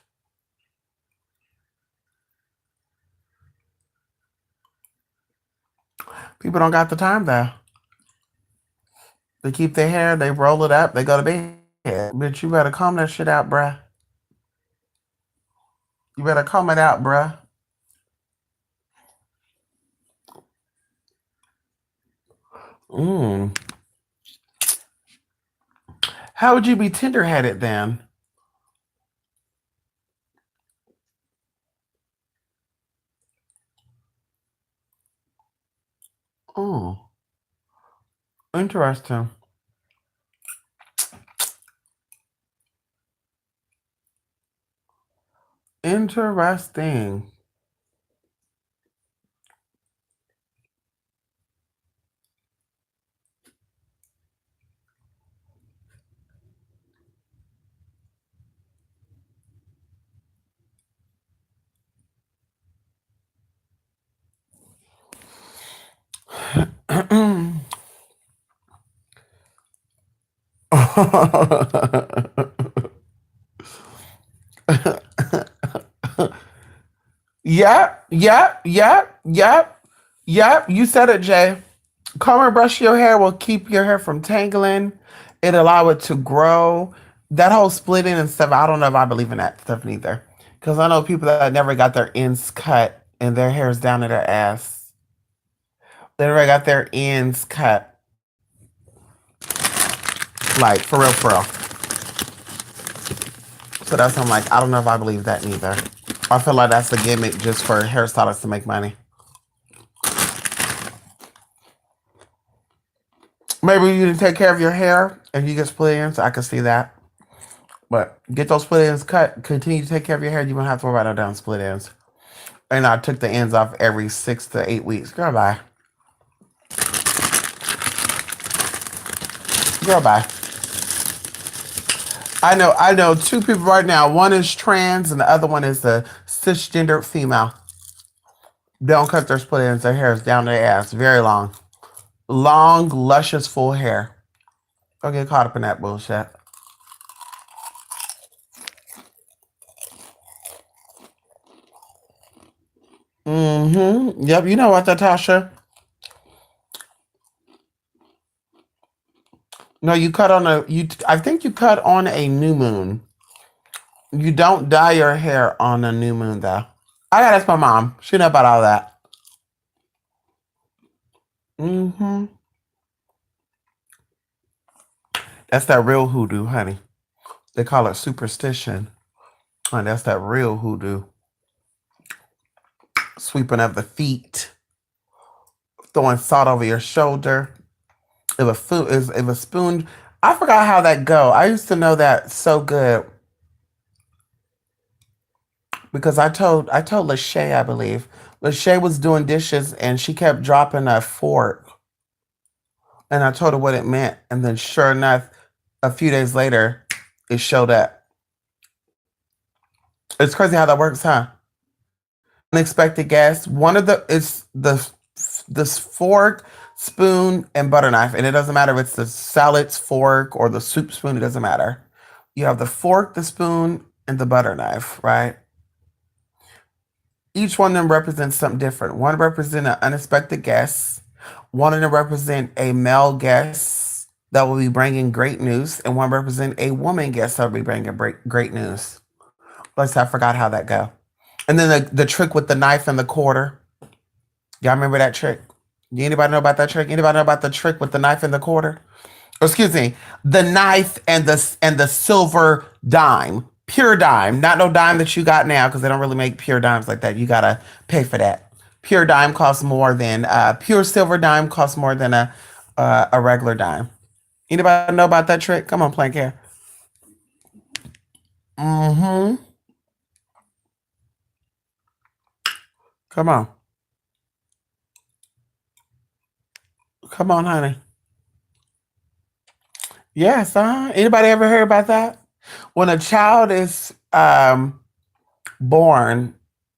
A: People don't got the time though. They keep their hair, they roll it up, they go to bed. Bitch, you better comb that shit out, bruh. You better comb it out, bruh. Mm. How would you be tender-headed then? Oh, interesting. Interesting. Yep, yep, yep, yep, yep. You said it, Jay. Comb and brush your hair will keep your hair from tangling. It allow it to grow. That whole splitting and stuff, I don't know if I believe in that stuff neither. Because I know people that never got their ends cut and their hair's down to their ass. They never got their ends cut. Like, for real, for real. So that's why I'm like, I don't know if I believe that neither. I feel like that's a gimmick just for hairstylists to make money. Maybe you didn't take care of your hair and you get split ends. I can see that. But get those split ends cut. Continue to take care of your hair. You won't have to worry about no down split ends. And I took the ends off every 6 to 8 weeks. Girl, bye. Girl, bye. I know two people right now. One is trans and the other one is a cisgendered female. They don't cut their split ends. Their hair is down their ass. Very long. Long, luscious, full hair. Don't get caught up in that bullshit. Mm-hmm. Yep, you know what, Natasha? No, you cut on a you. I think you cut on a new moon. You don't dye your hair on a new moon, though. I gotta ask my mom. She know about all that. Mm-hmm. That's that real hoodoo, honey. They call it superstition. And that's that real hoodoo. Sweeping of the feet, throwing salt over your shoulder. If a spoon, I forgot how that go. I used to know that so good because I told Lachey, I believe. Lachey was doing dishes and she kept dropping a fork, and I told her what it meant, and then sure enough, a few days later, it showed up. It's crazy how that works, huh? Unexpected guest. One of the it's the this fork, spoon, and butter knife, and it doesn't matter if it's the salad's fork or the soup spoon. It doesn't matter. You have the fork, the spoon, and the butter knife, right? Each one of them represents something different. One represents an unexpected guest. One of them represent a male guest that will be bringing great news, and one represent a woman guest that will be bringing great news. I forgot how that go. And then the trick with the knife and the quarter. Y'all remember that trick? Anybody know about that trick? Anybody know about the trick with the knife and the quarter? Or excuse me, the knife and the silver dime, pure dime, not no dime that you got now because they don't really make pure dimes like that. You gotta pay for that. Pure dime costs more than pure silver dime costs more than a regular dime. Anybody know about that trick? Come on, Plank here. Mm-hmm. Come on. Come on, honey. Yes, anybody ever heard about that? When a child is born,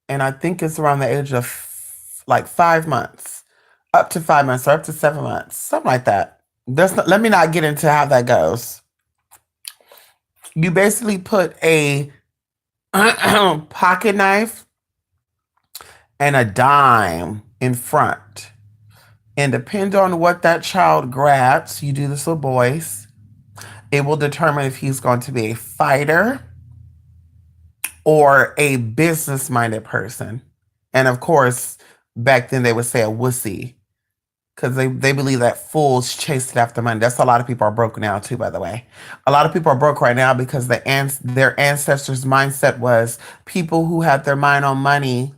A: and I think it's around the age of like 5 months, up to 5 months or up to 7 months, something like that. Let me not get into how that goes. You basically put a pocket knife and a dime in front. And depending on what that child grabs, you do this with boys, it will determine if he's going to be a fighter or a business minded person. And of course, back then they would say a wussy because they believe that fools chased after money. That's a lot of people are broke now too, by the way. A lot of people are broke right now because their ancestors' mindset was people who had their mind on money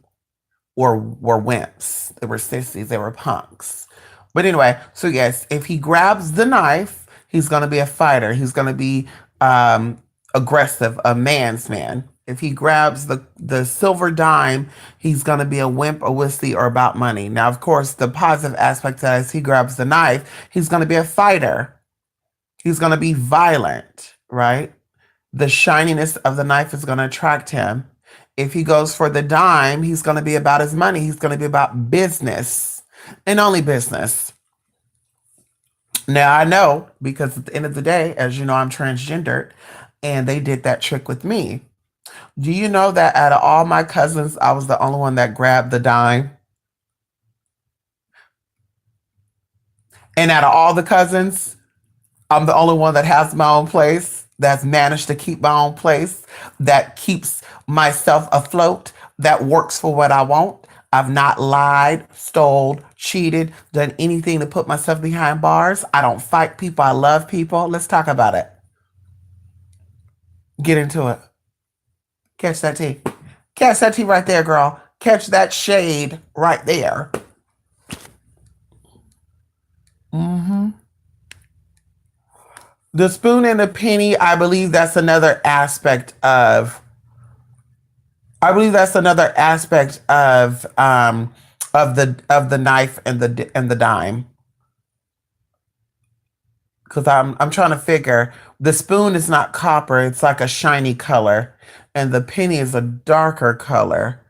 A: were wimps. They were sissies. They were punks. But anyway, so yes, if he grabs the knife, he's going to be a fighter. He's going to be aggressive, a man's man. If he grabs the silver dime, he's going to be a wimp, a wussy, or about money. Now, of course, the positive aspect of that is he grabs the knife, he's going to be a fighter. He's going to be violent, right? The shininess of the knife is going to attract him. If he goes for the dime, he's going to be about his money. He's going to be about business and only business. Now, I know because at the end of the day, as you know, I'm transgendered and they did that trick with me. Do you know that out of all my cousins, I was the only one that grabbed the dime? And out of all the cousins, I'm the only one that has my own place, that's managed to keep my own place, that keeps myself afloat, that works for what I want. I've not lied, stole, cheated, done anything to put myself behind bars. I don't fight people. I love people. Let's talk about it. Get into it. Catch that tea. Catch that tea right there, girl. Catch that shade right there. Mm-hmm. The spoon and the penny, I believe that's another aspect of. I believe that's another aspect of the knife and the dime. Because I'm trying to figure the spoon is not copper; it's like a shiny color, and the penny is a darker color.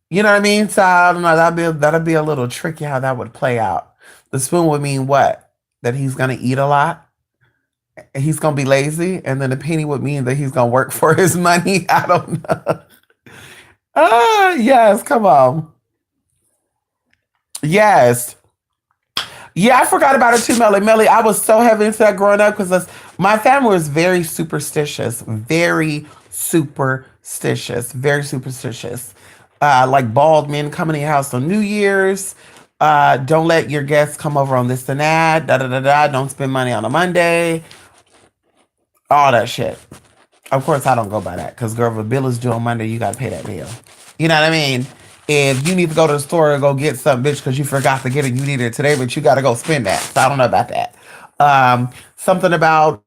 A: You know what I mean? So I don't know. That'd be a little tricky how that would play out. The spoon would mean what? That he's gonna eat a lot. He's gonna be lazy, and then the penny would mean that he's gonna work for his money. I don't know. Ah, yes. Come on. Yes. Yeah, I forgot about it too, Melly. Melly, I was so heavy into that growing up because my family was very superstitious, very superstitious, very superstitious. Like bald men coming to your house on New Year's. Don't let your guests come over on this and that. Da da da da. Don't spend money on a Monday. All that shit. Of course, I don't go by that because, girl, if a bill is due on Monday, you got to pay that bill. You know what I mean? If you need to go to the store and go get something, bitch, because you forgot to get it, you need it today, but you got to go spend that. So I don't know about that. Something about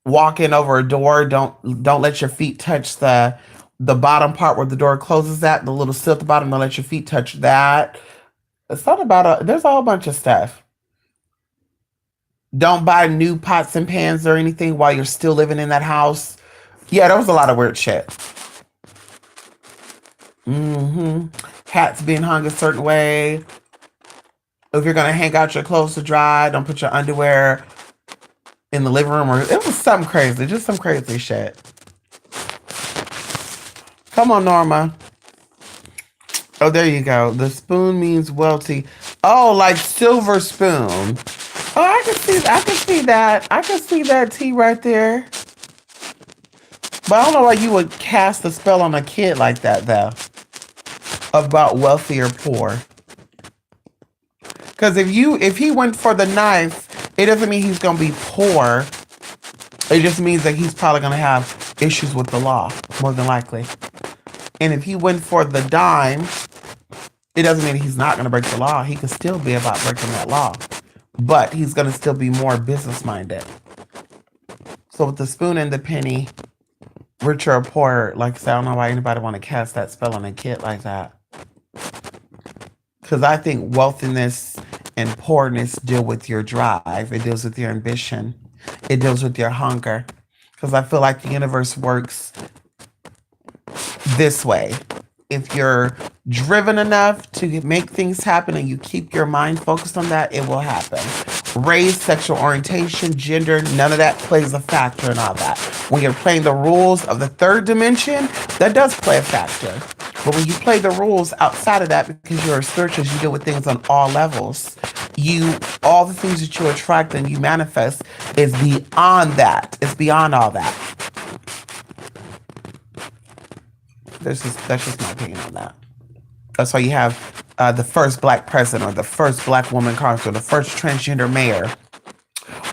A: walking over a door. Don't let your feet touch the bottom part where the door closes at, the little sill at the bottom. Don't let your feet touch that. It's not about there's a whole bunch of stuff. Don't buy new pots and pans or anything while you're still living in that house. Yeah, there was a lot of weird shit. Hmm. Hats being hung a certain way. If you're gonna hang out your clothes to dry, don't put your underwear in the living room. Or it was something crazy, just some crazy shit. Come on, Norma. Oh, there you go. The spoon means wealthy. Oh, like silver spoon. Oh, I can see. I can see that. I can see that T right there. But I don't know why you would cast a spell on a kid like that, though. About wealthy or poor. Because if he went for the knife, it doesn't mean he's gonna be poor. It just means that he's probably gonna have issues with the law, more than likely. And if he went for the dime, it doesn't mean he's not gonna break the law. He could still be about breaking that law, but he's gonna still be more business minded. So with the spoon and the penny, richer or poorer, like I said, I don't know why anybody want to cast that spell on a kid like that. Because I think wealthiness and poorness deal with your drive. It deals with your ambition. It deals with your hunger. Because I feel like the universe works this way. If you're driven enough to make things happen and you keep your mind focused on that, it will happen. Race, sexual orientation, gender, none of that plays a factor in all that. When you're playing the rules of the third dimension, that does play a factor. But when you play the rules outside of that, because you're a spiritualist, you deal with things on all levels. All the things that you attract and you manifest is beyond that. It's beyond all that. That's just my opinion on that. That's why you have the first black president, or the first black woman congressman, or the first transgender mayor,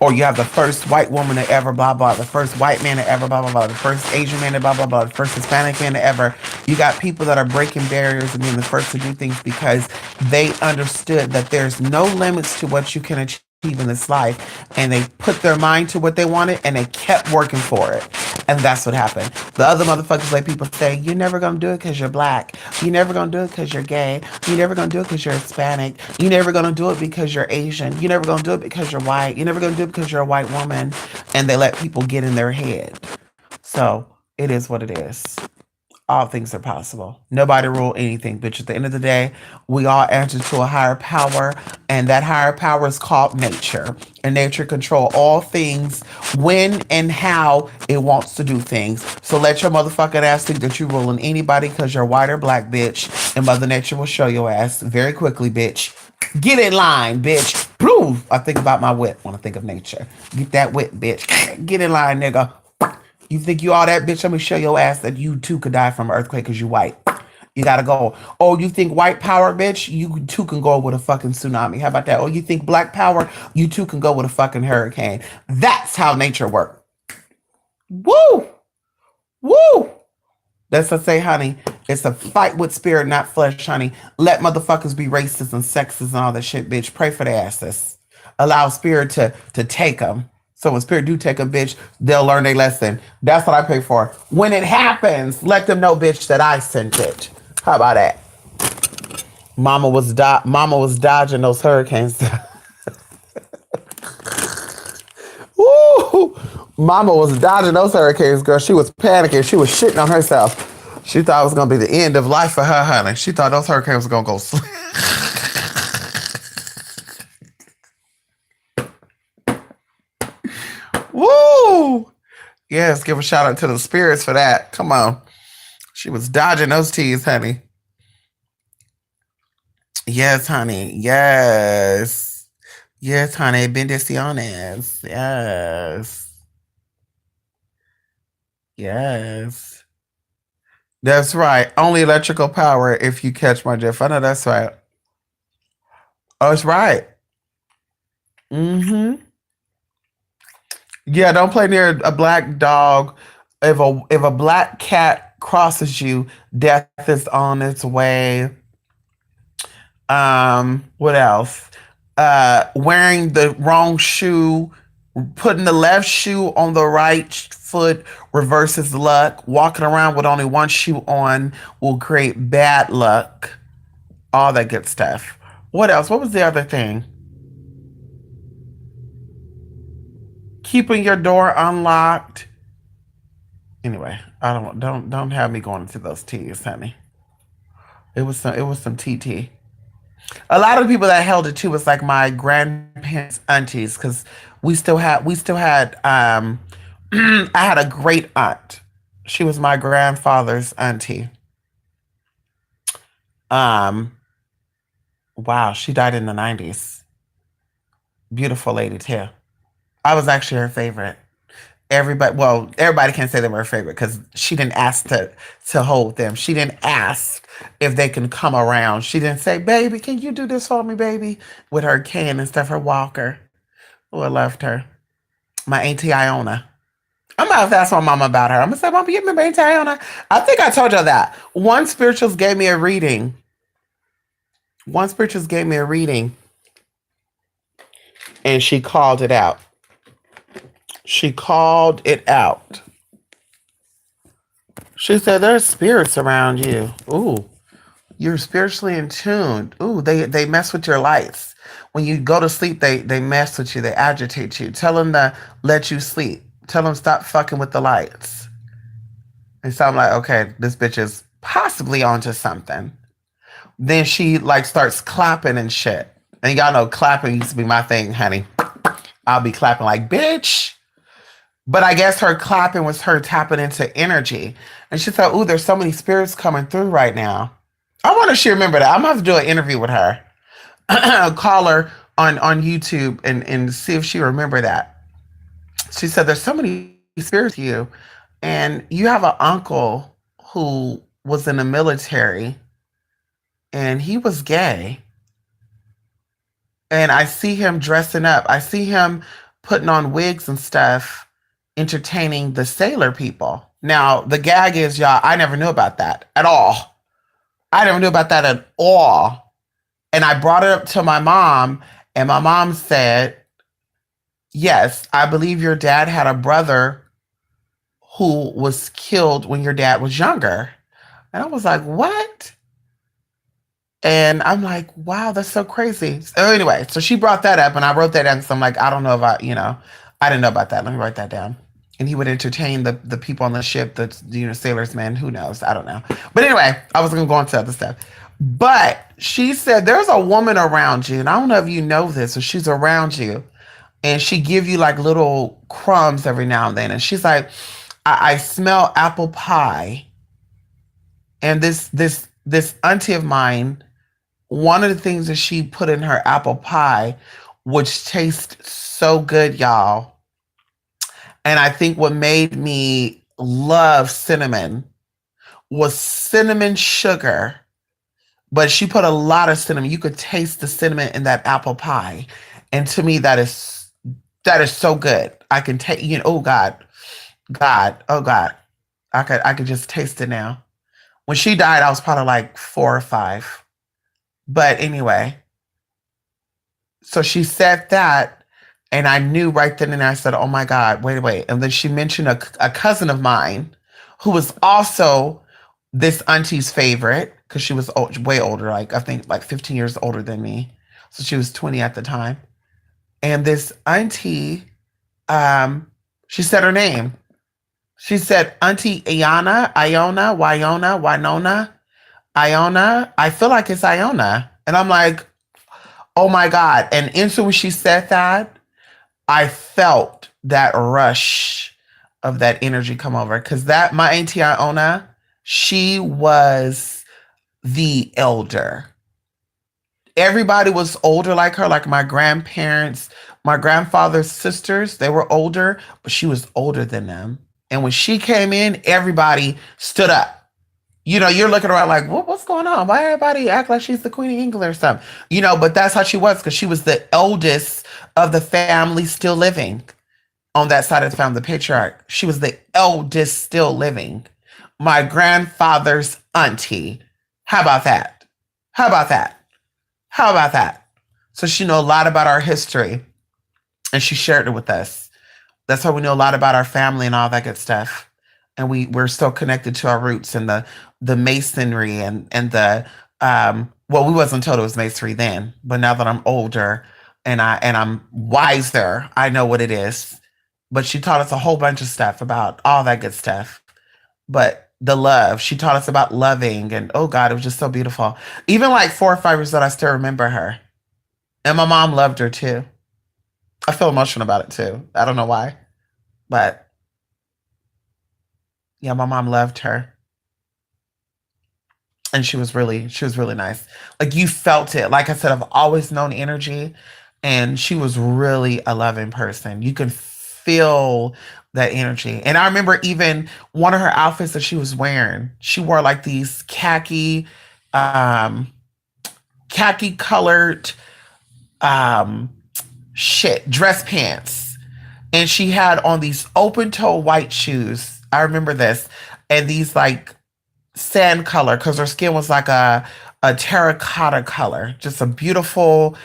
A: or you have the first white woman to ever blah blah, the first white man to ever blah blah blah, the first Asian man to blah blah blah, the first Hispanic man to ever. You got people that are breaking barriers and being the first to do things because they understood that there's no limits to what you can achieve in this life, and they put their mind to what they wanted and they kept working for it. And that's what happened. The other motherfuckers, like people say, you're never gonna do it because you're black. You're never gonna do it because you're gay. You're never gonna do it because you're Hispanic. You're never gonna do it because you're Asian. You're never gonna do it because you're white. You're never gonna do it because you're a white woman. And they let people get in their head. So it is what it is. All things are possible. Nobody rule anything, bitch. At the end of the day, we all answer to a higher power, and that higher power is called nature. And nature control all things, when and how it wants to do things. So let your motherfucking ass think that you're ruling anybody because you're white or black, bitch. And Mother Nature will show your ass very quickly, bitch. Get in line, bitch. Prove. I think about my whip when I think of nature. Get that whip, bitch. Get in line, nigga. You think you all that, bitch? Let me show your ass that you too could die from an earthquake because you white. You gotta go. Oh, you think white power, bitch? You too can go with a fucking tsunami. How about that? Oh, you think black power? You too can go with a fucking hurricane. That's how nature works. Woo! Woo! That's what I say, honey. It's a fight with spirit, not flesh, honey. Let motherfuckers be racist and sexist and all that shit, bitch. Pray for their asses. Allow spirit to take them. So when spirit do take a bitch, they'll learn their lesson. That's what I pray for. When it happens, let them know, bitch, that I sent it. How about that? Mama was dodging those hurricanes. Woo! Mama was dodging those hurricanes, girl. She was panicking. She was shitting on herself. She thought it was gonna be the end of life for her, honey. She thought those hurricanes were gonna go. Woo! Yes, give a shout out to the spirits for that. Come on. She was dodging those T's, honey. Yes, honey. Yes. Yes, honey. Bendiciones. Yes. Yes. That's right. Only electrical power if you catch my drift. I know that's right. Oh, it's right. Mm-hmm. Yeah, don't play near a black dog. If a black cat crosses you, death is on its way. What else? Wearing the wrong shoe, putting the left shoe on the right foot reverses luck. Walking around with only one shoe on will create bad luck. All that good stuff. What else? What was the other thing? Keeping your door unlocked. Anyway, I don't have me going into those T's, honey. It was some TT. A lot of the people that held it too was like my grandparents, aunties, because we still had I had a great aunt. She was my grandfather's auntie. Um, wow, she died in the 90s. Beautiful lady too. I was actually her favorite. Everybody can say they were her favorite because she didn't ask to hold them. She didn't ask if they can come around. She didn't say, "Baby, can you do this for me, baby?" With her cane and stuff, her walker. Oh, I loved her. My Auntie Iona. I'm about to ask my mama about her. I'm gonna say, "Mama, you remember Auntie Iona?" I think I told you that. One spiritualist gave me a reading. One spiritualist gave me a reading, and she called it out. She called it out. She said, "There's spirits around you. Ooh, you're spiritually in tune. Ooh, they mess with your lights. When you go to sleep, they mess with you. They agitate you. Tell them to let you sleep. Tell them stop fucking with the lights." And so I'm like, okay, this bitch is possibly onto something. Then she like starts clapping and shit. And y'all know clapping used to be my thing, honey. I'll be clapping like, bitch. But I guess her clapping was her tapping into energy. And she thought, ooh, there's so many spirits coming through right now. I wonder if she remember that. I'm gonna have to do an interview with her. Call her on YouTube and see if she remember that. She said, there's so many spirits to you. And you have an uncle who was in the military and he was gay. And I see him dressing up. I see him putting on wigs and stuff, entertaining the sailor people. Now, the gag is, y'all, I never knew about that at all. I never knew about that at all. And I brought it up to my mom, and my mom said, yes, I believe your dad had a brother who was killed when your dad was younger. And I was like, what? And I'm like, wow, that's so crazy. So anyway, so she brought that up and I wrote that down because I'm like, I don't know if I didn't know about that. Let me write that down. And he would entertain the people on the ship, the sailors, men, who knows? I don't know. But anyway, I was gonna go into other stuff. But she said there's a woman around you, and I don't know if you know this, or she's around you, and she give you like little crumbs every now and then. And she's like, I smell apple pie. And this auntie of mine, one of the things that she put in her apple pie, which tastes so good, y'all. And I think what made me love cinnamon was cinnamon sugar. But she put a lot of cinnamon. You could taste the cinnamon in that apple pie. And to me, that is so good. I can take, oh God, oh God. I could just taste it now. When she died, I was probably like 4 or 5. But anyway, so she said that, and I knew right then and I said, oh my God, wait. And then she mentioned a cousin of mine who was also this auntie's favorite because she was way older, like I think like 15 years older than me. So she was 20 at the time. And this auntie, she said her name. She said, Auntie Iona, Winona, Iona. I feel like it's Iona. And I'm like, oh my God. And instantly when she said that, I felt that rush of that energy come over. Because my Auntie Iona, she was the elder. Everybody was older like her, like my grandparents, my grandfather's sisters, they were older, but she was older than them. And when she came in, everybody stood up. You're looking around like, what's going on? Why everybody act like she's the Queen of England or something? But that's how she was because she was the eldest of the family still living on that side of the family, the patriarch. She was the eldest still living. My grandfather's auntie. How about that? How about that? How about that? So she knew a lot about our history and she shared it with us. That's how we know a lot about our family and all that good stuff. And we're still connected to our roots and the masonry and the we wasn't told it was masonry then, but now that I'm older and I'm wiser, I know what it is. But she taught us a whole bunch of stuff about all that good stuff. But the love, she taught us about loving, and oh God, it was just so beautiful. Even like 4 or 5 years old, I still remember her. And my mom loved her too. I feel emotional about it too. I don't know why. But yeah, my mom loved her. And she was really nice. Like you felt it. Like I said, I've always known energy, and she was really a loving person. You could feel that energy. And I remember even one of her outfits that she was wearing. She wore like these um, khaki colored um, dress pants, and she had on these open toe white shoes. I remember this, and these like sand color because her skin was like a terracotta color, just a beautiful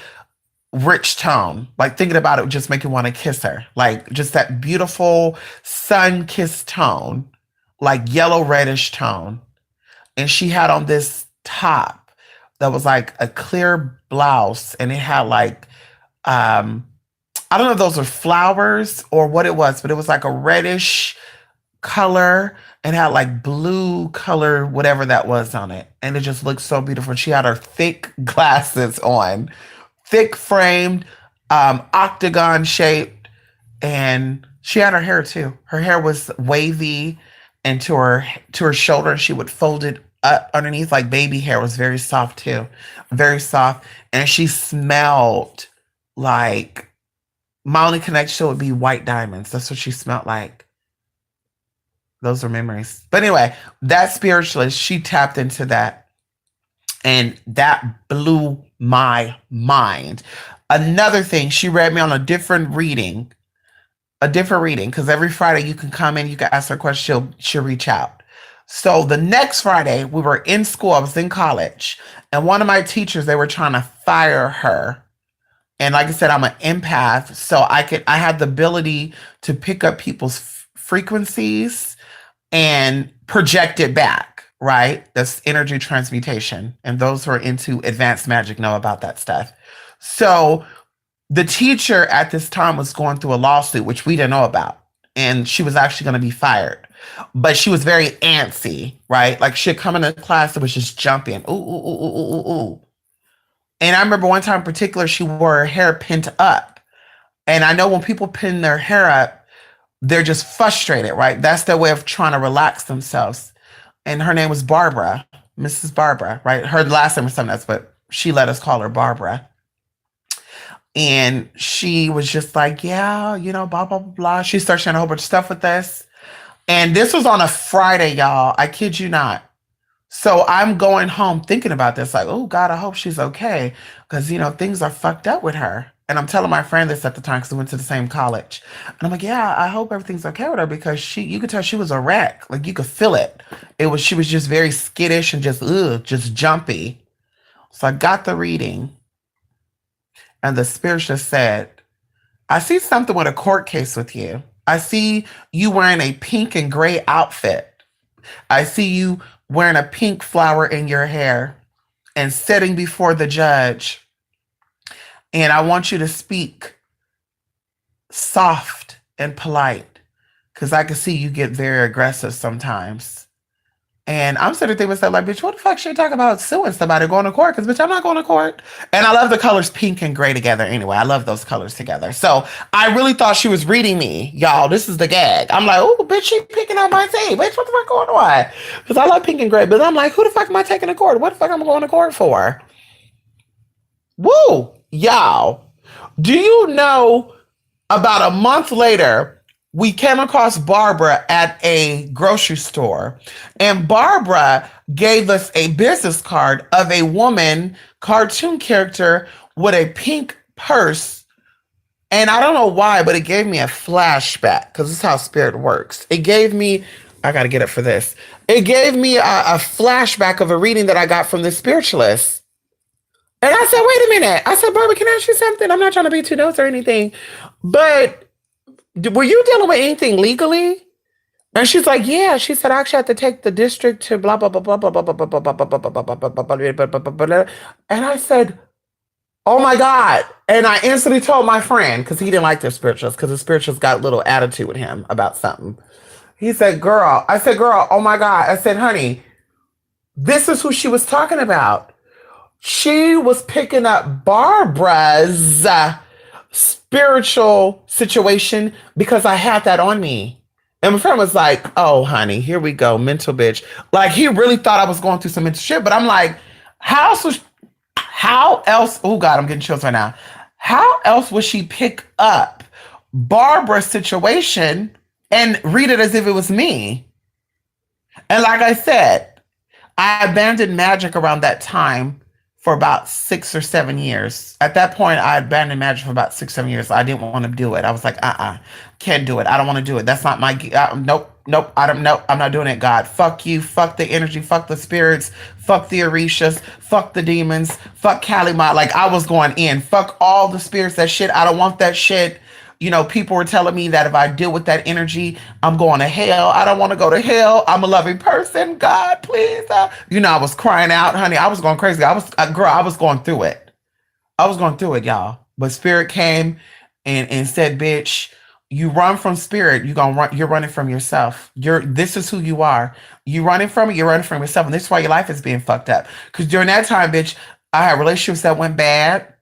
A: rich tone. Like thinking about it would just make you want to kiss her. Like just that beautiful sun kissed tone, like yellow reddish tone. And she had on this top that was like a clear blouse, and it had like um I don't know if those were flowers or what it was, but it was like a reddish color and had like blue color, whatever that was on it. And it just looked so beautiful. She had her thick glasses on, thick framed, octagon shaped, and she had her hair too. Her hair was wavy and to her shoulder, and she would fold it up underneath like baby hair. It was very soft too. Very soft. And she smelled like my only connection would be white diamonds. That's what she smelled like. Those are memories. But anyway, that spiritualist, she tapped into that. And that blew my mind. Another thing, she read me on a different reading, because every Friday you can come in, you can ask her questions, she'll reach out. So the next Friday, we were in school, I was in college, and one of my teachers, they were trying to fire her. And like I said, I'm an empath, so I had the ability to pick up people's frequencies and project it back, right? That's energy transmutation. And those who are into advanced magic know about that stuff. So the teacher at this time was going through a lawsuit, which we didn't know about. And she was actually going to be fired. But she was very antsy, right? Like she'd come into class and was just jumping. Ooh, ooh, ooh, ooh, ooh, ooh. And I remember one time in particular, she wore her hair pinned up. And I know when people pin their hair up, they're just frustrated, right? That's their way of trying to relax themselves. And her name was Barbara, Mrs. Barbara, right? Her last name was something else, but she let us call her Barbara. And she was just like, yeah, blah, blah, blah, blah. She started sharing a whole bunch of stuff with us. And this was on a Friday, y'all. I kid you not. So I'm going home thinking about this, like, oh God, I hope she's okay. Because, things are fucked up with her. And I'm telling my friend this at the time because we went to the same college. And I'm like, yeah, I hope everything's okay with her, because you could tell she was a wreck. Like you could feel it. She was just very skittish and just jumpy. So I got the reading, and the spirit just said, I see something with a court case with you. I see you wearing a pink and gray outfit. I see you wearing a pink flower in your hair and sitting before the judge. And I want you to speak soft and polite, because I can see you get very aggressive sometimes. And I'm sitting there thinking myself, like, bitch, what the fuck should you talk about suing somebody, going to court? Because, bitch, I'm not going to court. And I love the colors pink and gray together anyway. I love those colors together. So I really thought she was reading me. Y'all, this is the gag. I'm like, oh, bitch, she picking out my team. Bitch, what the fuck going on? Because I love pink and gray. But I'm like, who the fuck am I taking to court? What the fuck am I going to court for? Woo, y'all. Do you know about a month later, we came across Barbara at a grocery store, and Barbara gave us a business card of a woman cartoon character with a pink purse. And I don't know why, but it gave me a flashback, because this is how spirit works. It gave me, I got to get it for this. It gave me a flashback of a reading that I got from the spiritualist. And I said, wait a minute. I said, Barbara, can I ask you something? I'm not trying to be too nosy or anything, but were you dealing with anything legally? And she's like, yeah. She said, I actually had to take the district to blah, blah, blah, blah, blah, blah, blah, blah, blah, blah, blah, blah, blah, blah, blah, blah, blah, blah. And I said, oh my God. And I instantly told my friend, because he didn't like the spirituals, because the spirituals got a little attitude with him about something. He said, girl. I said, girl, oh my God. I said, honey, this is who she was talking about. She was picking up Barbara's spiritual situation because I had that on me. And my friend was like, "Oh, honey, here we go, mental bitch." Like he really thought I was going through some mental shit, but I'm like, how else? How else? Oh God, I'm getting chills right now. How else would she pick up Barbara's situation and read it as if it was me? And like I said, I abandoned magic around that time for about 6 or 7 years. At that point, I abandoned magic for about 6, 7 years. I didn't want to do it. I was like, can't do it. I don't want to do it. That's not my, nope, nope. I don't know. I'm not doing it, God. Fuck you. Fuck the energy. Fuck the spirits. Fuck the Orishas. Fuck the demons. Fuck Kalima. Like I was going in. Fuck all the spirits, that shit. I don't want that shit. People were telling me that if I deal with that energy, I'm going to hell. I don't want to go to hell. I'm a loving person. God, please. I was crying out, honey. I was going crazy. Girl, I was going through it. I was going through it, y'all. But spirit came and said, bitch, you run from spirit. You're running from yourself. This is who you are. You running from it, you're running from yourself. And this is why your life is being fucked up. Because during that time, bitch, I had relationships that went bad.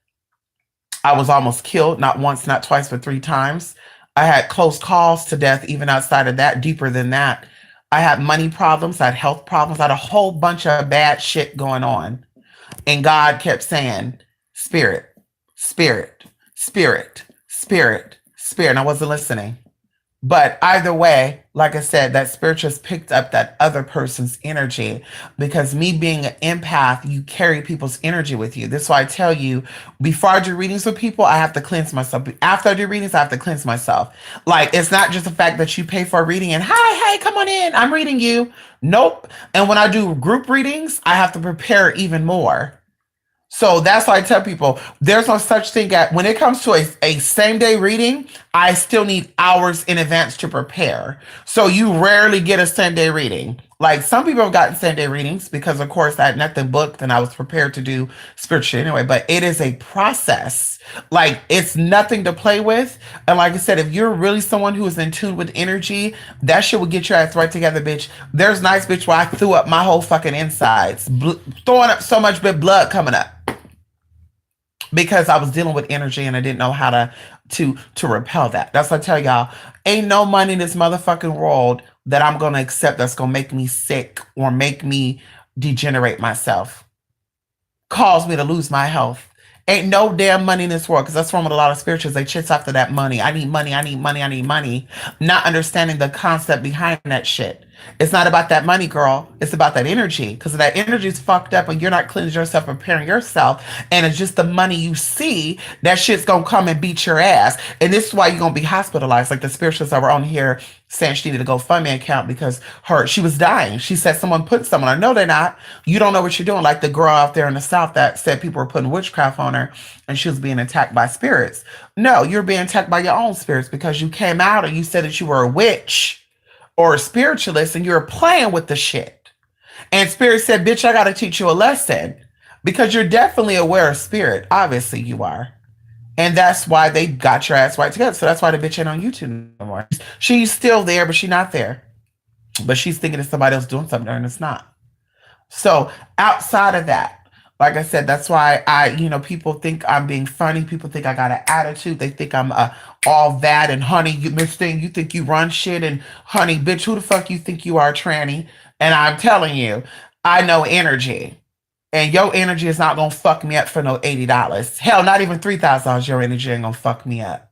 A: I was almost killed, not once, not twice, but 3 times. I had close calls to death, even outside of that, deeper than that. I had money problems, I had health problems, I had a whole bunch of bad shit going on. And God kept saying, spirit, spirit, spirit, spirit, spirit. And I wasn't listening. But either way, like I said, that spirit just picked up that other person's energy because me being an empath, you carry people's energy with you. This is why I tell you, before I do readings with people, I have to cleanse myself. After I do readings, I have to cleanse myself. Like, it's not just the fact that you pay for a reading and, hi, hey, come on in, I'm reading you. Nope. And when I do group readings, I have to prepare even more. So that's why I tell people there's no such thing at when it comes to a same day reading, I still need hours in advance to prepare. So you rarely get a same day reading. Like some people have gotten same day readings because of course I had nothing booked and I was prepared to do spiritual anyway, but it is a process. Like it's nothing to play with. And like I said, if you're really someone who is in tune with energy, that shit will get your ass right together, bitch. There's nights, bitch, where I threw up my whole fucking insides, throwing up so much blood coming up because I was dealing with energy and I didn't know how to repel that. That's what I tell y'all. Ain't no money in this motherfucking world that I'm gonna accept that's gonna make me sick or make me degenerate myself. Cause me to lose my health. Ain't no damn money in this world, because that's wrong with a lot of spirituals. They chase after that money. I need money, I need money, I need money. Not understanding the concept behind that shit. It's not about that money, girl. It's about that energy. Because that energy is fucked up and you're not cleansing yourself, preparing yourself. And it's just the money you see, that shit's gonna come and beat your ass. And this is why you're gonna be hospitalized. Like the spiritualists that were on here saying she needed a GoFundMe account because she was dying. She said someone put someone on. No, they're not. You don't know what you're doing. Like the girl out there in the South that said people were putting witchcraft on her and she was being attacked by spirits. No, you're being attacked by your own spirits because you came out and you said that you were a witch or a spiritualist and you're playing with the shit. And spirit said, bitch, I got to teach you a lesson because you're definitely aware of spirit. Obviously you are. And that's why they got your ass right together. So that's why the bitch ain't on YouTube no more. She's still there, but she's not there. But she's thinking it's somebody else doing something and it's not. So outside of that, like I said, that's why people think I'm being funny. People think I got an attitude. They think I'm all that. And honey, you Miss Thing, you think you run shit. And honey, bitch, who the fuck you think you are, tranny? And I'm telling you, I know energy. And your energy is not going to fuck me up for no $80. Hell, not even $3,000. Your energy ain't going to fuck me up.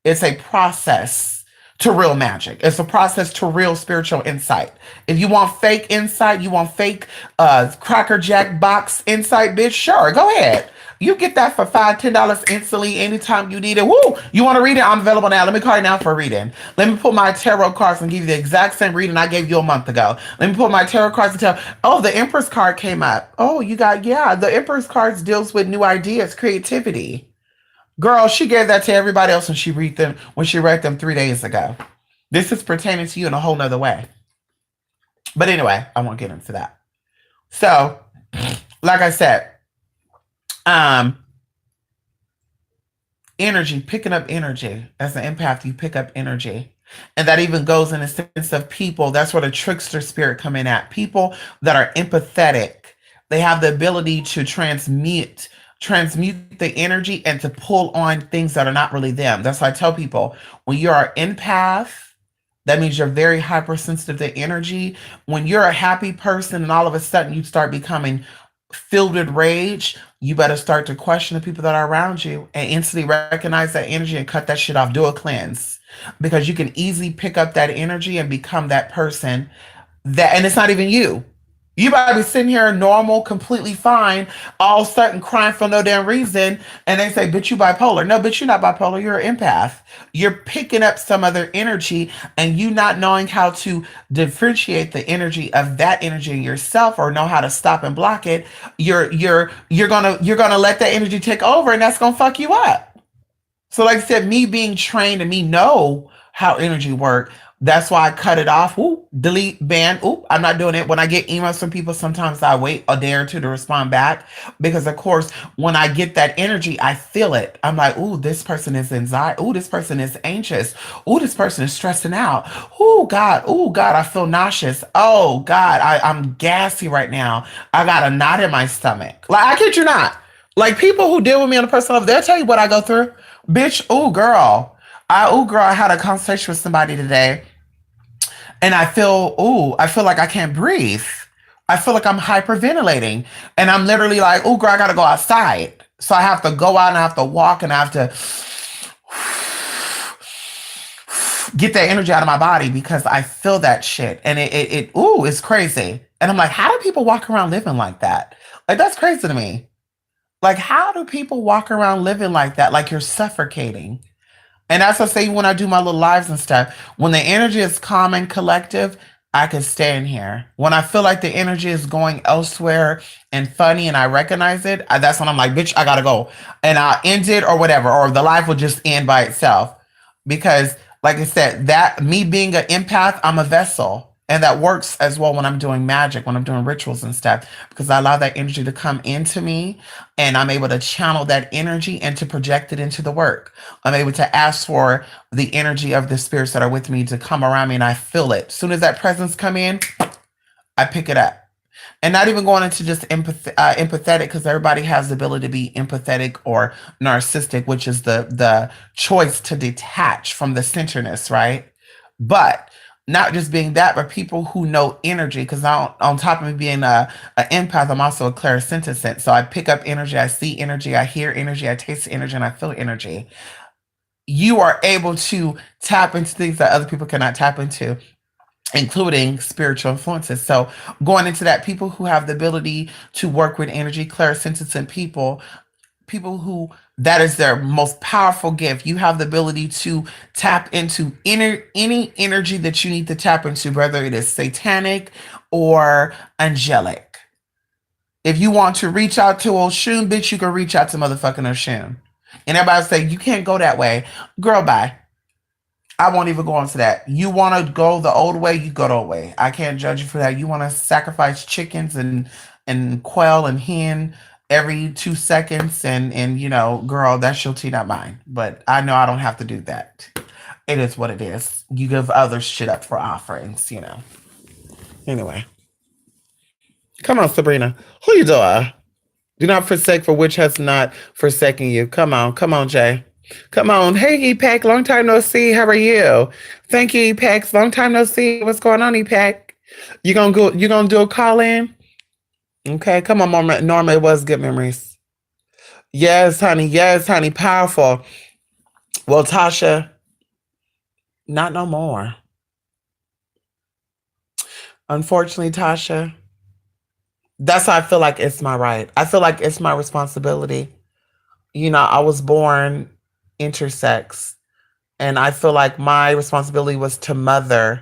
A: It's a process to real magic. It's a process to real spiritual insight. If you want fake insight, you want fake Cracker Jack box insight, bitch, sure, go ahead. You get that for $5, $10 instantly anytime you need it. Woo! You want to read it? I'm available now. Let me call you now for a reading. Let me pull my tarot cards and give you the exact same reading I gave you a month ago. Let me pull my tarot cards and tell, oh, the Empress card came up. Oh, the Empress cards deals with new ideas, creativity. Girl, she gave that to everybody else when she read them 3 days ago. This is pertaining to you in a whole nother way. But anyway, I won't get into that. So, like I said, energy, picking up energy. As an empath, you pick up energy. And that even goes in a sense of people. That's where the trickster spirit come in at. People that are empathetic. They have the ability to transmute the energy and to pull on things that are not really them. That's why I tell people, when you're an empath, That means you're very hypersensitive to energy. When you're a happy person and all of a sudden you start becoming filled with rage, you better start to question the people that are around you and instantly recognize that energy and cut that shit off. Do a cleanse because you can easily pick up that energy and become that person that, and it's not even you. You might be sitting here normal, completely fine, all of a sudden crying for no damn reason, and they say, "Bitch, you bipolar." No, bitch, you're not bipolar. You're an empath. You're picking up some other energy, and you not knowing how to differentiate the energy of that energy in yourself, or know how to stop and block it. You're gonna let that energy take over, and that's gonna fuck you up. So, like I said, me being trained and me know how energy work. That's why I cut it off. Ooh, delete, ban. Ooh, I'm not doing it. When I get emails from people, sometimes I wait a day or two to respond back because, of course, when I get that energy, I feel it. I'm like, ooh, this person is anxiety. Ooh, this person is anxious. Ooh, this person is stressing out. Ooh, God, I feel nauseous. Oh, God, I'm gassy right now. I got a knot in my stomach. Like, I kid you not. Like, people who deal with me on a personal level, they'll tell you what I go through. Bitch, ooh, girl. I had a conversation with somebody today and I feel like I can't breathe. I feel like I'm hyperventilating. And I'm literally like, ooh, girl, I gotta go outside. So I have to go out and I have to walk and I have to get that energy out of my body because I feel that shit. And it's crazy. And I'm like, how do people walk around living like that? Like, that's crazy to me. Like, how do people walk around living like that? Like you're suffocating. And as I say, when I do my little lives and stuff, when the energy is calm and collective, I can stay in here. When I feel like the energy is going elsewhere and funny and I recognize it, that's when I'm like, bitch, I gotta go. And I'll end it or whatever, or the life will just end by itself. Because, like I said, that me being an empath, I'm a vessel. And that works as well when I'm doing magic, when I'm doing rituals and stuff, because I allow that energy to come into me and I'm able to channel that energy and to project it into the work. I'm able to ask for the energy of the spirits that are with me to come around me and I feel it. As soon as that presence come in, I pick it up. And not even going into just empathetic, because everybody has the ability to be empathetic or narcissistic, which is the choice to detach from the centerness, right? But not just being that, but people who know energy. Because on top of me being a empath, I'm also a clairsentient. So I pick up energy, I see energy, I hear energy, I taste energy, and I feel energy. You are able to tap into things that other people cannot tap into, including spiritual influences. So going into that, people who have the ability to work with energy, clairsentient people who that is their most powerful gift. You have the ability to tap into any energy that you need to tap into, whether it is satanic or angelic. If you want to reach out to Oshun, bitch, you can reach out to motherfucking Oshun. And everybody say, you can't go that way. Girl, bye. I won't even go into that. You want to go the old way, you go the old way. I can't judge you for that. You want to sacrifice chickens and quail and hen every 2 seconds, and girl, that's your tea, not mine. But I know I don't have to do that. It is what it is. You give others shit up for offerings. Anyway, come on, Sabrina. Who you doing? Do not forsake for which has not forsaken you. Come on, Jay. Come on. Hey, EPAC, long time no see. How are you? Thank you, EPAC. Long time no see. What's going on, EPAC? You gonna do a call in? Okay, come on, Norma. Norma, it was good memories. Yes, honey. Yes, honey. Powerful. Well, Tasha, not no more. Unfortunately, Tasha, that's how I feel like it's my right. I feel like it's my responsibility. I was born intersex, and I feel like my responsibility was to mother.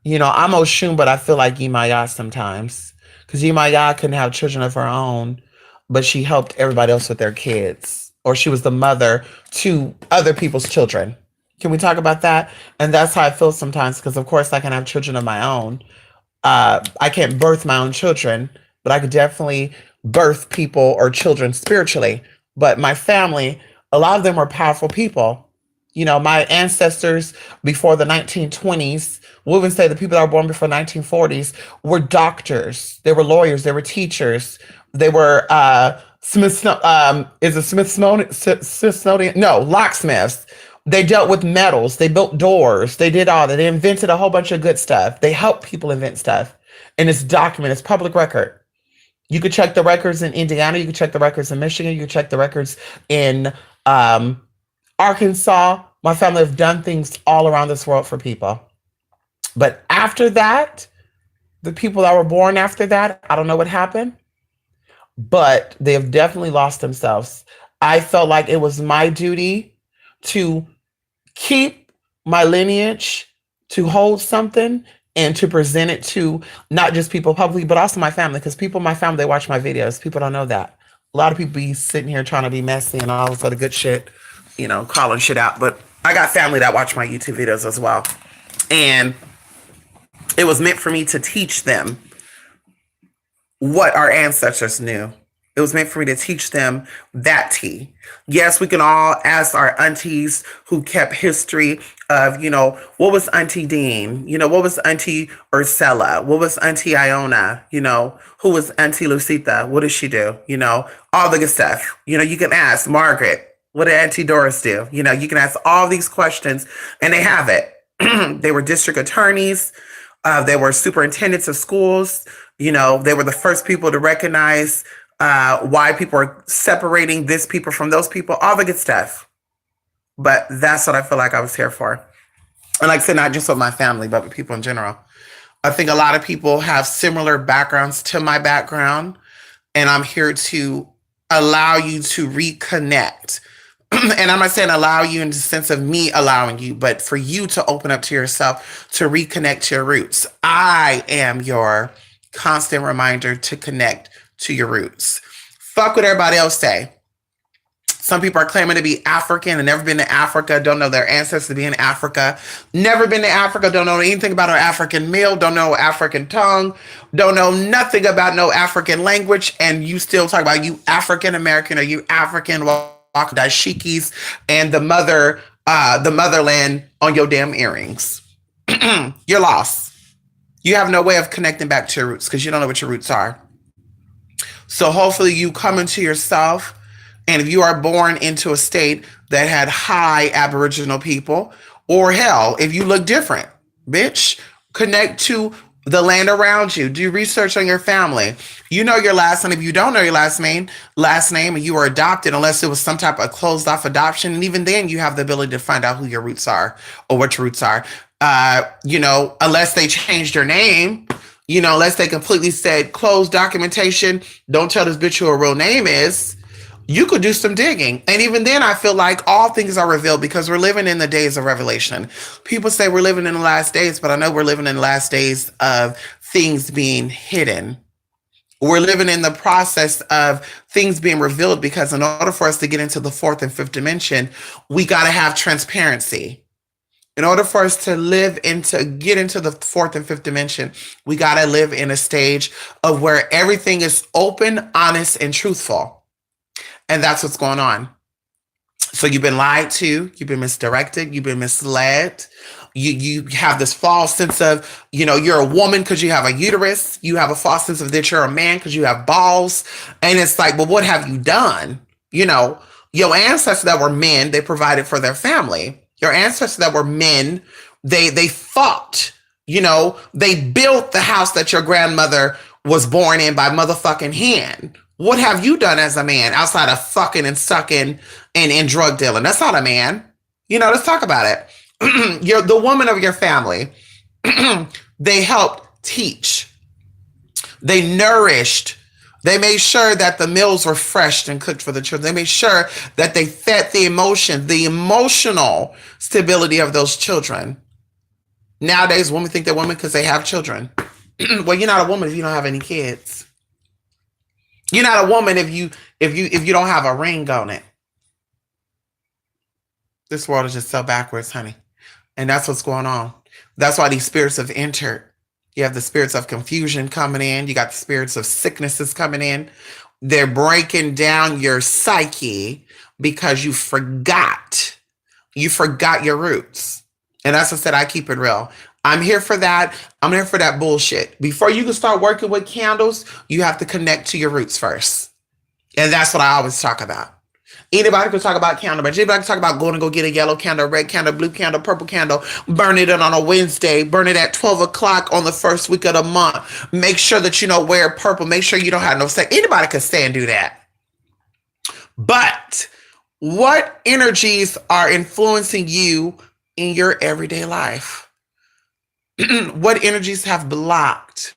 A: I'm Oshun, but I feel like Yemaya sometimes. Because Yemaya couldn't have children of her own, but she helped everybody else with their kids. Or she was the mother to other people's children. Can we talk about that? And that's how I feel sometimes, because of course I can have children of my own. I can't birth my own children, but I could definitely birth people or children spiritually. But my family, a lot of them were powerful people. My ancestors before the 1920s, we'll even say the people that were born before 1940s, were doctors. They were lawyers. They were teachers. They were is it Smithsonian? No, locksmiths. They dealt with metals. They built doors. They did all that. They invented a whole bunch of good stuff. They helped people invent stuff. And it's documented. It's public record. You could check the records in Indiana. You could check the records in Michigan. You could check the records in Arkansas. My family have done things all around this world for people. But after that, the people that were born after that, I don't know what happened, but they have definitely lost themselves. I felt like it was my duty to keep my lineage, to hold something, and to present it to not just people publicly, but also my family. Because people in my family, they watch my videos. People don't know that. A lot of people be sitting here trying to be messy and all this other good shit, calling shit out. But I got family that watch my YouTube videos as well. And it was meant for me to teach them what our ancestors knew. It was meant for me to teach them that tea. Yes, we can all ask our aunties who kept history of, what was Auntie Dean? What was Auntie Ursula? What was Auntie Iona? Who was Auntie Lucita? What did she do? All the good stuff. You can ask Margaret, what did Auntie Doris do? You can ask all these questions and they have it. They were district attorneys. They were superintendents of schools. They were the first people to recognize why people are separating this people from those people, all the good stuff. But that's what I feel like I was here for. And like I said, not just with my family, but with people in general. I think a lot of people have similar backgrounds to my background, and I'm here to allow you to reconnect. And I'm not saying allow you in the sense of me allowing you, but for you to open up to yourself, to reconnect to your roots. I am your constant reminder to connect to your roots. Fuck what everybody else say. Some people are claiming to be African and never been to Africa, don't know their ancestors to be in Africa, never been to Africa, don't know anything about our African meal, don't know African tongue, don't know nothing about no African language, and you still talk about you African American or you African dashikis and the motherland on your damn earrings. You're lost. You have no way of connecting back to your roots because you don't know what your roots are. So hopefully you come into yourself, and if you are born into a state that had high Aboriginal people, or hell, if you look different, bitch, connect to the land around you. Do research on your family. You know your last name. If you don't know your last name, and you were adopted, unless it was some type of closed off adoption, and even then you have the ability to find out who your roots are or what your roots are. Unless they changed your name. Unless they completely said closed documentation, don't tell this bitch who her real name is, you could do some digging. And even then, I feel like all things are revealed because we're living in the days of revelation. People say we're living in the last days, but I know we're living in the last days of things being hidden. We're living in the process of things being revealed because in order for us to get into the fourth and fifth dimension, we got to have transparency. In order for us to get into the fourth and fifth dimension, we got to live in a stage of where everything is open, honest, and truthful. And that's what's going on. So you've been lied to, you've been misdirected, you've been misled. You have this false sense of, you're a woman because you have a uterus. You have a false sense of that you're a man because you have balls. And it's like, well, what have you done? Your ancestors that were men, they provided for their family. Your ancestors that were men, they fought, they built the house that your grandmother was born in by motherfucking hand. What have you done as a man outside of fucking and sucking and drug dealing? That's not a man. Let's talk about it. You're the woman of your family. They helped teach. They nourished. They made sure that the meals were fresh and cooked for the children. They made sure that they fed the emotional stability of those children. Nowadays, women think they're women because they have children. Well, you're not a woman if you don't have any kids. You're not a woman if you don't have a ring on it. This world is just so backwards, honey. And that's what's going on. That's why these spirits have entered. You have the spirits of confusion coming in. You got the spirits of sicknesses coming in. They're breaking down your psyche because you forgot. You forgot your roots. And that's what I said, I keep it real. I'm here for that. I'm here for that bullshit. Before you can start working with candles, you have to connect to your roots first. And that's what I always talk about. Anybody can talk about candle, but anybody can talk about going to go get a yellow candle, red candle, blue candle, purple candle, burn it on a Wednesday, burn it at 12 o'clock on the first week of the month. Make sure that you don't wear purple. Make sure you don't have no sex. Anybody can stay and do that. But what energies are influencing you in your everyday life? What energies have blocked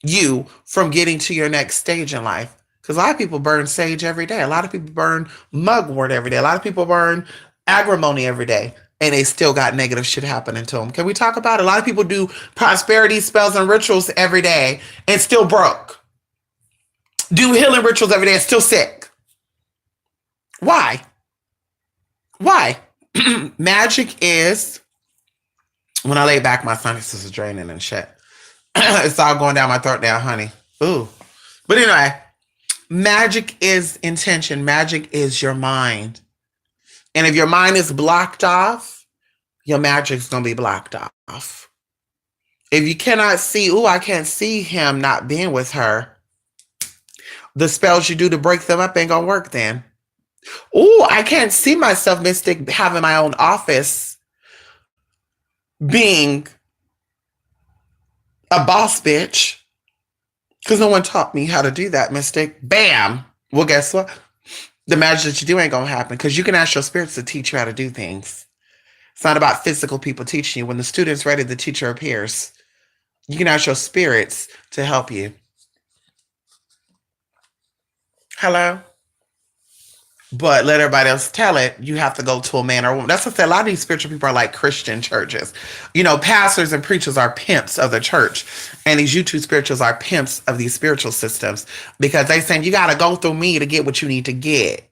A: you from getting to your next stage in life? Because a lot of people burn sage every day. A lot of people burn mugwort every day. A lot of people burn agrimony every day. And they still got negative shit happening to them. Can we talk about it? A lot of people do prosperity spells and rituals every day and still broke. Do healing rituals every day and still sick. Why? Why? Magic is, when I lay back, my sinuses are draining and shit. It's all going down my throat now, honey. Ooh. But anyway, magic is intention. Magic is your mind. And if your mind is blocked off, your magic's going to be blocked off. If you cannot see, I can't see him not being with her, the spells you do to break them up ain't going to work then. I can't see myself, Mystic, having my own office, being a boss bitch, because no one taught me how to do that, Mystic. Bam. Well, guess what? The magic that you do ain't going to happen, because you can ask your spirits to teach you how to do things. It's not about physical people teaching you. When the student's ready, the teacher appears. You can ask your spirits to help you. Hello? But let everybody else tell it, you have to go to a man or a woman. That's what I say. A lot of these spiritual people are like Christian churches. Pastors and preachers are pimps of the church. And these YouTube spirituals are pimps of these spiritual systems, because they saying you got to go through me to get what you need to get.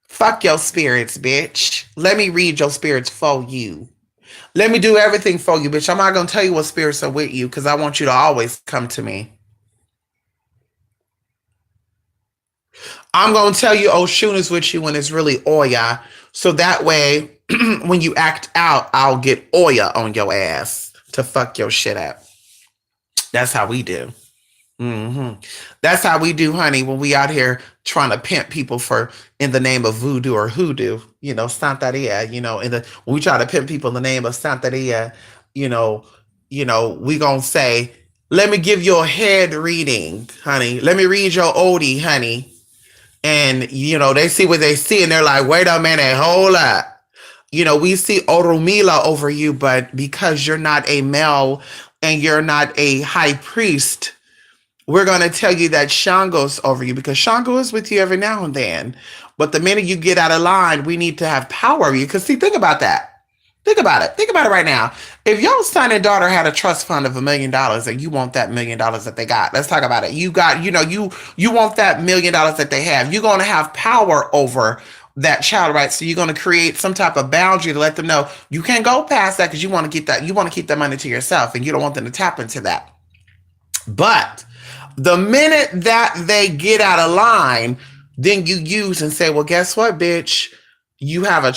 A: Fuck your spirits, bitch. Let me read your spirits for you. Let me do everything for you, bitch. I'm not going to tell you what spirits are with you, because I want you to always come to me. I'm going to tell you Oshun is with you when it's really Oya. So that way, when you act out, I'll get Oya on your ass to fuck your shit up. That's how we do. Mm-hmm. That's how we do, honey, when we out here trying to pimp people in the name of voodoo or hoodoo, Santeria, when we try to pimp people in the name of Santeria, we gonna say, let me give you a head reading, honey. Let me read your Odie, honey. And, they see what they see and they're like, wait a minute, hold up. We see Orumila over you, but because you're not a male and you're not a high priest, we're going to tell you that Shango's over you, because Shango is with you every now and then. But the minute you get out of line, we need to have power over you. Because see, think about that. Think about it. Think about it right now. If your son and daughter had a trust fund of $1 million and you want that $1 million that they got, let's talk about it. You got, you want that $1 million that they have. You're going to have power over that child, right? So you're going to create some type of boundary to let them know you can't go past that, because you want to get that. You want to keep that money to yourself, and you don't want them to tap into that. But the minute that they get out of line, then you use and say, well, guess what, bitch? You have a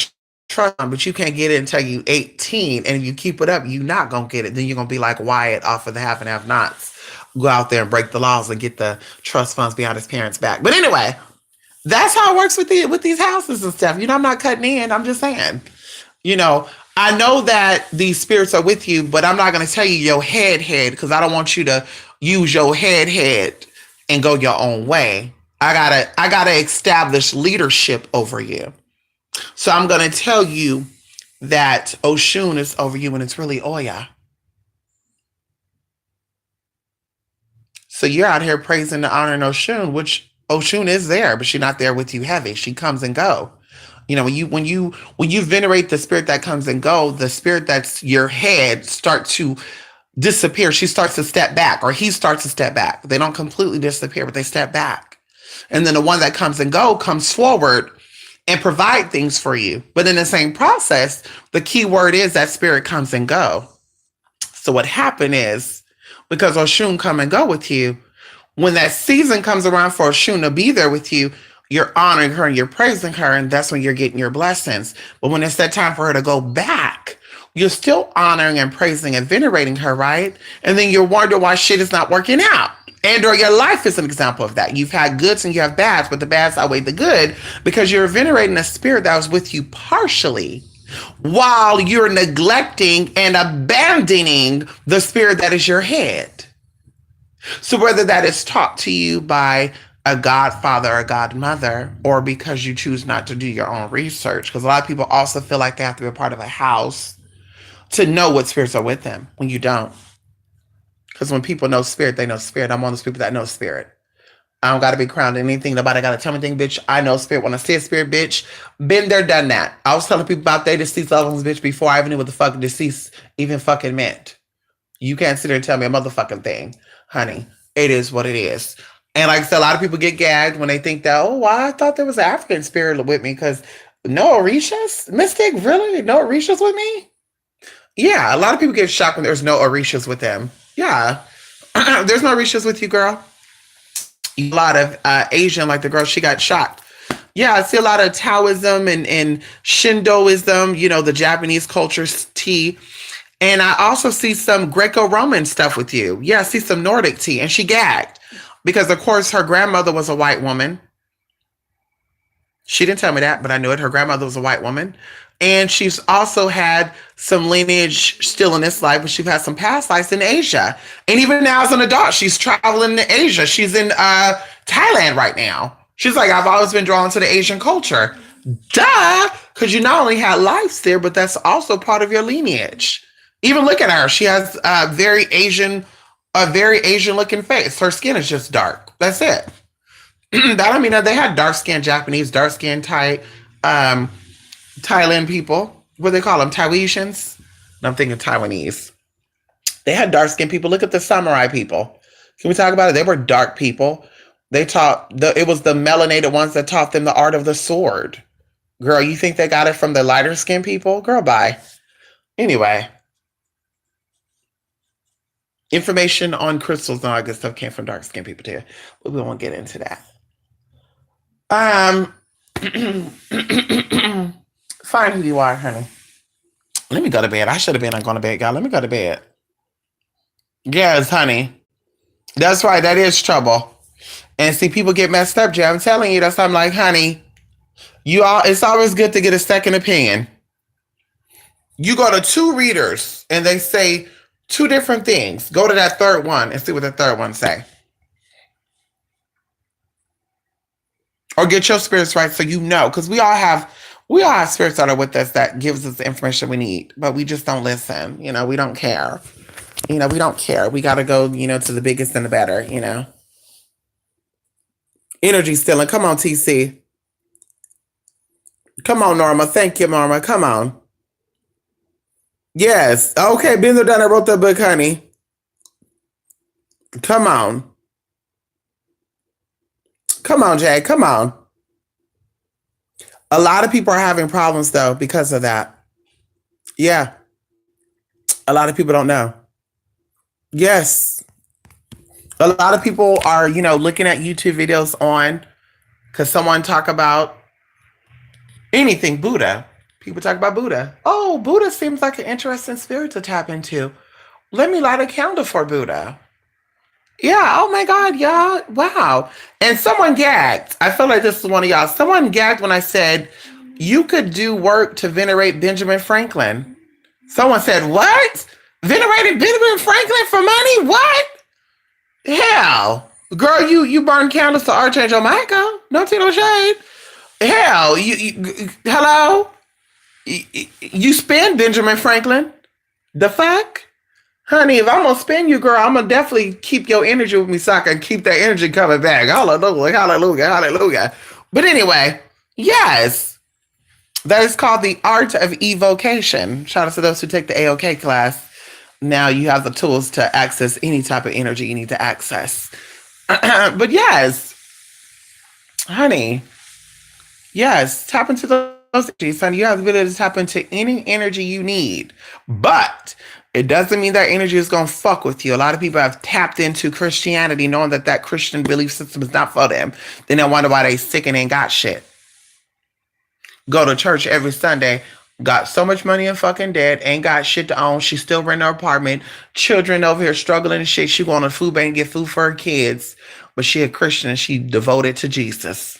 A: trust, but you can't get it until you 18. And if you keep it up, you're not going to get it. Then you're going to be like Wyatt off of the Half and Half Nots. Go out there and break the laws and get the trust funds behind his parents' back. But anyway, that's how it works with these houses and stuff. I'm not cutting in. I'm just saying, I know that these spirits are with you, but I'm not going to tell you your head, because I don't want you to use your head and go your own way. I gotta establish leadership over you. So I'm going to tell you that Oshun is over you when it's really Oya. So you're out here praising the honor and Oshun, which Oshun is there, but she's not there with you heavy. She comes and go. When you venerate the spirit that comes and go, the spirit that's your head starts to disappear. She starts to step back, or he starts to step back. They don't completely disappear, but they step back. And then the one that comes and go comes forward and provide things for you. But in the same process, the key word is that spirit comes and go. So what happened is, because Oshun come and go with you, when that season comes around for Oshun to be there with you, you're honoring her and you're praising her, and that's when you're getting your blessings. But when it's that time for her to go back, you're still honoring and praising and venerating her, right? And then you wonder why shit is not working out. And or your life is an example of that. You've had goods and you have bads, but the bads outweigh the good because you're venerating a spirit that was with you partially while you're neglecting and abandoning the spirit that is your head. So whether that is taught to you by a godfather or godmother, or because you choose not to do your own research, because a lot of people also feel like they have to be a part of a house to know what spirits are with them when you don't. Because when people know spirit, they know spirit. I'm one of those people that know spirit. I don't got to be crowned in anything. Nobody got to tell me anything, bitch. I know spirit. When I see a spirit, bitch, been there, done that. I was telling people about their deceased loved ones, bitch, before I even knew what the fuck deceased even fucking meant. You can't sit there and tell me a motherfucking thing, honey. It is what it is. And like I said, a lot of people get gagged when they think that, oh, well, I thought there was an African spirit with me because no Orishas? Mystic? Really? No Orishas with me? Yeah, a lot of people get shocked when there's no Orishas with them. Yeah. There's no Orishas with you, girl. A lot of Asian, like the girl, she got shocked. Yeah, I see a lot of Taoism and Shindoism, you know, the Japanese culture's tea. And I also see some Greco-Roman stuff with you. Yeah, I see some Nordic tea. And she gagged because, of course, her grandmother was a white woman. She didn't tell me that, but I knew it. Her grandmother was a white woman. And she's also had some lineage still in this life, but she's had some past lives in Asia. And even now as an adult, she's traveling to Asia. She's in Thailand right now. She's like, I've always been drawn to the Asian culture. Duh! Because you not only had lives there, but that's also part of your lineage. Even look at her. She has a very Asian looking face. Her skin is just dark. That's it. That I mean, they had dark skinned Japanese, dark skinned Thai, Thailand people. What do they call them? Taiwanesians? I'm thinking Taiwanese. They had dark skinned people. Look at the samurai people. Can we talk about it? They were dark people. They taught it was the melanated ones that taught them the art of the sword. Girl, you think they got it from the lighter skinned people? Girl, bye. Anyway. Information on crystals and all that good stuff came from dark skinned people too. But we won't get into that. Find who you are, honey. Let me go to bed. I should have been going to bed, y'all. Let me go to bed. Yes, honey. That's right. That is trouble. And see, people get messed up, Jay. I'm telling you, that's why I'm like, honey, it's always good to get a second opinion. You go to two readers and they say two different things. Go to that third one and see what the third one say. Or get your spirits right so you know. Because we all have spirits that are with us that gives us the information we need. But we just don't listen. You know, we don't care. You know, we don't care. We got to go, you know, to the biggest and the better, you know. Energy stealing. Come on, TC. Come on, Norma. Thank you, Norma. Come on. Yes. Okay, been there, done. I wrote that book, honey. Come on. Come on, Jay. Come on. A lot of people are having problems, though, because of that. Yeah. A lot of people don't know. Yes. A lot of people are, you know, looking at YouTube videos on because someone talk about anything Buddha. People talk about Buddha. Oh, Buddha seems like an interesting spirit to tap into. Let me light a candle for Buddha. Yeah. Oh my God, y'all. Wow. And someone gagged. I feel like this is one of y'all. Someone gagged when I said you could do work to venerate Benjamin Franklin. Someone said, what? Venerated Benjamin Franklin for money? What? Hell, girl, you burn candles to Archangel Michael. No tea, no shade. Hell, hello? You spend Benjamin Franklin. The fuck? Honey, if I'm gonna spend you, girl, I'm gonna definitely keep your energy with me so I can keep that energy coming back. Hallelujah, hallelujah, hallelujah. But anyway, yes, that is called the art of evocation. Shout out to those who take the AOK class. Now you have the tools to access any type of energy you need to access. But yes, honey, yes, tap into those energies, honey. You have the ability to tap into any energy you need. But it doesn't mean that energy is going to fuck with you. A lot of people have tapped into Christianity knowing that Christian belief system is not for them. Then they wonder why they sick and ain't got shit. Go to church every Sunday, got so much money in fucking debt, ain't got shit to own. She still rent her apartment. Children over here struggling and shit. She going to the food bank and get food for her kids. But she a Christian and she devoted to Jesus.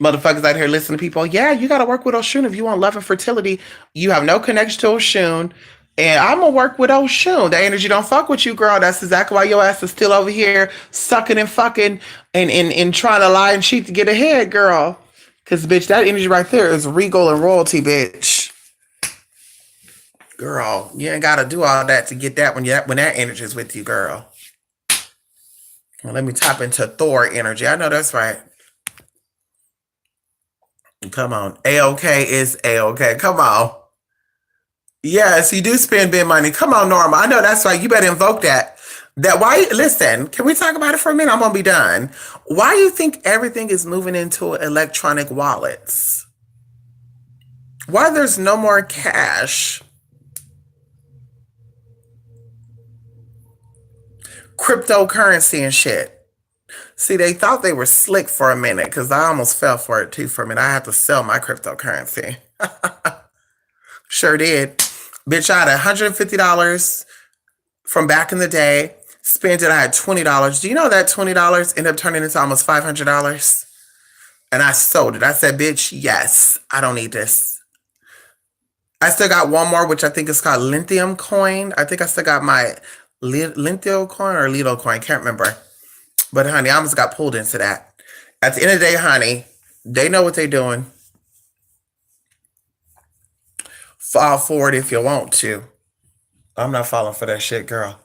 A: Motherfuckers out here listening to people. Yeah, you got to work with Oshun if you want love and fertility. You have no connection to Oshun. And I'm going to work with Oshun. The energy don't fuck with you, girl. That's exactly why your ass is still over here sucking and fucking and trying to lie and cheat to get ahead, girl. Because, bitch, that energy right there is regal and royalty, bitch. Girl, you ain't got to do all that to get that when that energy is with you, girl. Well, let me tap into Thor energy. I know that's right. Come on. A-OK is A-OK. Come on. Yes, you do spend big money. Come on, Norma. I know that's right. You better invoke that. Why listen, can we talk about it for a minute? I'm gonna be done. Why do you think everything is moving into electronic wallets? Why there's no more cash? Cryptocurrency and shit. See, they thought they were slick for a minute because I almost fell for it too for a minute. I had to sell my cryptocurrency. Sure did. Bitch, I had $150 from back in the day. Spent it, I had $20. Do you know that $20 ended up turning into almost $500? And I sold it. I said, bitch, yes, I don't need this. I still got one more, which I think is called lithium coin. I think I still got my lithium coin or Lido coin. Can't remember. But honey, I almost got pulled into that. At the end of the day, honey, they know what they're doing. Fall forward if you want to. I'm not falling for that shit, girl.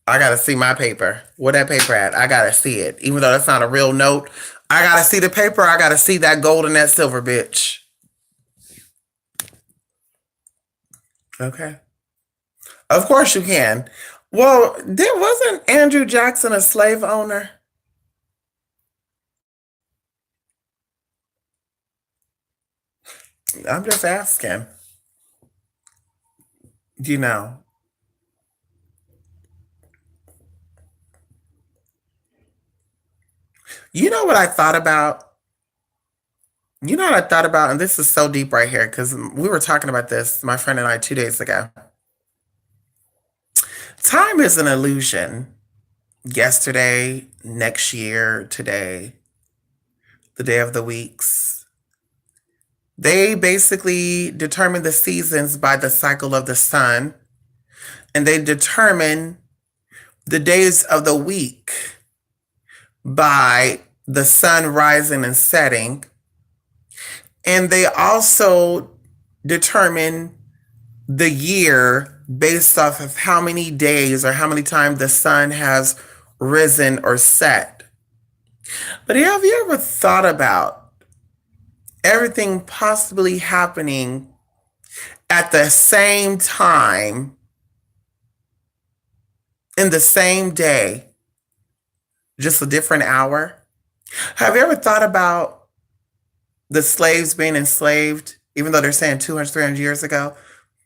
A: I gotta see my paper. Where that paper at? I gotta see it. Even though that's not a real note, I gotta see the paper. I gotta see that gold and that silver, bitch. Okay. Of course you can. Well, wasn't Andrew Jackson a slave owner? I'm just asking. You know. You know what I thought about? You know what I thought about? And this is so deep right here because we were talking about this, my friend and I, 2 days ago. Time is an illusion. Yesterday, next year, today, the day of the weeks. They basically determine the seasons by the cycle of the sun, and they determine the days of the week by the sun rising and setting. And they also determine the year based off of how many days or how many times the sun has risen or set. But have you ever thought about everything possibly happening at the same time in the same day, just a different hour? Have you ever thought about the slaves being enslaved, even though they're saying 200, 300 years ago,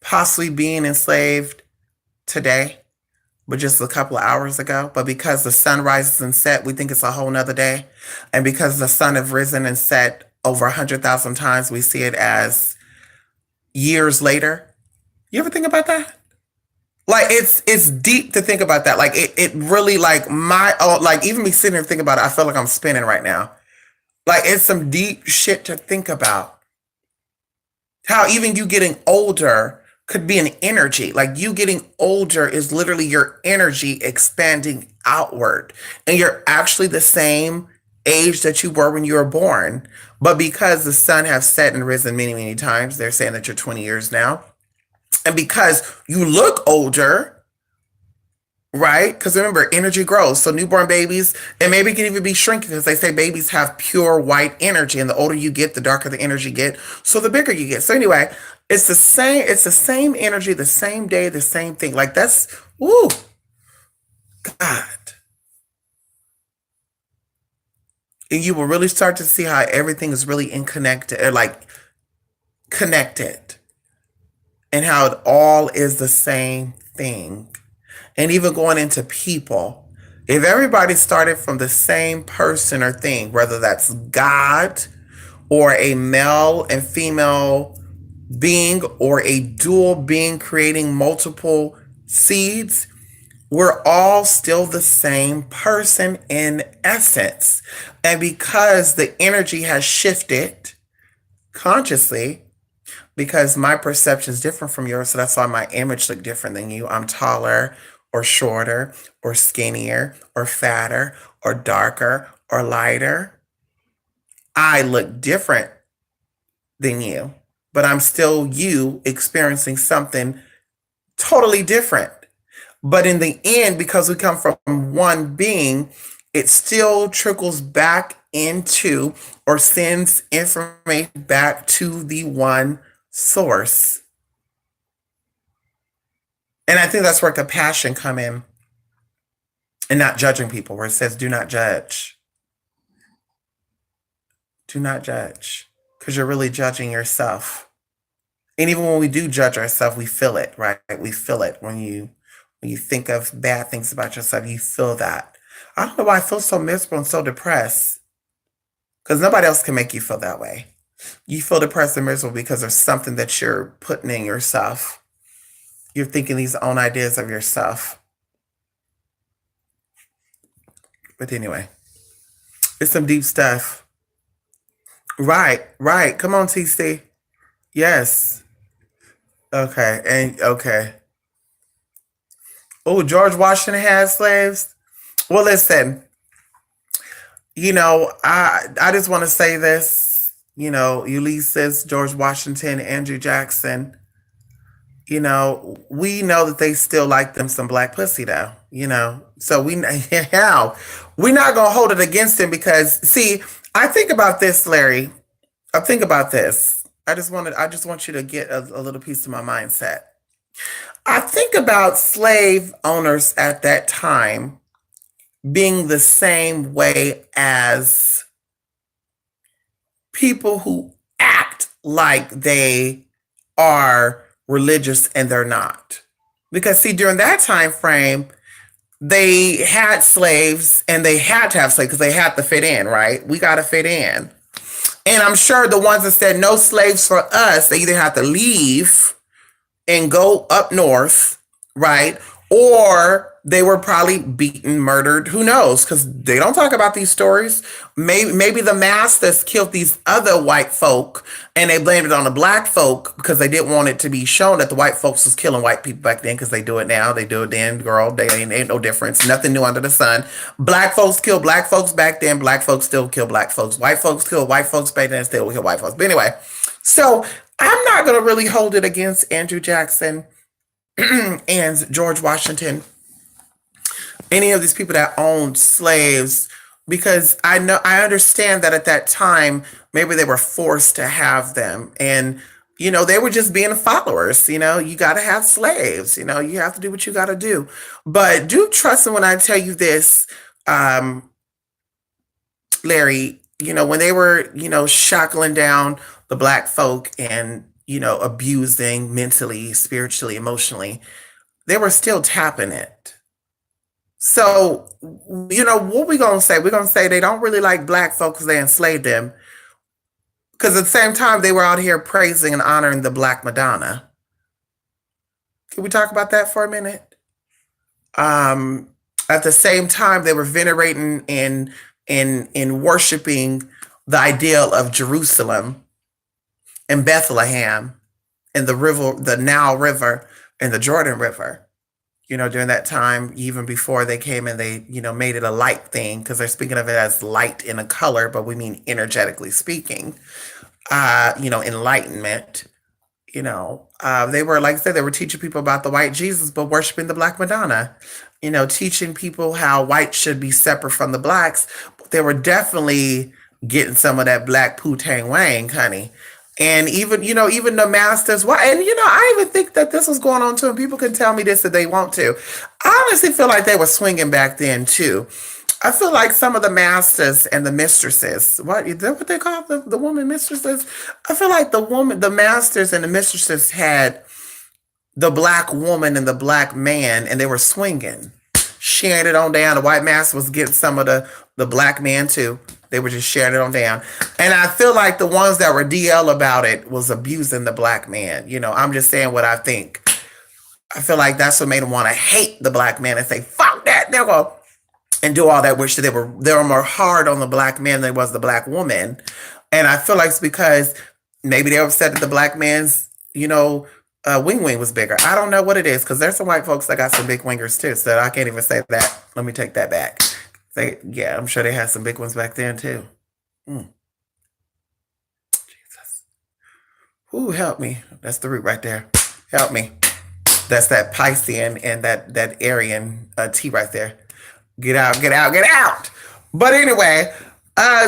A: possibly being enslaved today, but just a couple of hours ago? But because the sun rises and set, we think it's a whole nother day. And because the sun have risen and set over 100,000 times, we see it as years later. You ever think about that? Like it's deep to think about that. Like it really like like even me sitting here thinking about it, I feel like I'm spinning right now. Like it's some deep shit to think about. How even you getting older could be an energy. Like you getting older is literally your energy expanding outward. And you're actually the same age that you were when you were born. But because the sun have set and risen many, many times, they're saying that you're 20 years now. And because you look older, right? Because remember, energy grows. So newborn babies, and maybe it can even be shrinking because they say babies have pure white energy. And the older you get, the darker the energy get. So the bigger you get. So anyway, it's the same energy, the same day, the same thing. Like that's, ooh, God. And you will really start to see how everything is really connected, or like connected, and how it all is the same thing. And even going into people, if everybody started from the same person or thing, whether that's God or a male and female being, or a dual being creating multiple seeds, we're all still the same person in essence. And because the energy has shifted consciously, because my perception is different from yours, so that's why my image look different than you. I'm taller or shorter or skinnier or fatter or darker or lighter. I look different than you, but I'm still you experiencing something totally different. But in the end, because we come from one being, it still trickles back into or sends information back to the one source. And I think that's where compassion come in, and not judging people, where it says, do not judge. Do not judge. Because you're really judging yourself. And even when we do judge ourselves, we feel it, right? We feel it when you think of bad things about yourself, you feel that. I don't know why I feel so miserable and so depressed. Because nobody else can make you feel that way. You feel depressed and miserable because there's something that you're putting in yourself. You're thinking these own ideas of yourself. But anyway, it's some deep stuff. Right. Come on, TC. Yes. Okay. And okay. Oh, George Washington had slaves. Well, listen, I just want to say this, Ulysses, George Washington, Andrew Jackson, we know that they still like them some black pussy though, so yeah, we're not going to hold it against them because see, I think about this, Larry. I think about this. I just want you to get a little piece of my mindset. I think about slave owners at that time being the same way as people who act like they are religious and they're not. Because see, during that time frame, they had slaves and they had to have slaves because they had to fit in, right? We got to fit in. And I'm sure the ones that said no slaves for us, they either have to leave and go up north, right? Or they were probably beaten, murdered. Who knows? Because they don't talk about these stories. Maybe the masters killed these other white folk and they blamed it on the black folk because they didn't want it to be shown that the white folks was killing white people back then, because they do it now. They do it then, girl. They ain't no difference. Nothing new under the sun. Black folks killed black folks back then. Black folks still kill black folks. White folks killed white folks back then, still kill white folks. But anyway, so I'm not going to really hold it against Andrew Jackson and George Washington, any of these people that owned slaves, because I understand that at that time maybe they were forced to have them, and they were just being followers. You got to have slaves. You have to do what you got to do. But do trust me when I tell you this, Larry. When they were shackling down the black folk and abusing mentally, spiritually, emotionally, they were still tapping it. So, what we going to say? We're going to say they don't really like black folks, they enslaved them. Because at the same time, they were out here praising and honoring the Black Madonna. Can we talk about that for a minute? At the same time, they were venerating and worshiping the ideal of Jerusalem and Bethlehem and the river, the Nile River and the Jordan River. During that time, even before they came and they, made it a light thing, because they're speaking of it as light in a color, but we mean energetically speaking, enlightenment. They were, like I said, they were teaching people about the white Jesus, but worshiping the Black Madonna, teaching people how white should be separate from the blacks. But they were definitely getting some of that black Poo-Tang Wang, honey. And even the masters, why? And I even think that this was going on too. And people can tell me this if they want to. I honestly feel like they were swinging back then too. I feel like some of the masters and the mistresses, what is that what they call the woman mistresses? I feel like the masters and the mistresses had the black woman and the black man, and they were swinging, sharing it on down. The white master was getting some of the black man too. They were just sharing it on down. And I feel like the ones that were DL about it was abusing the black man. I'm just saying what I think. I feel like that's what made them want to hate the black man and say, fuck that nigga, and do all that, which they were more hard on the black man than was the black woman. And I feel like it's because maybe they were upset that the black man's, wing was bigger. I don't know what it is, because there's some white folks that got some big wingers too, so I can't even say that. Let me take that back. Yeah, I'm sure they had some big ones back then too. Mm. Jesus. Ooh, help me. That's the root right there. Help me. That's that Piscean and that Aryan T right there. Get out, get out, get out. But anyway,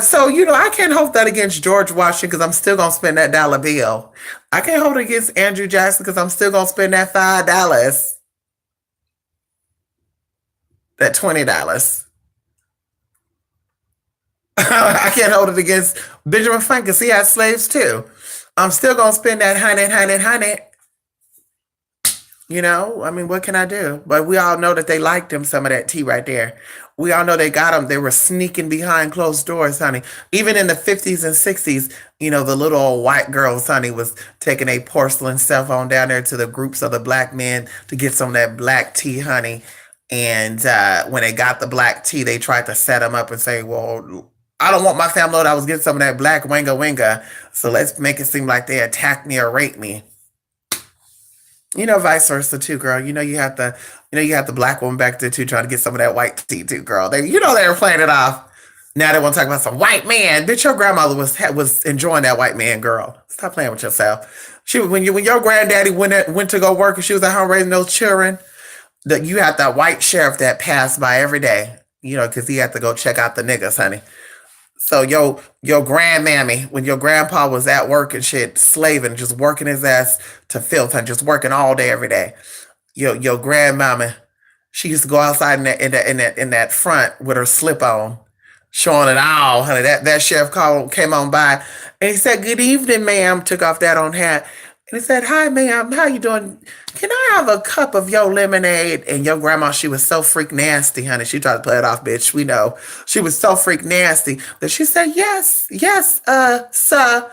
A: so I can't hold that against George Washington because I'm still gonna spend that dollar bill. I can't hold it against Andrew Jackson because I'm still gonna spend that $5, that $20. I can't hold it against Benjamin Franklin because he had slaves too. I'm still gonna spend that $100. I mean, what can I do? But we all know that they liked him, some of that tea right there. We all know they got him. They were sneaking behind closed doors, honey. Even in the 50s and 60s, the little old white girls, honey, was taking a porcelain cell phone down there to the groups of the black men to get some of that black tea, honey. And when they got the black tea, they tried to set them up and say, well, I don't want my family that I was getting some of that black winga. So let's make it seem like they attacked me or raped me. Vice versa too, girl. You had the black woman back there too, trying to get some of that white tea too, girl. They were playing it off. Now they want to talk about some white man. Bitch, your grandmother was enjoying that white man, girl. Stop playing with yourself. When your granddaddy went to go work and she was at home raising those children, that you had that white sheriff that passed by every day, because he had to go check out the niggas, honey. So your grandmammy, when your grandpa was at work and shit, slaving, just working his ass to filth and just working all day every day. Your grandmama, she used to go outside in that front with her slip on, showing it all, honey. That sheriff came on by and he said, "Good evening, ma'am." Took off that on hat. And he said, "Hi, ma'am. How you doing? Can I have a cup of your lemonade?" And your grandma, she was so freak nasty, honey. She tried to play it off, bitch. We know. She was so freak nasty that she said, "Yes, yes, sir,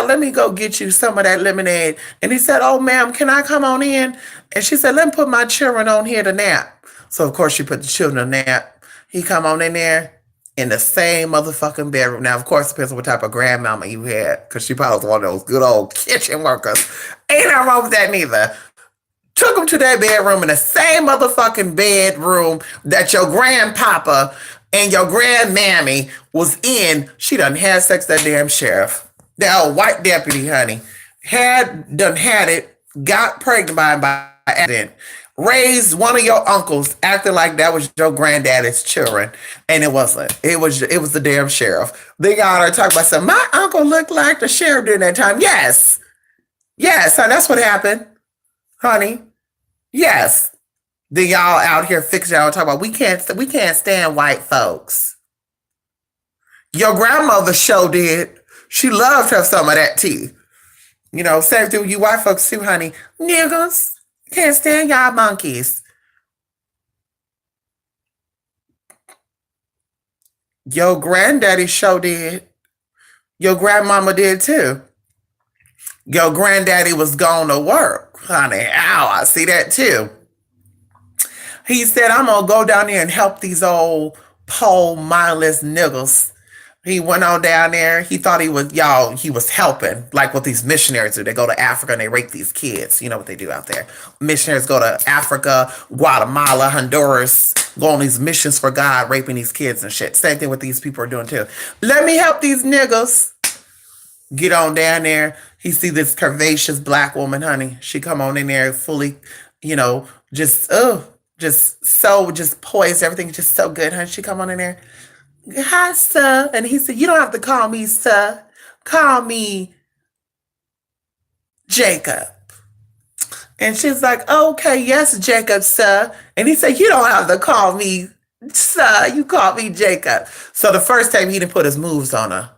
A: let me go get you some of that lemonade." And he said, "Oh, ma'am, can I come on in?" And she said, "Let me put my children on here to nap." So, of course, she put the children to nap. He come on in there in the same motherfucking bedroom. Now, of course, it depends on what type of grandmama you had, because she probably was one of those good old kitchen workers. Ain't nothing wrong with that neither. Took him to that bedroom in the same motherfucking bedroom that your grandpapa and your grandmammy was in. She done had sex with that damn sheriff. That old white deputy, honey. Had it, got pregnant by accident. Raised one of your uncles acting like that was your granddaddy's children, and it wasn't. It was the damn sheriff. They got her talking about something. My uncle looked like the sheriff during that time. Yes, honey, that's what happened, honey. Yes. Then y'all out here fixing y'all talking about we can't stand white folks. Your grandmother sure did. She loved her some of that tea. Same thing with you white folks too, honey. Niggas. Can't stand y'all monkeys. Your granddaddy sure did. Your grandmama did too. Your granddaddy was going to work, honey. Ow, I see that too. He said, "I'm going to go down there and help these old poor mindless niggas." He went on down there. He thought he was helping, like what these missionaries do. They go to Africa and they rape these kids. You know what they do out there. Missionaries go to Africa, Guatemala, Honduras, go on these missions for God, raping these kids and shit. Same thing what these people are doing too. Let me help these niggas. Get on down there. He see this curvaceous black woman, honey. She come on in there fully, just poised. Everything just so good, honey. She come on in there. "Hi, sir." And he said, "You don't have to call me sir. Call me Jacob." And she's like, "Okay, yes, Jacob, sir." And he said, "You don't have to call me sir. You call me Jacob." So the first time he didn't put his moves on her,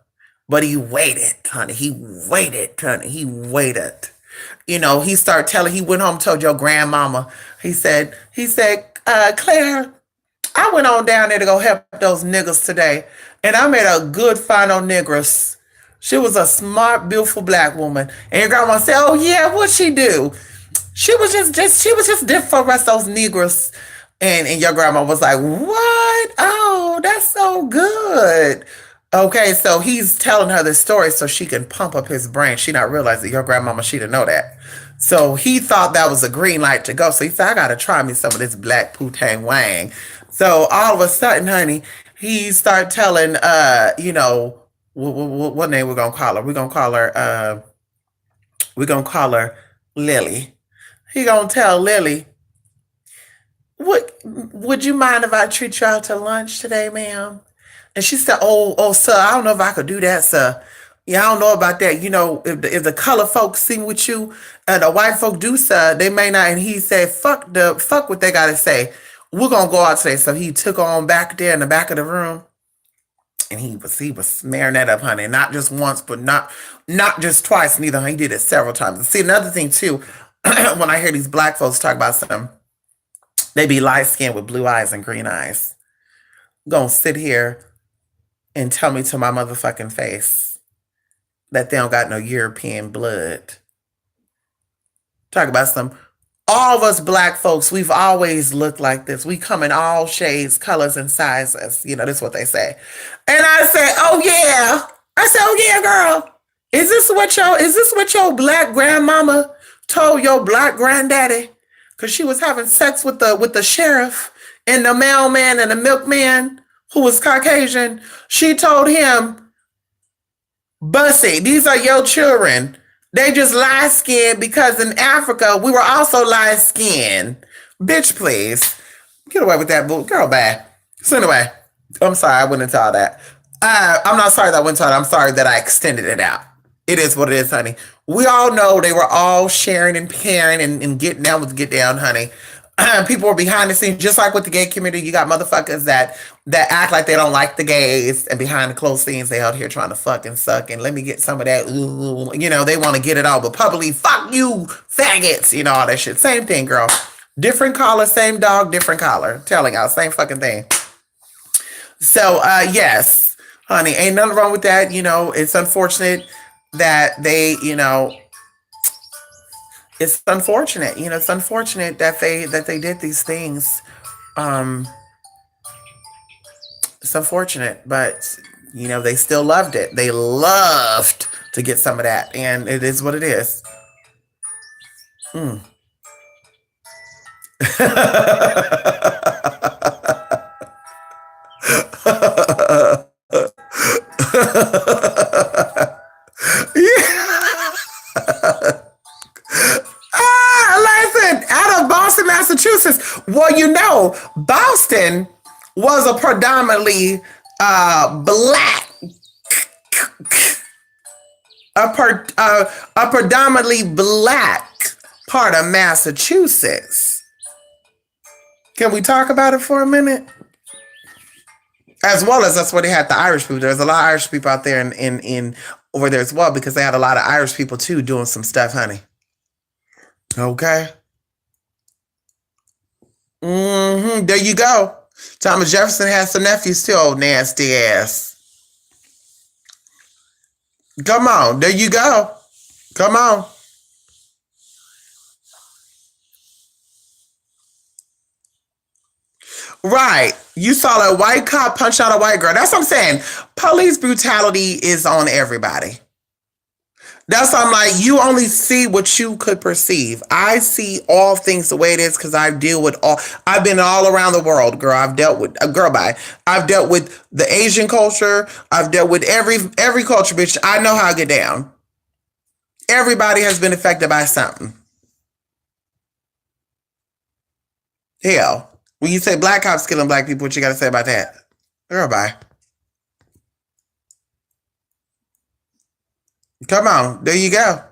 A: but he waited, honey. He waited. He started telling, he went home, told your grandmama. He said, "Claire, I went on down there to go help those niggas today, and I met a good final negress. She was a smart, beautiful black woman. And your grandma said, "Oh yeah, what'd she do? She was she was just different from the rest of those negroes." And your grandma was like, "What? Oh, that's so good." Okay, so he's telling her this story so she can pump up his brain. She not realizing your grandmama, she didn't know that. So he thought that was a green light to go. So he said, "I gotta try me some of this black putang wang." So all of a sudden, honey, he started telling what name we're gonna call her. We're gonna call her Lily. He gonna tell Lily, "What would you mind if I treat you out to lunch today, ma'am?" And she said, "Oh, sir, I don't know if I could do that, sir. Yeah, I don't know about that. If the color folks sing with you, the white folk do, sir, they may not." And he said, fuck what they gotta say. We're gonna go out today." So he took on back there in the back of the room, and he was smearing that up, honey. Not just once, but not just twice neither. He did it several times. See, another thing too, when I hear these black folks talk about something, they be light skinned with blue eyes and green eyes. Gonna sit here and tell me to my motherfucking face that they don't got no European blood. Talk about some. All of us black folks, we've always looked like this. We come in all shades, colors, and sizes. That's what they say. And I say, "Oh yeah." I said, "Oh yeah, girl. Is this what your black grandmama told your black granddaddy? Because she was having sex with the sheriff and the mailman and the milkman who was Caucasian. She told him, 'Bussy, these are your children. They just light skinned because in Africa we were also light skinned.'" Bitch, please. Get away with that bull. Girl, bad. So anyway, I'm sorry I went into all that. I'm not sorry that I went into it. I'm sorry that I extended it out. It is what it is, honey. We all know they were all sharing and caring and getting down with get down, honey. People are behind the scenes, just like with the gay community. You got motherfuckers that act like they don't like the gays, and behind the closed scenes, they out here trying to fuck and suck and let me get some of that. Ooh, they want to get it all, but publicly, fuck you, faggots. All that shit. Same thing, girl. Different collar, same dog, different collar. Telling y'all, same fucking thing. So, yes, honey, ain't nothing wrong with that. It's unfortunate that it's unfortunate. It's unfortunate that they did these things. Um, it's unfortunate, but they still loved it. They loved to get some of that, and it is what it is. Mm. Listen, out of Boston, Massachusetts. Well, Boston was a predominantly black, a predominantly black part of Massachusetts. Can we talk about it for a minute? As well as that's where they had the Irish people. There's a lot of Irish people out there in over there as well, because they had a lot of Irish people too doing some stuff, honey. Okay. There you go. Thomas Jefferson has some nephews too, old nasty ass. Come on. There you go. Come on. Right. You saw a white cop punch out a white girl. That's what I'm saying. Police brutality is on everybody. That's why I'm like, you only see what you could perceive. I see all things the way it is because I deal with all. I've been all around the world, girl. I've dealt with I've dealt with the Asian culture. I've dealt with every culture, bitch. I know how to get down. Everybody has been affected by something. Hell, when you say black cops killing black people, what you got to say about that? Girl, bye. Come on, there you go.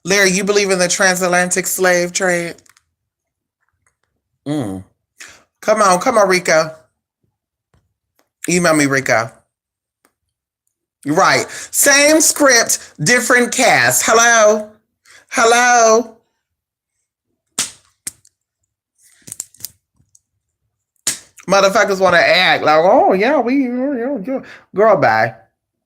A: Larry, you believe in the transatlantic slave trade? Mm. Come on, Rico. Email me, Rico. Right. Same script, different cast. Hello? Motherfuckers want to act like, oh yeah, girl, bye.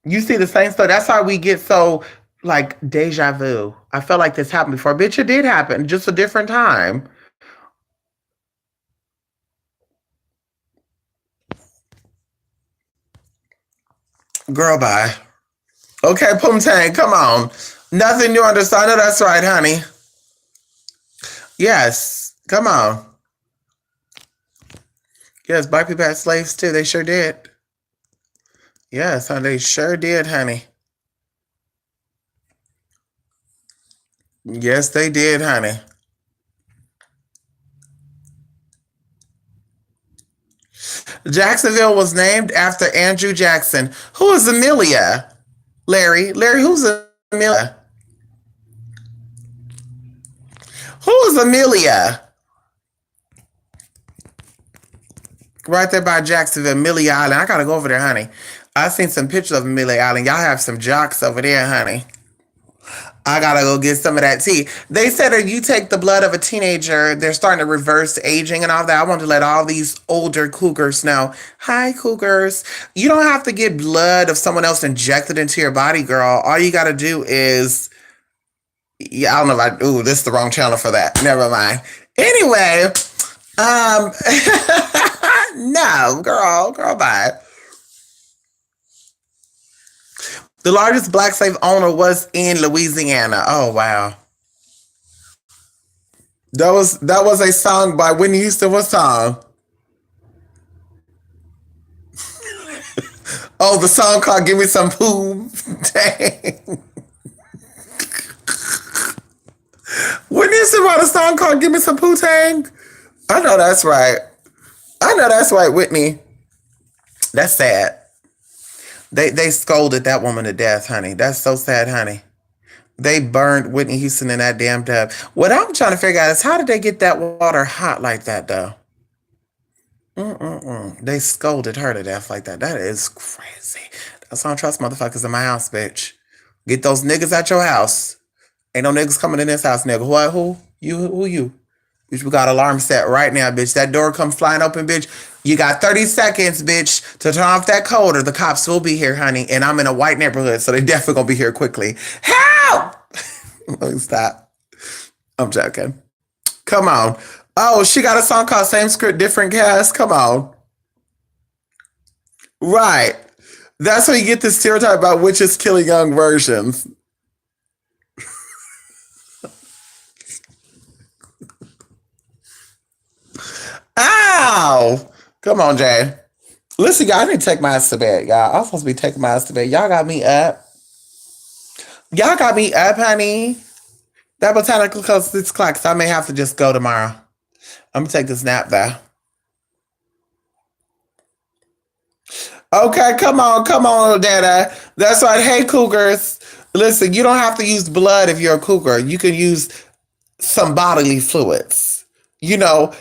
A: You see the same stuff. That's how we get so like deja vu. I felt like this happened before. Bitch, it did happen, just a different time. Girl, bye. Okay, Poontang, come on. Nothing new under the sun. No, that's right, honey. Yes, come on. Yes, black people had slaves too. They sure did. Yes, honey, they sure did, honey. Yes, they did, honey. Jacksonville was named after Andrew Jackson. Who is Amelia? Larry, who's Amelia? Who is Amelia? Right there by Jacksonville, Amelia Island. I gotta go over there, honey. I seen some pictures of Amelia Island. Y'all have some jocks over there, honey. I gotta go get some of that tea. They said that you take the blood of a teenager, they're starting to reverse aging and all that. I want to let all these older cougars know. Hi, cougars. You don't have to get blood of someone else injected into your body, girl. All you gotta do is, yeah, I don't know if ooh, this is the wrong channel for that. Never mind. Anyway, um, no, girl, bye. The largest black slave owner was in Louisiana. Oh wow. That was a song by Whitney Houston. What song? Oh, the song called "Give Me Some Poo." Dang. Whitney Houston wrote a song called "Give Me Some Poo Tang." I know that's right. I know that's right, Whitney. That's sad. They scolded that woman to death, honey. That's so sad, honey. They burned Whitney Houston in that damn tub. What I'm trying to figure out is how did they get that water hot like that, though? Mm-mm-mm. They scolded her to death like that. That is crazy. That's why I don't trust motherfuckers in my house, bitch. Get those niggas out your house. Ain't no niggas coming in this house, nigga. What? Who? You? Who you? Bitch, we got alarm set right now, bitch. That door come flying open, bitch. You got 30 seconds, bitch, to turn off that code or the cops will be here, honey. And I'm in a white neighborhood, so they definitely gonna be here quickly. Help! Let me stop. I'm joking. Come on. Oh, she got a song called Same Script, Different Cast. Come on. Right. That's where you get this stereotype about witches killing young versions. Ow! Come on, Jay. Listen, y'all, I need to take my ass to bed, y'all. I'm supposed to be taking my ass to bed. Y'all got me up. Y'all got me up, honey. That botanical close 6 o'clock, so I may have to just go tomorrow. I'm gonna take this nap though. Okay, come on, Dada. That's right. Hey, cougars. Listen, you don't have to use blood if you're a cougar. You can use some bodily fluids. You know,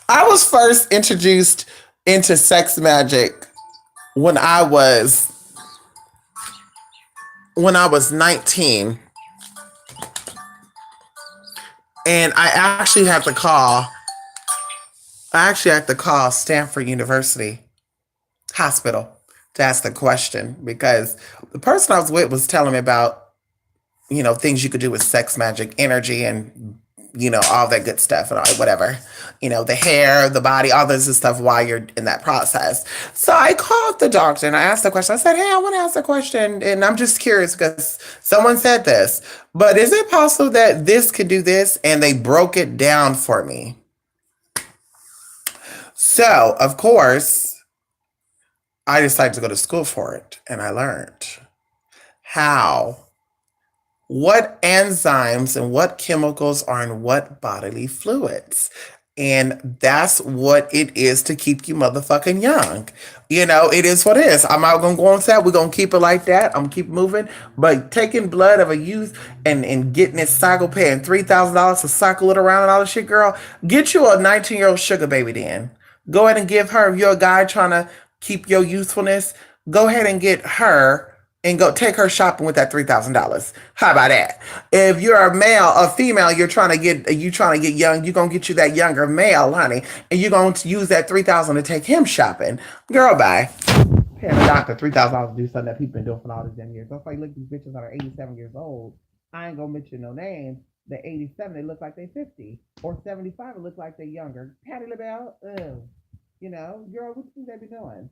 A: I was first introduced into sex magic when I was 19, and I actually had to call Stanford University Hospital to ask the question because the person I was with was telling me about things you could do with sex magic, energy, and all that good stuff and all whatever. The hair, the body, all this stuff while you're in that process. So I called the doctor and I asked the question. I said, "Hey, I want to ask a question, and I'm just curious because someone said this, but is it possible that this could do this?" And they broke it down for me. So of course, I decided to go to school for it, and I learned how what enzymes and what chemicals are in what bodily fluids. And that's what it is to keep you motherfucking young. It is what it is. I'm not gonna go into that. We're gonna keep it like that. I'm gonna keep moving. But taking blood of a youth and getting it cycle paying $3,000 to cycle it around and all this shit, girl, get you a 19-year-old sugar baby then. Go ahead and give her, if you're a guy trying to keep your youthfulness, go ahead and get her and go take her shopping with that $3,000. How about that? If you're a male, a female, you trying to get young, you're gonna get you that younger male, honey, and you're gonna use that 3,000 to take him shopping. Girl, bye. Paying a doctor $3,000 to do something that people been doing for all these damn years. That's why you look at these bitches that are 87 years old. I ain't gonna mention no names. They're 87, they look like they're 50. Or 75, it look like they're younger. Patty LaBelle, girl, what you think they be doing?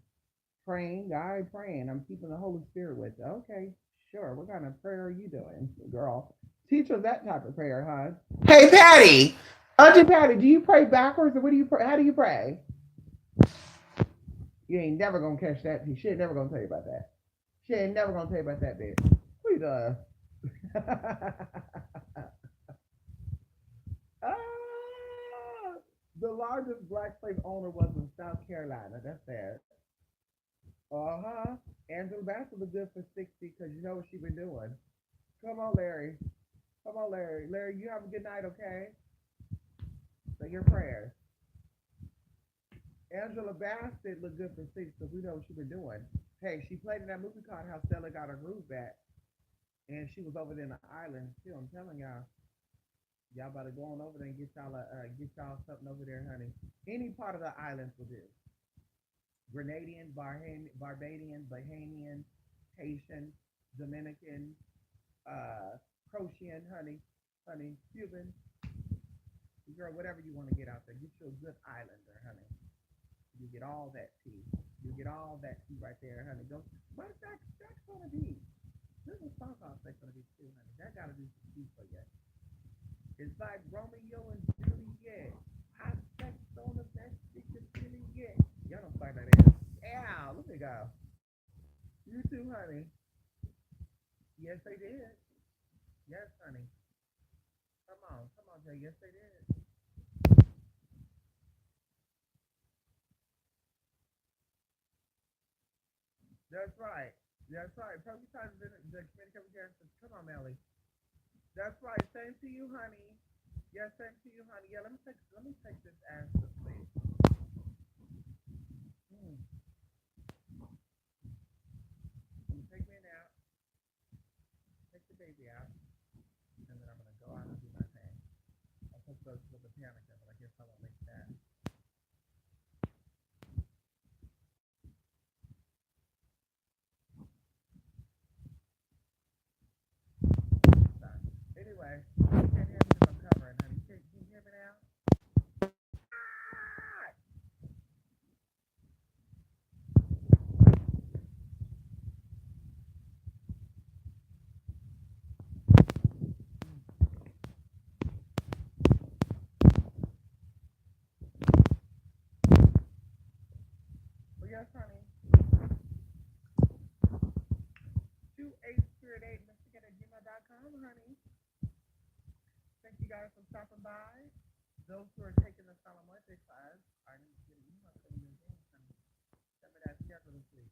A: Praying, God, praying. I'm keeping the Holy Spirit with you. Okay, sure. What kind of prayer are you doing, girl? Teach us that type of prayer, huh? Hey, Patty. Auntie Patty, do you pray backwards or what do you pray? How do you pray? You ain't never gonna catch that. She ain't never gonna tell you about that. She ain't never gonna tell you about that, bitch. What you doing? Ah, the largest black slave owner was in South Carolina. That's sad. Uh-huh. Angela Bassett was good for 60 because you know what she been doing. Come on, Larry. Come on, Larry. Larry, you have a good night, okay? Say your prayers. Angela Bassett looked good for 60 because we know what she been doing. Hey, she played in that movie called How Stella Got Her Groove Back. And she was over there in the island. Still, I'm telling y'all. Y'all better go on over there and get y'all something over there, honey. Any part of the islands will do. Grenadian, Barbadian, Bahamian, Haitian, Dominican, Croatian, honey, Cuban, girl, whatever you want to get out there, get you a good islander, honey. You get all that tea. You get all that tea right there, honey. Go. What is that? That's gonna be. This is song called Sex on the Beach too, honey. That gotta do some tea for you. It's like Romeo and Juliet. Hot sex on the best you can really get. Y'all don't find that in. Yeah, let me go. You too, honey. Yes, they did. Yes, honey. Come on, Jay. Yes, they did. That's right. That's right. Probably times the communication characters. Come on, Melly. That's right. Same to you, honey. Yes, same to you, honey. Yeah, let me take this answer, please. Mm. Take me out. Take the baby out, and then I'm gonna go out and do my thing. I'm supposed to go to the piano, but I guess I won't make that. Anyway, you can't hear me because I'm covering, honey. Can you hear me now? Ah! Well, yes, honey. 28 Michigan at gmail.com, honey. Thank you guys for stopping by. Those who are taking the Solemn Monday class, I need to get an email from you again, honey. Send me that schedule this week.